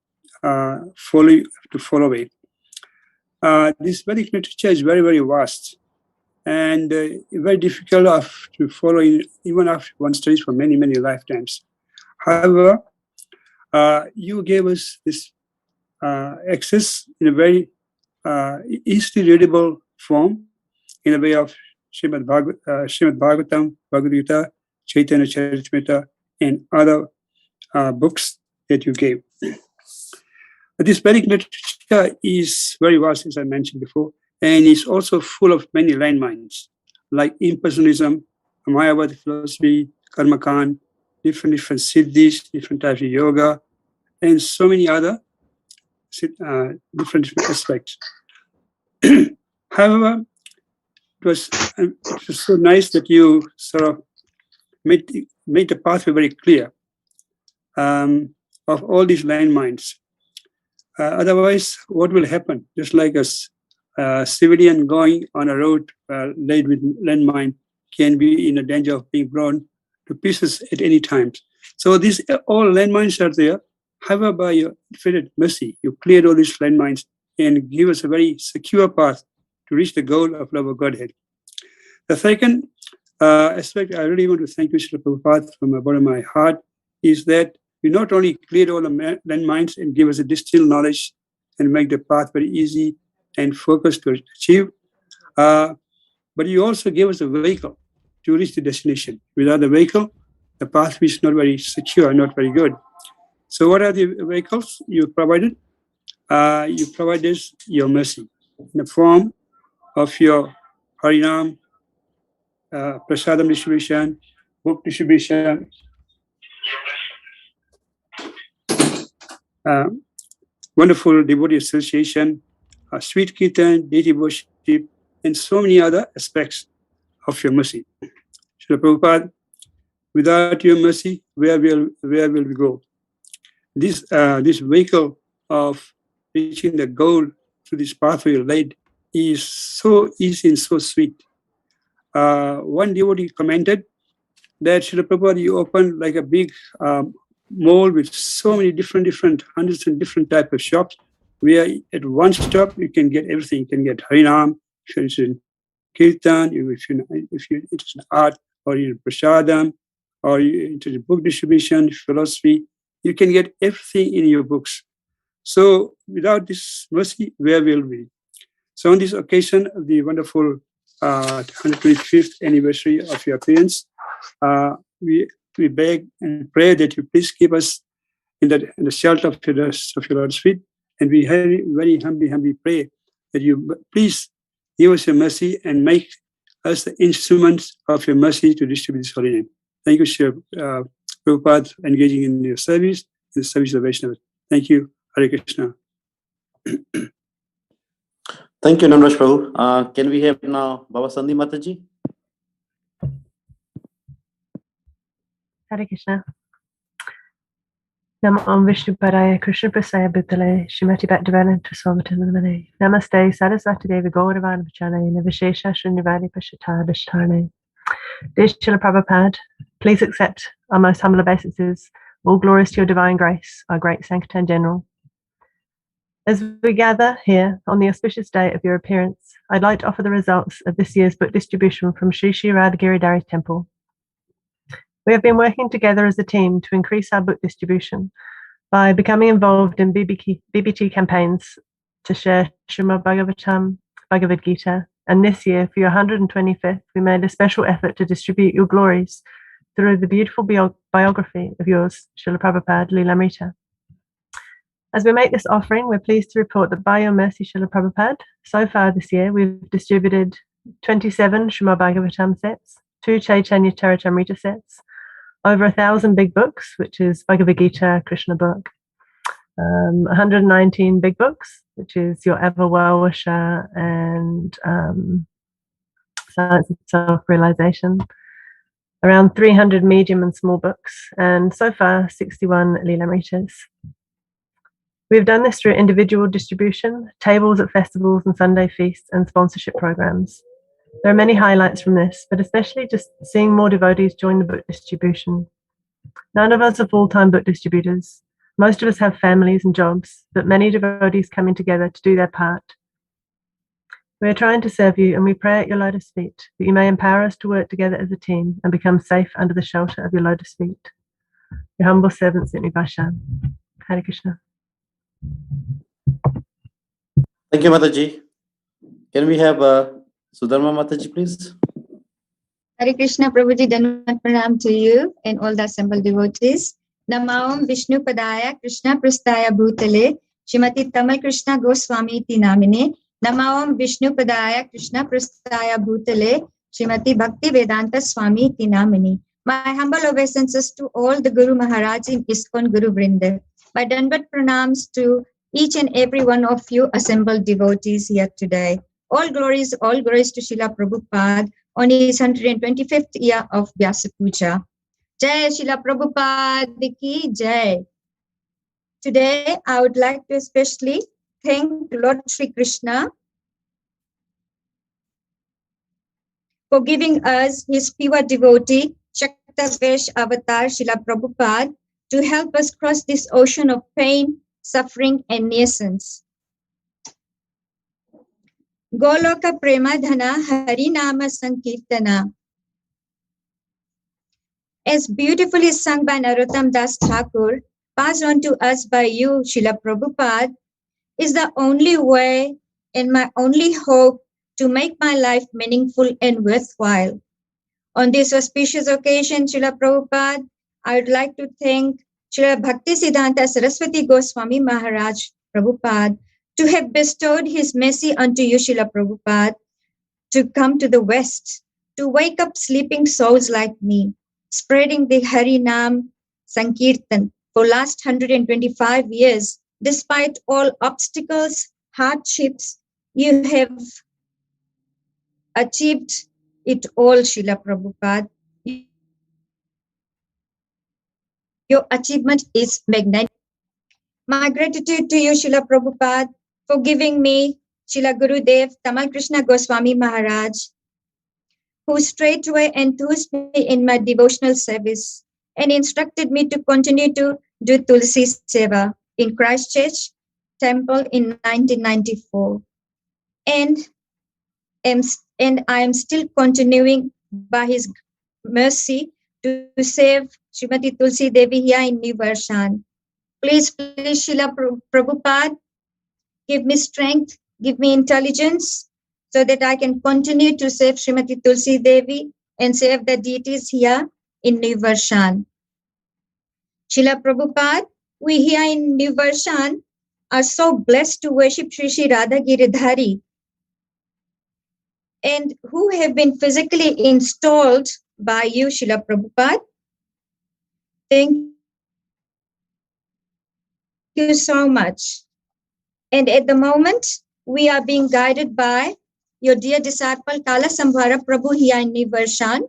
Speaker 14: follow way. This Vedic literature is very, very vast and very difficult to follow even after one studies for many, many lifetimes. However, you gave us this access in a very easily readable form in a way of Srimad Bhagavatam, Bhagavad Gita, Chaitanya Charitamrita, and other books that you gave. This Vedic literature is very vast, as I mentioned before, and is also full of many landmines, like impersonalism, Mayavadi philosophy, Karmakand, different siddhis, different types of yoga, and so many other different aspects. However, it was so nice that you sort of made the pathway very clear of all these landmines. Otherwise, what will happen? Just like a civilian going on a road laid with landmine can be in a danger of being blown to pieces at any time. So these all landmines are there. However, by your infinite mercy, you cleared all these landmines and give us a very secure path to reach the goal of love of Godhead. The second, aspect I really want to thank you, Srila Prabhupada, from the bottom of my heart, is that you not only cleared all the landmines and give us a distilled knowledge and make the path very easy and focused to achieve, but you also gave us a vehicle to reach the destination. Without the vehicle, the path is not very secure, not very good. So what are the vehicles you provided? You provided your mercy in the form of your Harinam, Prasadam distribution, book distribution, wonderful devotee association, sweet kirtan, deity worship, and so many other aspects of your mercy. Srila Prabhupada, without your mercy, where will we go? This vehicle of reaching the goal through this pathway laid is so easy and so sweet. One devotee commented that Srila Prabhupada, you opened like a big mall with so many different hundreds and different type of shops, where at one stop you can get everything. You can get Harinam, if you're interested in Kirtan, if you're interested in art, or in Prasadam, or you're interested in book distribution, philosophy, you can get everything in your books. So without this mercy, where will we? So on this occasion of the wonderful 125th anniversary of your appearance, we beg and pray that you please keep us in the shelter of your Lord's feet, and we very, very humbly pray that you please give us your mercy and make us the instruments of your mercy to distribute this holy name. Thank you, Srila Prabhupada, engaging in your service, in the service of Vaishnava. Thank you. Hare Krishna.
Speaker 6: Thank you, Namraj Prabhu. Can we have now Baba Sandhi Mataji?
Speaker 15: Hare Krishna. Namo Vishnu Padaya Krishna Prasaya Bhutale Shrimati Bhaktivedanta Swamiti Namane Namaste Saraswati Devi Gauravana Vachane Navishesha Shunyavadi Pashata Dashtarne. Dear Srila Prabhupada, please accept our most humble obeisances. All glories to your divine grace, our great Sanctum General. As we gather here on the auspicious day of your appearance, I'd like to offer the results of this year's book distribution from Sri Sri Radhagiri Dari Temple. We have been working together as a team to increase our book distribution by becoming involved in BBT campaigns to share Srimad Bhagavatam, Bhagavad Gita, and this year, for your 125th, we made a special effort to distribute your glories through the beautiful biography of yours, Srila Prabhupada, Lilamrita. As we make this offering, we're pleased to report that by your mercy, Srila Prabhupada, so far this year, we've distributed 27 Srimad Bhagavatam sets, 2 Chaitanya Charitamrita sets, over 1,000 big books, which is Bhagavad Gita, Krishna book, 119 big books, which is your Ever Well-Wisher and Science of Self-Realization, around 300 medium and small books, and so far 61 Lilamritas. We've done this through individual distribution, tables at festivals and Sunday feasts, and sponsorship programs. There are many highlights from this, but especially just seeing more devotees join the book distribution. None of us are full-time book distributors. Most of us have families and jobs, but many devotees coming together to do their part. We are trying to serve you, and we pray at your lotus feet that you may empower us to work together as a team and become safe under the shelter of your lotus feet. Your humble servant, Sitni Basha. Hare Krishna.
Speaker 6: Thank you, Mataji. Can we have Sudharma Mataji, please?
Speaker 16: Hare Krishna, Prabhuji, Dhanvat Pranam to you and all the assembled devotees. Namaam Vishnu Padaya Krishna Prastaya Bhutale Shrimati Tamal Krishna Goswami Iti Namine Namaam Vishnu Padaya Krishna Prastaya Bhutale Shrimati Bhakti Vedanta Swami Iti Namine. My humble obeisances to all the Guru Maharaj in ISKCON Guru Vrinda. My Dhanvat Pranams to each and every one of you assembled devotees here today. All glories to Srila Prabhupada on his 125th year of Vyasa Puja. Jai Srila Prabhupada ki Jai. Today, I would like to especially thank Lord Sri Krishna for giving us his pure devotee, Shaktavesh Avatar Srila Prabhupada, to help us cross this ocean of pain, suffering, and nuisance. Goloka Prema Dhana Hari Nama Sankirtana. as beautifully sung by Narottam Das Thakur, passed on to us by you, Srila Prabhupada, is the only way and my only hope to make my life meaningful and worthwhile. On this auspicious occasion, Srila Prabhupada, I would like to thank Srila Bhaktisiddhanta Saraswati Goswami Maharaj Prabhupada to have bestowed his mercy unto you, Srila Prabhupada, to come to the West, to wake up sleeping souls like me, spreading the Harinam Sankirtan for last 125 years. Despite all obstacles, hardships, you have achieved it all, Srila Prabhupada. Your achievement is magnificent. My gratitude to you, Srila Prabhupada, for giving me Srila Gurudev Tamal Krishna Goswami Maharaj, who straightway enthused me in my devotional service and instructed me to continue to do Tulsi Seva in Christchurch Temple in 1994. And I am still continuing by his mercy to save Srimati Tulsi Devi here in New Varshan. Please, Srila Prabhupada, give me strength, give me intelligence, so that I can continue to save Srimati Tulsi Devi and save the deities here in New Varshan. Srila Prabhupada, we here in New Varshan are so blessed to worship Sri Sri Radha Giridhari, and who have been physically installed by you, Srila Prabhupada. Thank you so much. And at the moment, we are being guided by your dear disciple Kala Sambhara Prabhu here in New Varshan,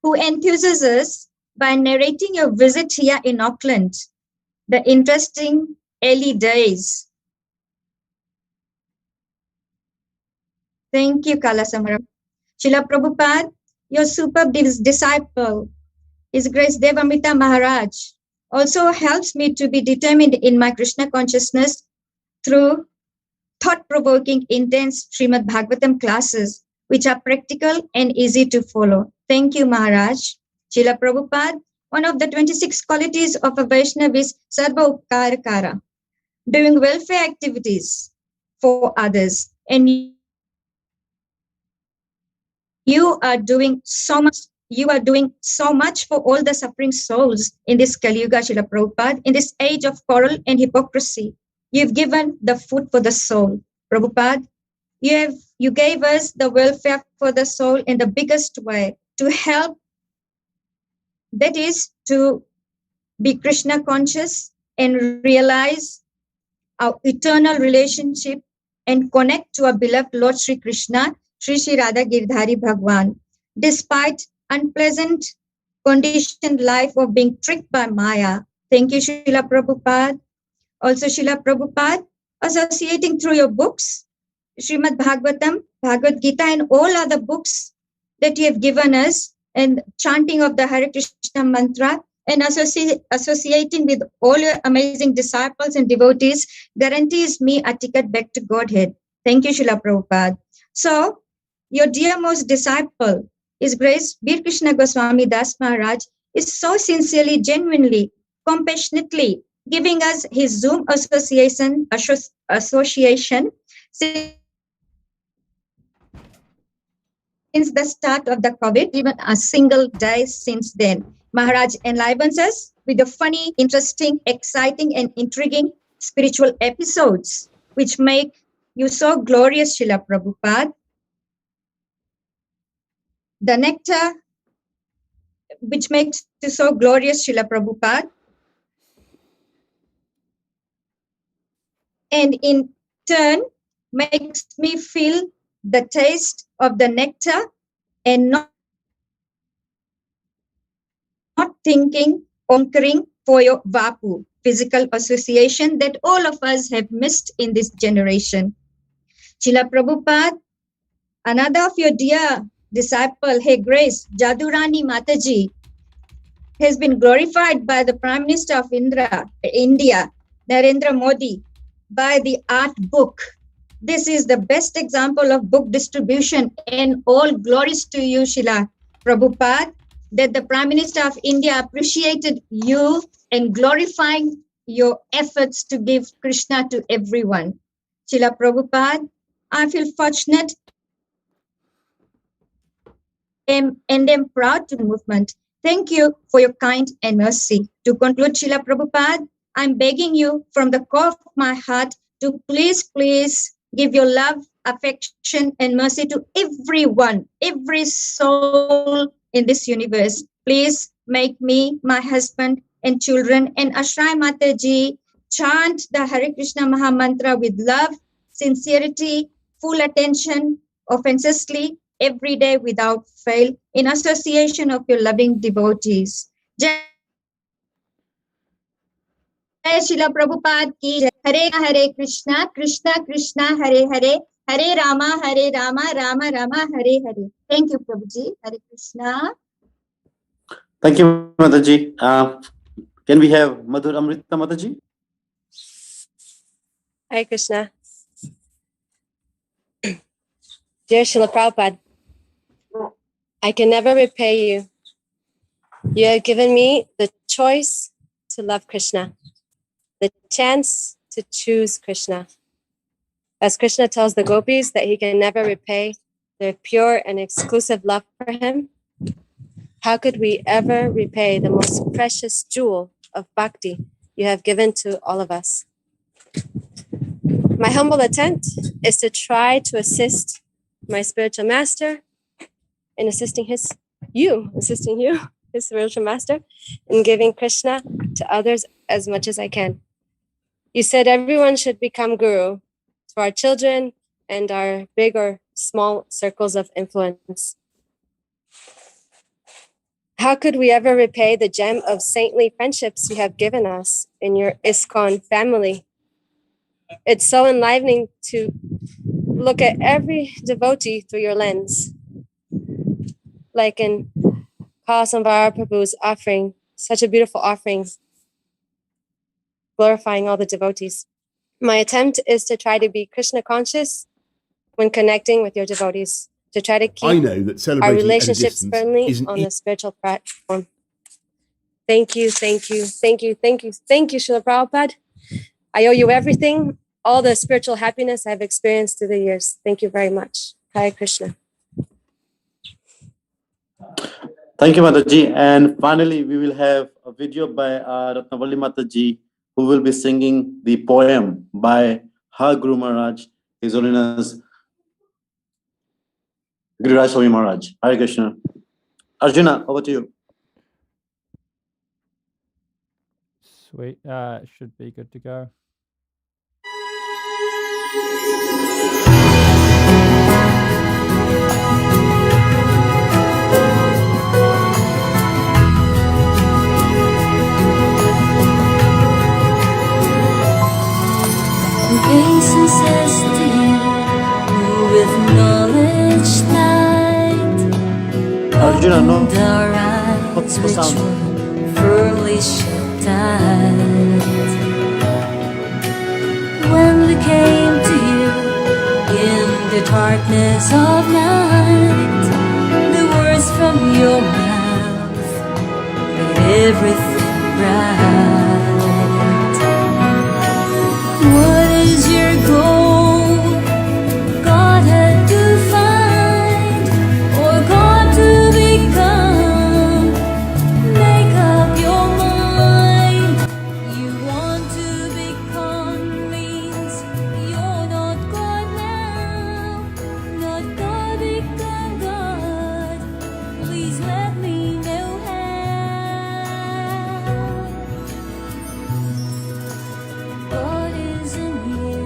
Speaker 16: who enthuses us by narrating your visit here in Auckland, the interesting early days. Thank you, Kala Sambhara. Srila Prabhupada, your superb disciple, His Grace Devamrita Maharaj, also helps me to be determined in my Krishna consciousness through thought-provoking, intense Srimad Bhagavatam classes, which are practical and easy to follow. Thank you, Maharaj. Srila Prabhupada, one of the 26 qualities of a Vaishnava is Sarva Upkarakara, doing welfare activities for others. And you are doing so much. You are doing so much for all the suffering souls in this Kali Yuga, Srila Prabhupada, in this age of quarrel and hypocrisy. You've given the food for the soul. Prabhupada, you gave us the welfare for the soul in the biggest way to help, that is to be Krishna conscious and realize our eternal relationship and connect to our beloved Lord Sri Krishna, Sri Sri Radha Giridhari Bhagwan, despite unpleasant conditioned life of being tricked by Maya. Thank you, Srila Prabhupada. Also, Srila Prabhupada, associating through your books, Srimad Bhagavatam, Bhagavad Gita, and all other books that you have given us, and chanting of the Hare Krishna mantra, and associating with all your amazing disciples and devotees, guarantees me a ticket back to Godhead. Thank you, Srila Prabhupada. So, your dearmost disciple, His Grace Bir Krishna Goswami Das Maharaj, is so sincerely, genuinely, compassionately giving us his Zoom association since the start of the COVID, even a single day since then. Maharaj enlivens us with the funny, interesting, exciting, and intriguing spiritual episodes, which make you so glorious, Srila Prabhupada. The nectar, which makes you so glorious, Srila Prabhupada. And in turn, makes me feel the taste of the nectar and not thinking, conquering for your vapu, physical association that all of us have missed in this generation. Srila Prabhupada, another of your dear disciple, Her Grace Jadurani Mataji, has been glorified by the Prime Minister of India, Narendra Modi, by the art book. This is the best example of book distribution, and all glories to you, Srila Prabhupada. that the Prime Minister of India appreciated you and glorifying your efforts to give Krishna to everyone. Srila Prabhupada, I feel fortunate and am proud to the movement. Thank you for your kind and mercy. To conclude, Srila Prabhupada, I'm begging you from the core of my heart to please give your love, affection, and mercy to everyone, every soul in this universe. Please make me, my husband, and children, and Ashray Mataji chant the Hare Krishna Maha Mantra with love, sincerity, full attention, offensively, every day without fail, in association of your loving devotees. Jai Srila Prabhupada ki jai. Hare Krishna, Krishna Krishna, Hare Hare, Hare Rama, Rama Rama, Hare Hare. Thank you, Prabhuji. Hare Krishna.
Speaker 6: Thank you, Mataji. Can we have Madhur Amrita Mataji?
Speaker 17: Hare Krishna. Dear Srila Prabhupada, I can never repay you. You have given me the choice to love Krishna, the chance to choose Krishna. As Krishna tells the gopis that he can never repay their pure and exclusive love for him, how could we ever repay the most precious jewel of bhakti you have given to all of us? My humble attempt is to try to assist my spiritual master in assisting you, his spiritual master, in giving Krishna to others as much as I can. You said everyone should become guru to our children and our big or small circles of influence. How could we ever repay the gem of saintly friendships you have given us in your ISKCON family? It's so enlivening to look at every devotee through your lens. Like in Kasamvara Prabhu's offering, such a beautiful offering, glorifying all the devotees. My attempt is to try to be Krishna conscious when connecting with your devotees, to try to keep
Speaker 18: I know that
Speaker 17: our
Speaker 18: celebrating
Speaker 17: relationships
Speaker 18: at a distance
Speaker 17: firmly
Speaker 18: isn't
Speaker 17: on the spiritual platform. Thank you, thank you, thank you, thank you, thank you, Srila Prabhupada. I owe you everything, all the spiritual happiness I've experienced through the years. Thank you very much. Hare Krishna.
Speaker 6: Thank you, Mataji. And finally, we will have a video by Ratnavalli Mataji, who will be singing the poem by her Guru Maharaj, His Holiness Giriraj Swami Maharaj. Hare Krishna. Arjuna, over to you.
Speaker 8: Sweet. Should be good to go.
Speaker 19: Says to you, who with knowledge light
Speaker 6: Arjuna, no.
Speaker 19: opened our eyes which were firmly shut tight. When we came to you in the darkness of night, the words from your mouth made everything bright. What is your goal? God had to find, or God to become. Make up your mind. You want to become means you're not God now. Not God, become God. Please let me know how. God is in you,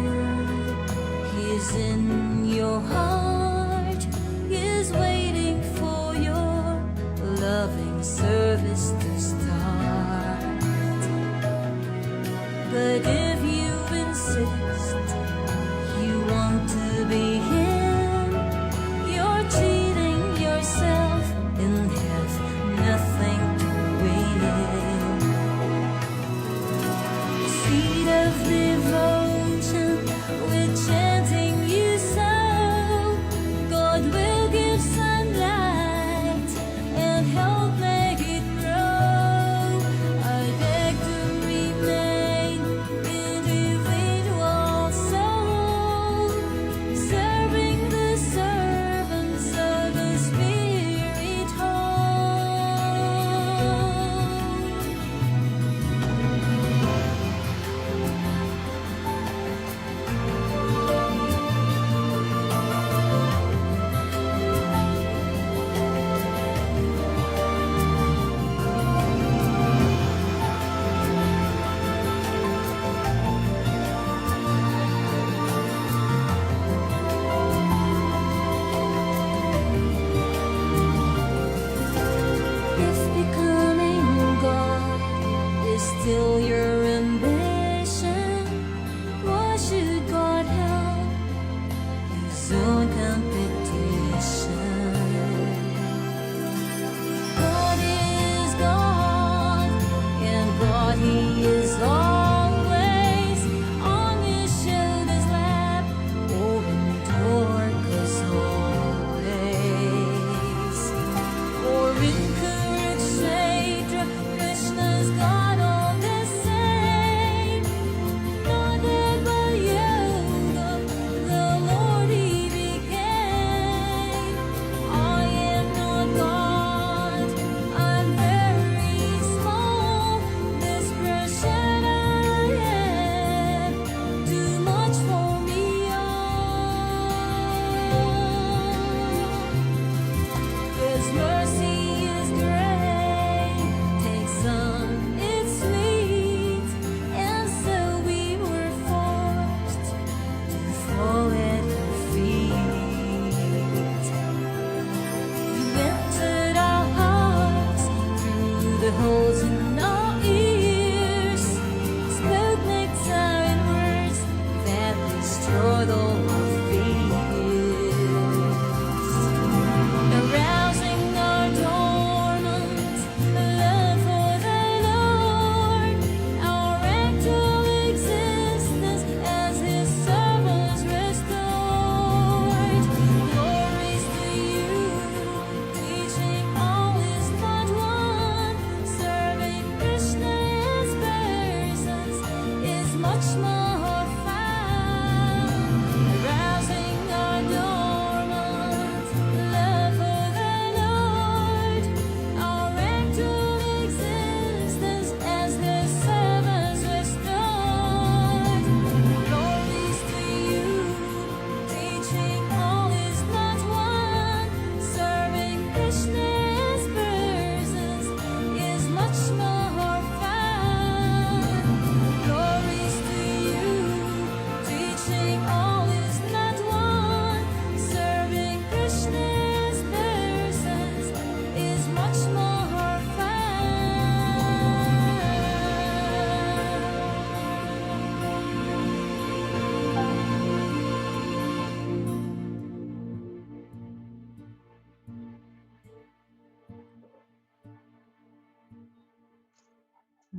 Speaker 19: He's in your heart, He's waiting for your loving service to start. But if you insist you want to be Him, you're cheating yourself and have nothing to win. Seed of devotion with chanting you sow, God will give sunlight and help man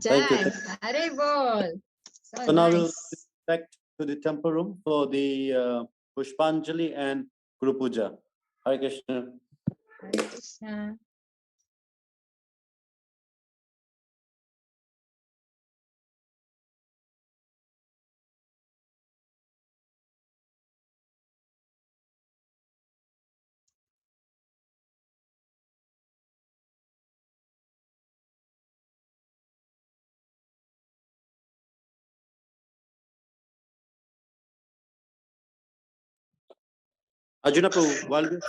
Speaker 6: Thank you.
Speaker 16: Jai. Hare bol. So
Speaker 6: So now we'll
Speaker 16: nice.
Speaker 6: back to the temple room for the Pushpanjali and Guru Puja. Hare Krishna.
Speaker 16: Hare Krishna.
Speaker 6: Arjuna Prabhu, while we're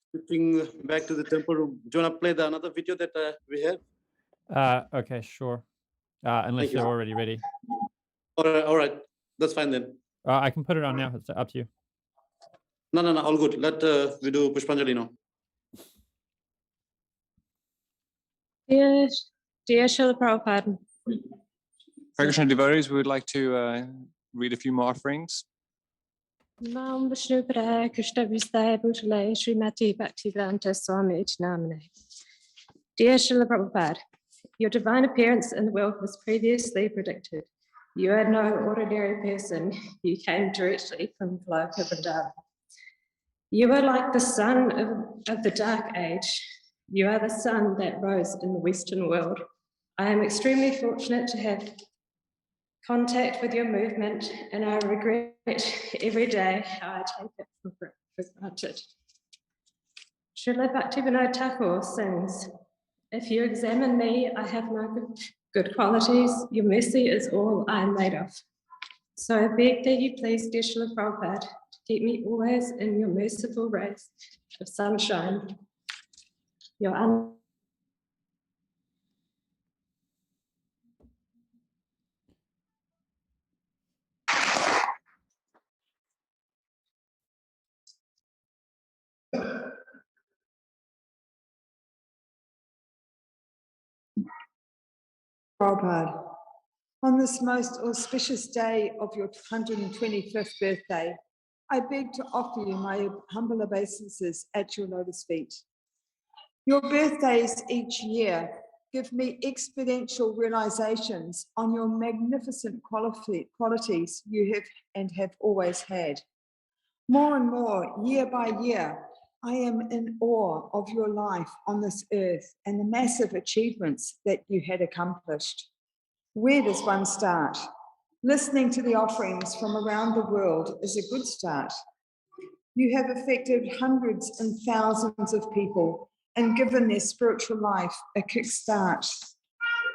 Speaker 6: switching back to the temple room, do you want to play another video that we have?
Speaker 8: Okay, sure. Unless
Speaker 6: Thank you.
Speaker 8: you're already ready.
Speaker 6: All right. That's fine then.
Speaker 8: I can put it on now. It's up to you.
Speaker 6: No, all good. Let we do Pushpanjali now.
Speaker 17: Dear Srila Prabhupada,
Speaker 18: Hare Krishna devotees, we would like to read a few more offerings.
Speaker 17: Nam Vishnu Padaya Krishna Vistaya Bhutale Srimati Bhaktivedanta Swami Iti Namane. Dear Srila Prabhupada, your divine appearance in the world was previously predicted. You are no ordinary person. You came directly from Goloka Vrindavan. You are like the sun of the dark age. You are the sun that rose in the Western world. I am extremely fortunate to have contact with your movement, and I regret every day how I take it for granted. Srila Bhaktivinoda Thakur sings, if you examine me, I have no good qualities. Your mercy is all I am made of. So I beg that you please, dear Srila Prabhupada, to keep me always in your merciful rays of sunshine. Your
Speaker 20: Prabhupada, on this most auspicious day of your 125th birthday, I beg to offer you my humble obeisances at your lotus feet. Your birthdays each year give me exponential realizations on your magnificent qualities you have and have always had. More and more, year by year, I am in awe of your life on this earth and the massive achievements that you had accomplished. Where does one start? Listening to the offerings from around the world is a good start. You have affected hundreds and thousands of people and given their spiritual life a kickstart.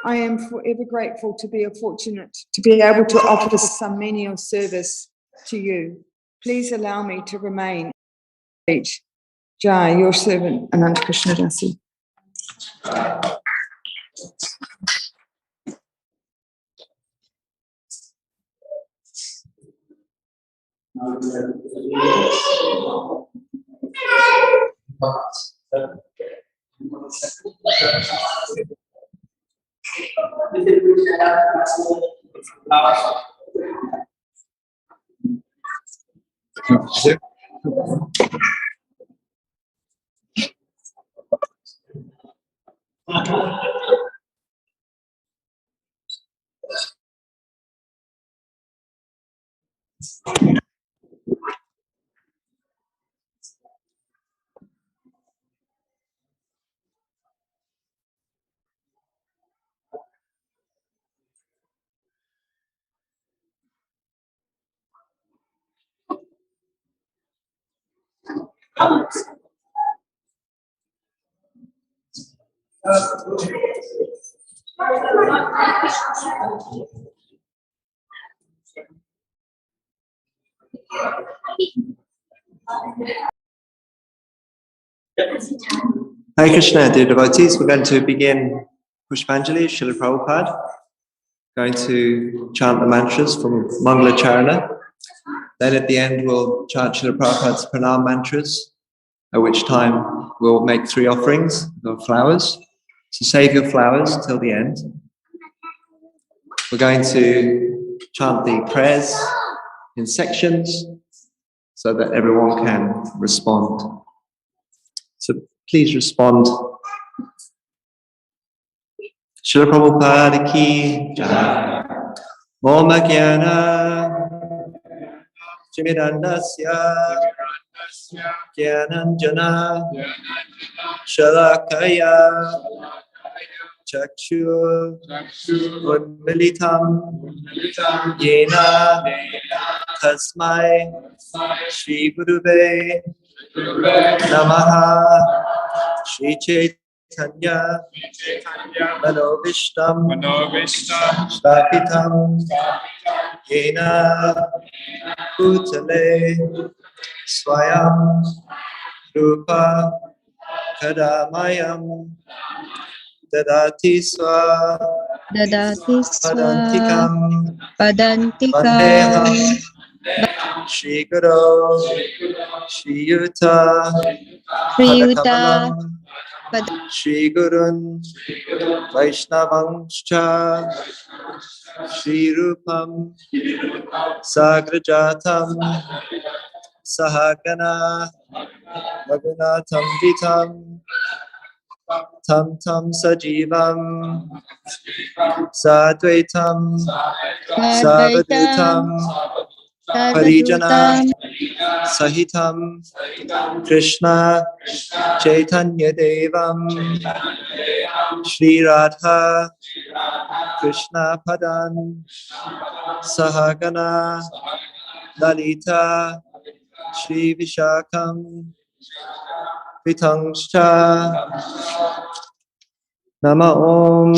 Speaker 20: I am forever grateful to be fortunate to be able to offer some menial service to you. Please allow me to remain. Jai, your servant, Ananta Krishna Dasi.
Speaker 21: Hare Krishna, dear devotees, we're going to begin Pushpanjali, Srila Prabhupada. Going to chant the mantras from Mangala Charana. Then at the end we'll chant Srila Prabhupada's pranam mantras, at which time we'll make 3 offerings of flowers. So save your flowers till the end. We're going to chant the prayers in sections so that everyone can respond. So please respond Srila Prabhupada ki jai. Om Jnana Timirandasya Jnananjana Shalakaya Chakshu Unmilitam Yena Tasmai Shri Guruve Namaha Shri Chaitanya Manobishtam Stapitam Yena Bhutale Swayam Rupa Kadamayam Dadati Swa Padantikam Vandeham Shri Guru Shri Yuta Padakamalam Shri Gurun Vaishnavangscha Shri Rupam Sagrajatam Sahagana Raghunatham Vitam Tam Tam Sajivam Sadvaitam Savadutam Parijana Sahitam Krishna Chaitanya Devam Shri Radha Krishna Padan Sahagana Lalita Shri Vishakam Vitangscha Nama Om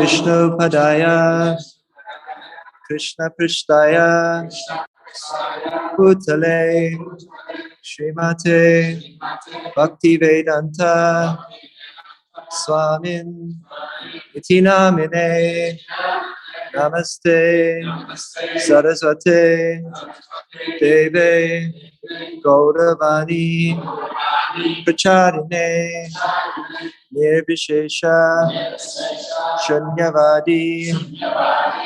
Speaker 21: Vishnu Padaya Krishna Prishtaya Bhutale Srimate Bhakti Vedanta Swamin Iti Namine Namaste Saraswate Deve Gauravani Pracharine Nirvishesha Shunyavadi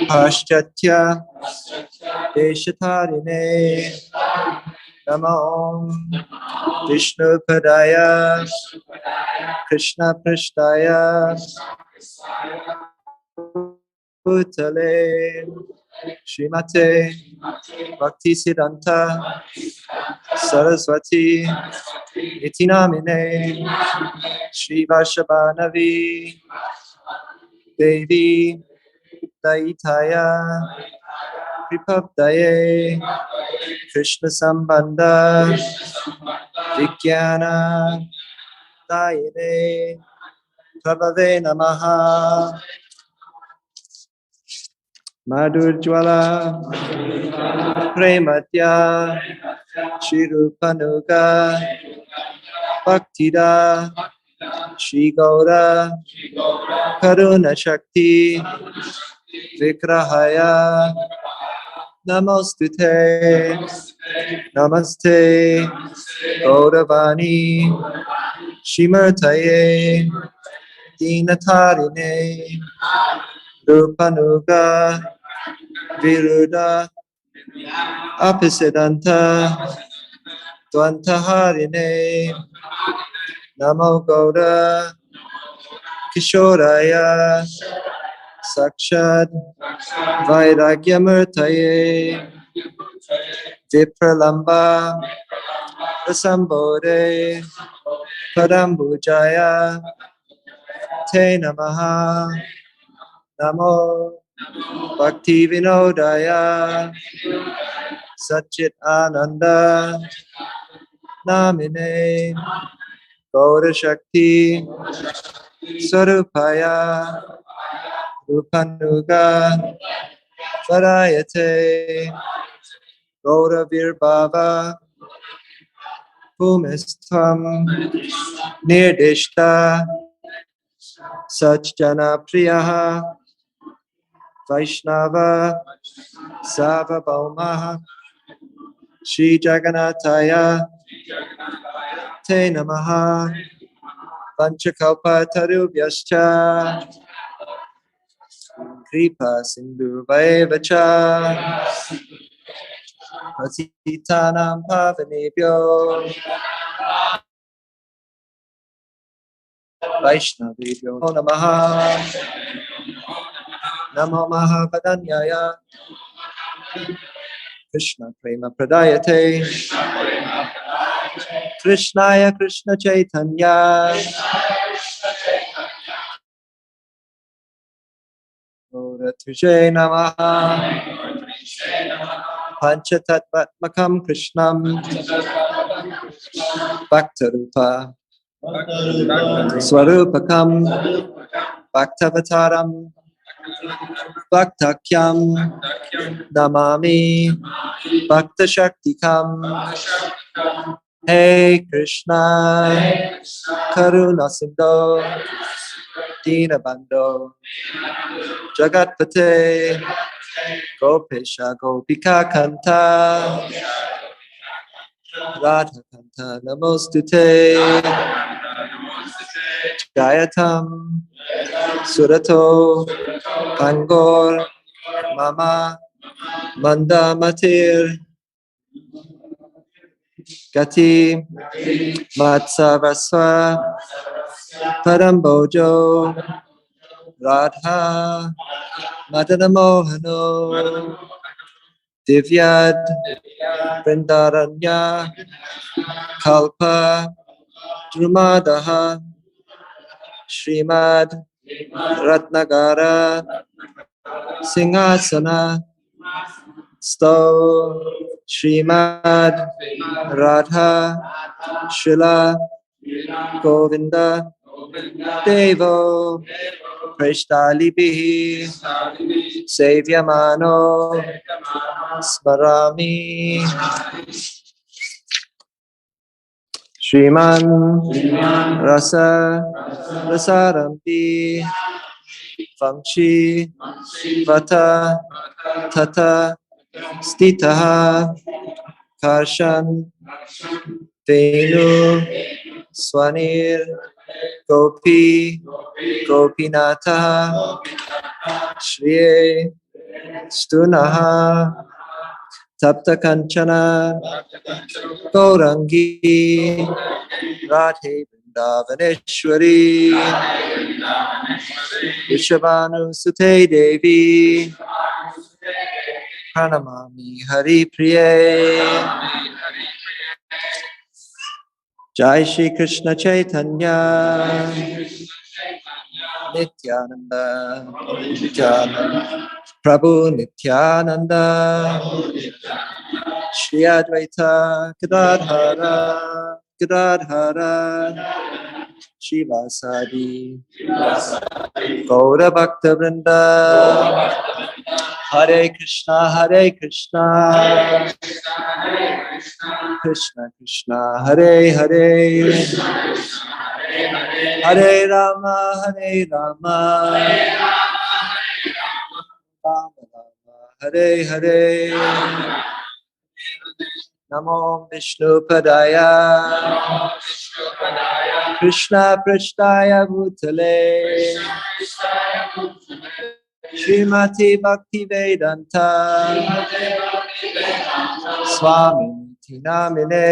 Speaker 21: Paschatya Deshatarine Nama Om Vishnu Padaya Krishna Prishtaya Bhutale Srimate Bhakti Siddhanta Saraswati Iti Namine Shri Vashabhanavi Devi Daitaya Pripabdaye Krishna Sambandha Vijnana Dayine Prabhave Namaha Madhurjwala Prematya Shirupanuga Bhaktida Shri Gaura Karuna Shakti Vikrahaya Namostute Namaste Gauravani Shimartaye Dinatarine Rupanuga Viruda Apisidanta Dvantaharine Namo Gaura Kishoraya Sakshad Vairagyamurtaye Vipralamba Rasambode Padambujaya Te Namaha Namo Bhakti Vinodaya Satchit Ananda Namine Gaura Shakti Sarupaya Rupanuga Varayate Gaura Virbhava Bhumistvam Nirdishta Sajjana Priyaha Vaishnava Savabhaumaha Shri Jagannathaya Te Namaha Panchakalpatarubhyascha Kripa Sindhu Vaivacha Patitanam Pavanebhyo Vaishnavibhyo Namaha Namo Mahapadanyaya Krishna Prema Pradayate Krishnaya Krishna Chaitanya Tujay Namaha Panchatattvatmakam Krishnam Bhaktarupa Swarupakam Bhaktavataram Bhaktakyam Namami Bhakta Shaktikam Hey Krishna Karuna Sindho Dinabandho Jagatpate Gopesha Gopika Kanta Radha Kanta Namostute Jayatam Surato Pangor Mama Mandamatir Gati Matsavasva Parambojo Radha Madanamohano Divyad Vrindaranya Kalpa Drumadaha Srimad Ratnagara Singhasana Sto Srimad Radha Srila Govinda Devo Prashtalibihi Sevyamano Smarami Shriman Rasa Rasarampi Vamshi Vata Tata Stitaha Karshan Venu Swanir Gopi Gopinatha Shriye Stunaha Tapta Kanchana Gaurangi Radhe Vrindavaneshwari Vishabhanu Sute Devi Pranamami Hari Priye Jai Shri Krishna Chaitanya Nityananda Nityananda Prabhu Nityananda Shri Advaita Gadadhara Gadadhara Shivasadi Gaura Bhakta Vrinda Hare Krishna Krishna Krishna Hare Hare Hare Rama Rama Rama Hare Hare Namo Vishnu Padaya Krishna Prashtaya Bhutale Srimati Bhakti Vedanta Swami Namine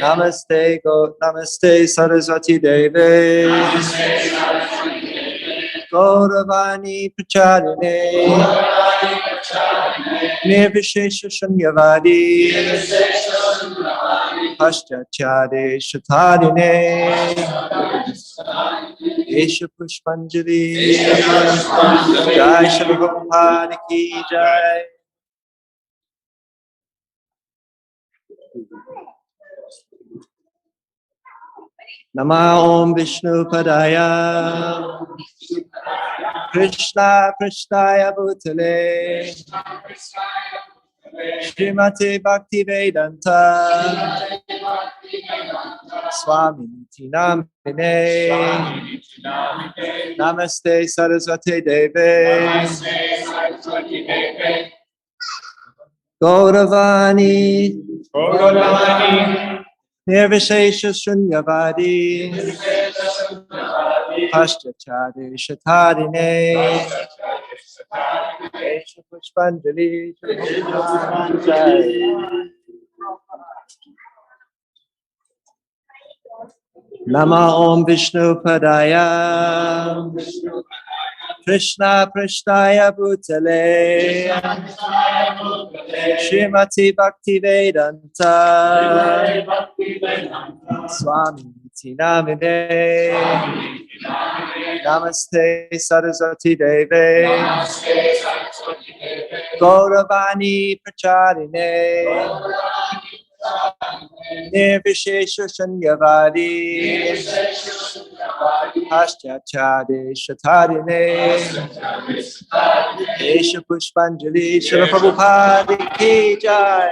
Speaker 21: Namaste Saraswati Devi Gauravani Pracharine Nirvishesha Shunyavadi Paschachade Shatarine Esha Pushpanjali Jai Shri Prabhupada Ki Jai. Nama Om Vishnu Padaya Krishna Prashtaya Bhutale Srimati Bhakti Vedanta Swami Namine Namaste Saraswati Devi Gauravani Nirvishesha Shunyavadi Paschachade Shatarine Esha Pushpanjali Nama Om Vishnu Padaya Krishna Prashtaya Bhutale Srimati Bhakti Vedanta Swami Tinamine Namaste Saraswati Deve Gauravani Pracharine Nirvishesha Shanyavadi Paschachade Shatarine Desha Pushpanjali Srila Prabhupada Ki Jai.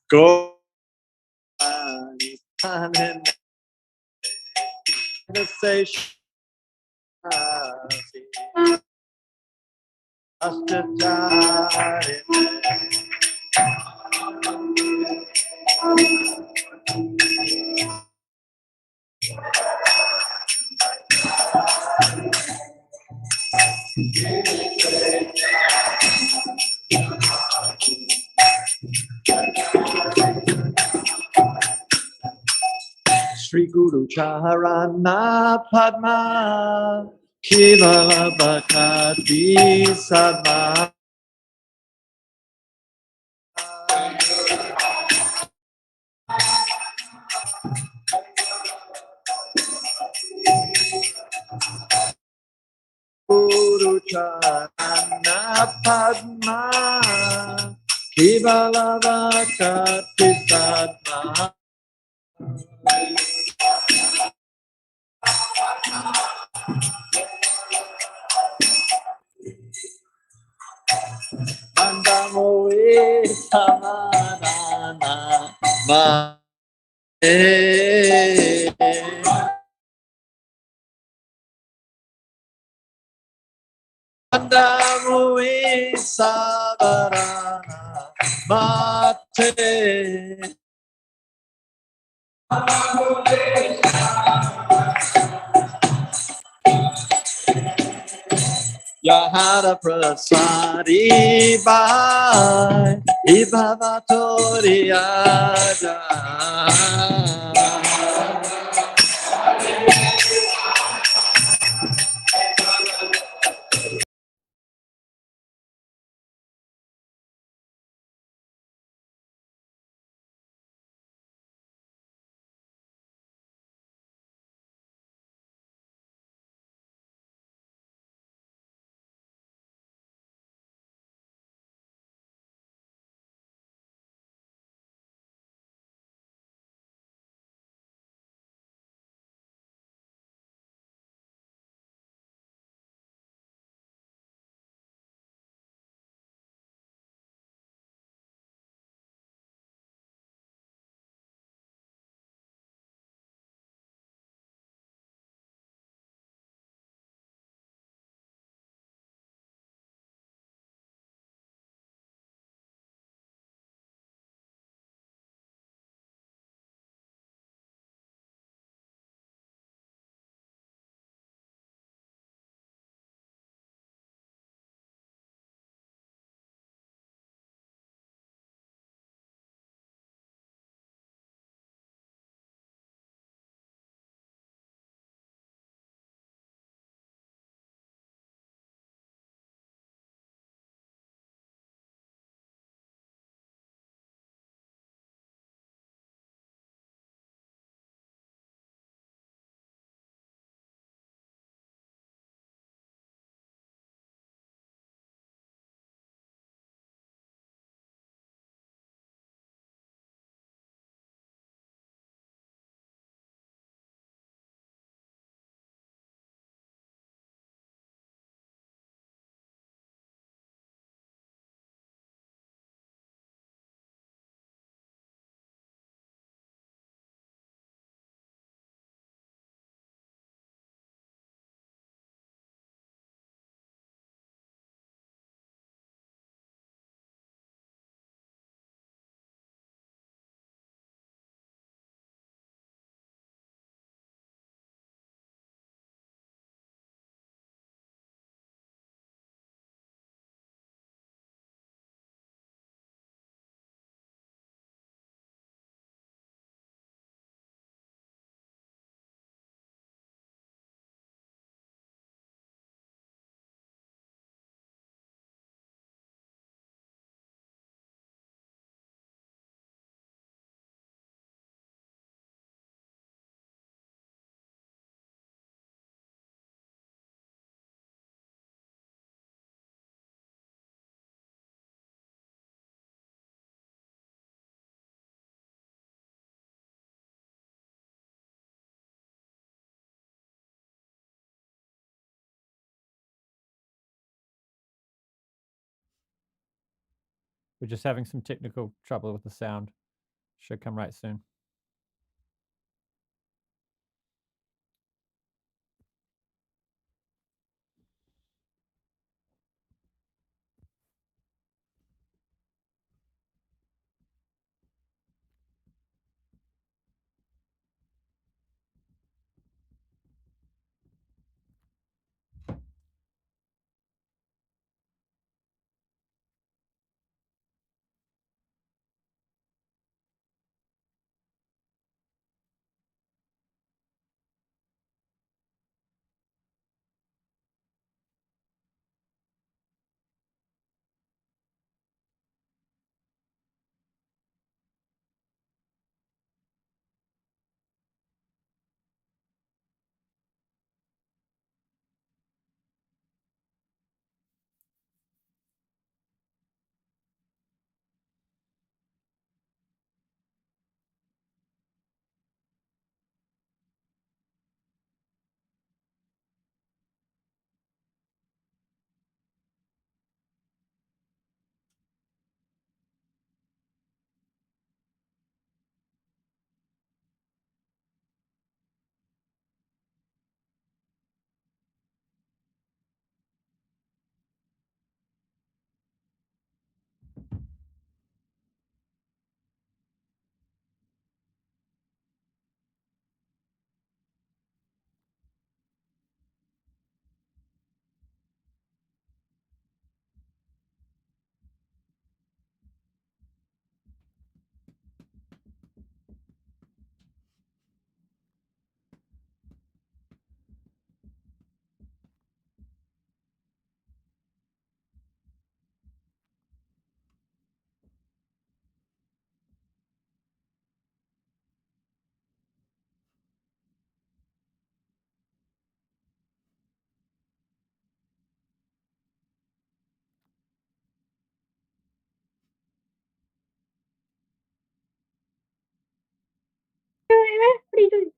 Speaker 21: Go Sri Guru Charana Padma Kevala Bhakti Sadma Guru Charana Padma Kevala Bhakti Sadma Mandamoe Samadana Ma Mandamoe Samadana Mate Yahara Prasadi Bhai Ibhavatori Aja
Speaker 8: We're just having some technical trouble with the sound. Should come right soon.
Speaker 15: What are you doing?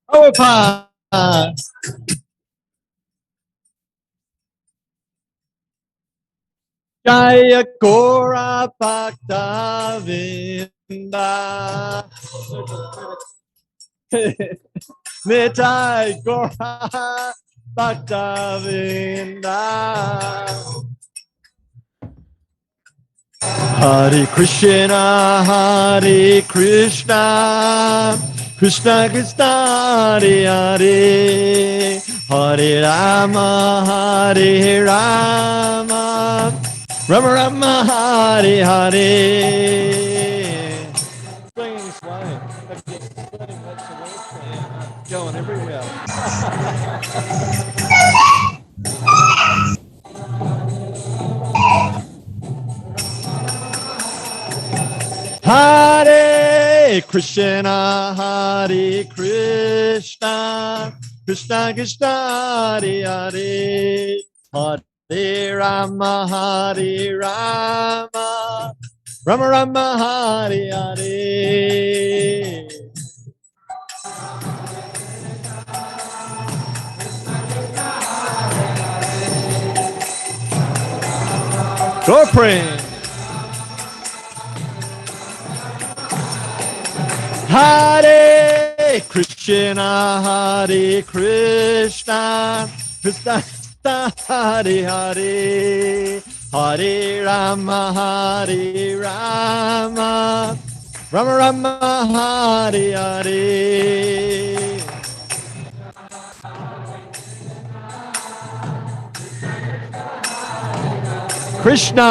Speaker 2: Prabhupada. Jaya Gora Bhakta Vinda. Nitai Gora Bhakta Vinda. Hare Krishna, Hare Krishna, Krishna Krishna, Hare Hare, Hare Rama, Hare Rama, Rama Rama, Hare Hare. Swinging sway, splitting what's the word swing, going everywhere. Hare Krishna, Hare Krishna, Krishna Krishna, Hare Hare, Hare Rama, Hare Rama, Rama Rama Hare Hare. Go pray. Hare Krishna, Hare Krishna, Krishna Krishna, Hare Hare, Hare Rama, Hare Rama, Rama Rama, Hare Hare. Krishna.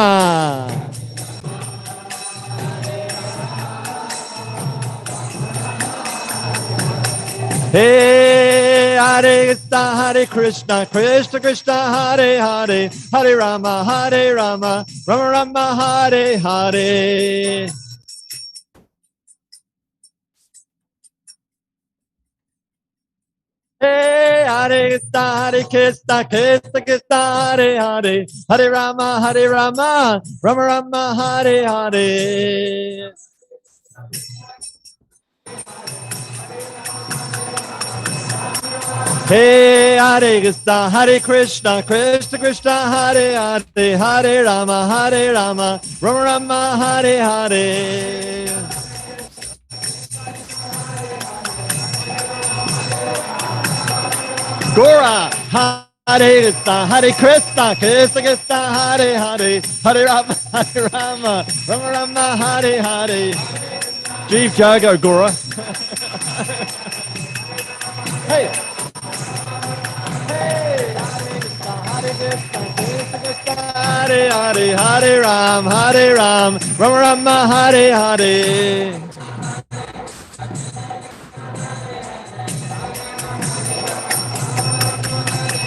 Speaker 2: Hey, Hare Krishna, Hare Krishna, Krishna Krishna, Hare Hare, Hare Rama, Hare Rama, Rama Rama, Hare Hare. Hey, Hare Krishna, Krishna Krishna, Hare Hare, Hare Rama, Rama Rama, Hare Hare. Hey, Hare Krishna, Krishna Krishna, Hare Hare, Hare Rama, Rama Rama, Hare Hare. Gora, Hare Krishna, Krishna Krishna, Hare Hare, Hare Rama, Rama Rama, Hare Hare. Jeev Jaga, Gora. Hey. Hare Hare, Hare Ram, Rama Rama, Hare Hare.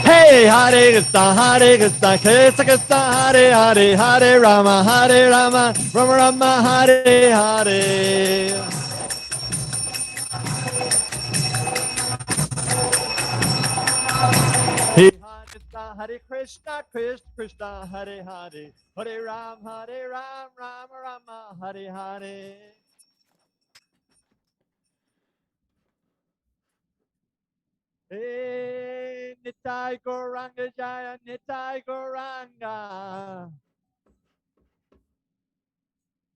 Speaker 2: Hey, Hare Krishna, Krishna Krishna, Hare Hare, Hare Rama, Rama Rama, Hare Hare. Hare Krishna, Krishna Krishna, Hare Hare, Hare Ram, Rama Rama, Hare Hare. Hey, Nitai Gauranga Jaya, Nitai Gauranga.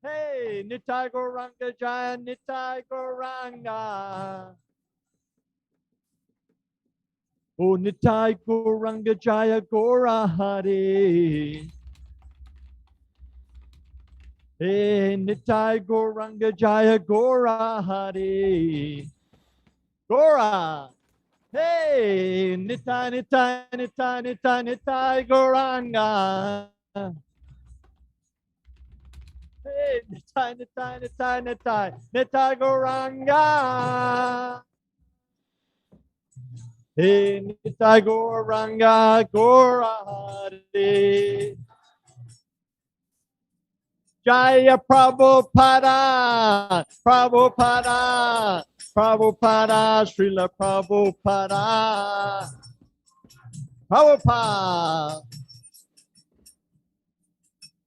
Speaker 2: Hey, Nitai Gauranga Jaya, Nitai Gauranga. Oh, Nitai Gauranga Jaya Gaura Hare. Hey, Nitai Gauranga Jaya Gaura Hare. Gaura. Hey, Nitai, Nitai, Nitai, Nitai, Nitai Gauranga. Hey, Nitai, Nitai, Nitai, Nitai, Nitai Gauranga. Hey, Nitai Gauranga, Gaurahari. Jaya Prabhupada, Prabhupada, Prabhupada, Srila Prabhupada. Prabhupada.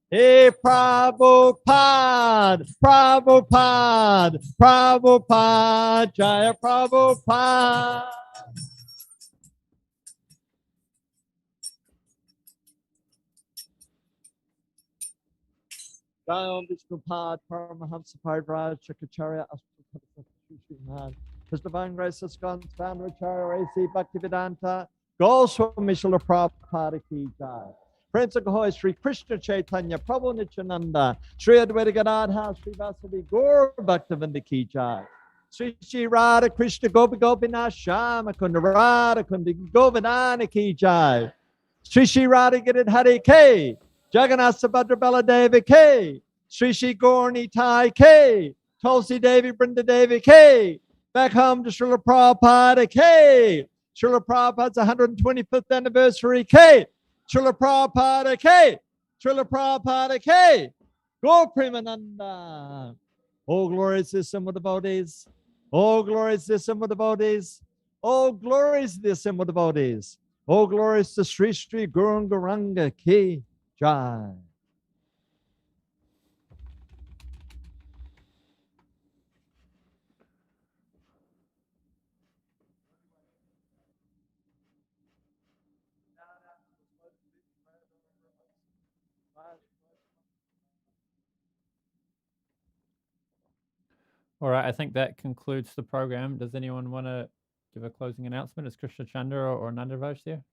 Speaker 2: Hey, Prabhupada, Prabhupada, Prabhupada, Jaya Prabhupada. Jaya Vishnupad, Paramahamsa Parivraj, Chakacharya, Ashtapadman, His Divine Grace has gone to Vanracharya, A.C. Bhaktivedanta, Goswami Srila Prabhupada Ki Jai. Prince of Gahoy, Sri Krishna Chaitanya, Prabhu Nityananda, Sri Advaita Gadadha, Sri Vasudeva Gaur Bhaktivinoda Ki Jai. Sri Radha Krishna Gopi Gopinath Shama Kunda Radha Kunda Govindana Ki Jai. Sri Radha Giridhari K. Jagannath Subhadra Baladevi K. Sri Gaurni Tai K. Tulsi Devi Brinda Devi K. Back home to Srila Prabhupada K. Srila Prabhupada's 125th anniversary K. Srila Prabhupada K. Srila Prabhupada K. Go Premananda. Oh, glorious assembled devotees. Oh, glorious assembled devotees. Oh, glorious the assembled devotees. Oh, glorious to Sri Sri Gurungaranga Ki Jai.
Speaker 8: All right, I think that concludes the program. Does anyone want to give a closing announcement? Is Krishna Chandra or Nandavaj there?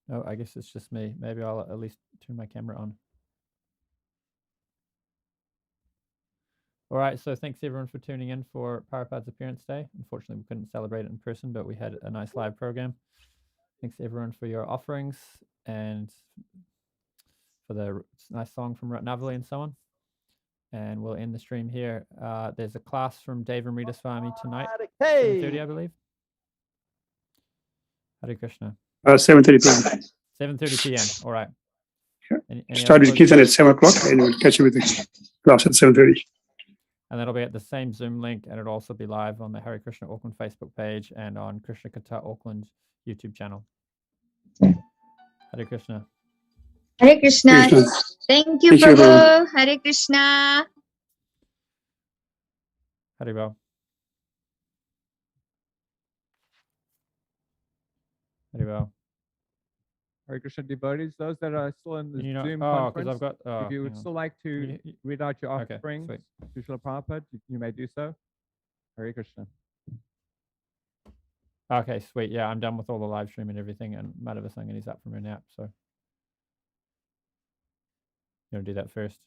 Speaker 8: No, I guess it's just me. Maybe I'll at least turn my camera on. All right, so thanks everyone for tuning in for Prabhupada's appearance day. Unfortunately, we couldn't celebrate it in person, but we had a nice live program. Thanks everyone for your offerings and for the nice song from Ratnavali and so on. And we'll end the stream here. There's a class from Dave and Rita Swami tonight, 7:30, I believe. Hare Krishna.
Speaker 14: 7:30 p.m.
Speaker 8: 7:30 p.m. All right. Any
Speaker 14: Start
Speaker 8: other
Speaker 14: with Kirtan
Speaker 8: closing-
Speaker 14: at 7 o'clock, and we'll catch you with the class at 7:30.
Speaker 8: And that'll be at the same Zoom link, and it'll also be live on the Hare Krishna Auckland Facebook page and on Krishna Katha Auckland YouTube channel. Hare Krishna.
Speaker 16: Hare Krishna.
Speaker 14: Krishna.
Speaker 16: Thank you,
Speaker 14: Thank you, everyone.
Speaker 16: Prabhu. Hare Krishna.
Speaker 8: Haribol. Haribol.
Speaker 1: Hare Krishna devotees, those that are still in the
Speaker 8: You know-
Speaker 1: Zoom
Speaker 8: oh, 'cause
Speaker 1: conference,
Speaker 8: I've got-
Speaker 1: if you would
Speaker 8: hang on.
Speaker 1: still like to read out your
Speaker 8: Okay,
Speaker 1: offerings
Speaker 8: sweet.
Speaker 1: to Srila Prabhupada, you may do so. Hare Krishna.
Speaker 8: Okay, sweet. Yeah, I'm done with all the live stream and everything, and Madhava Sanghan is up from her nap, so you want to do that first?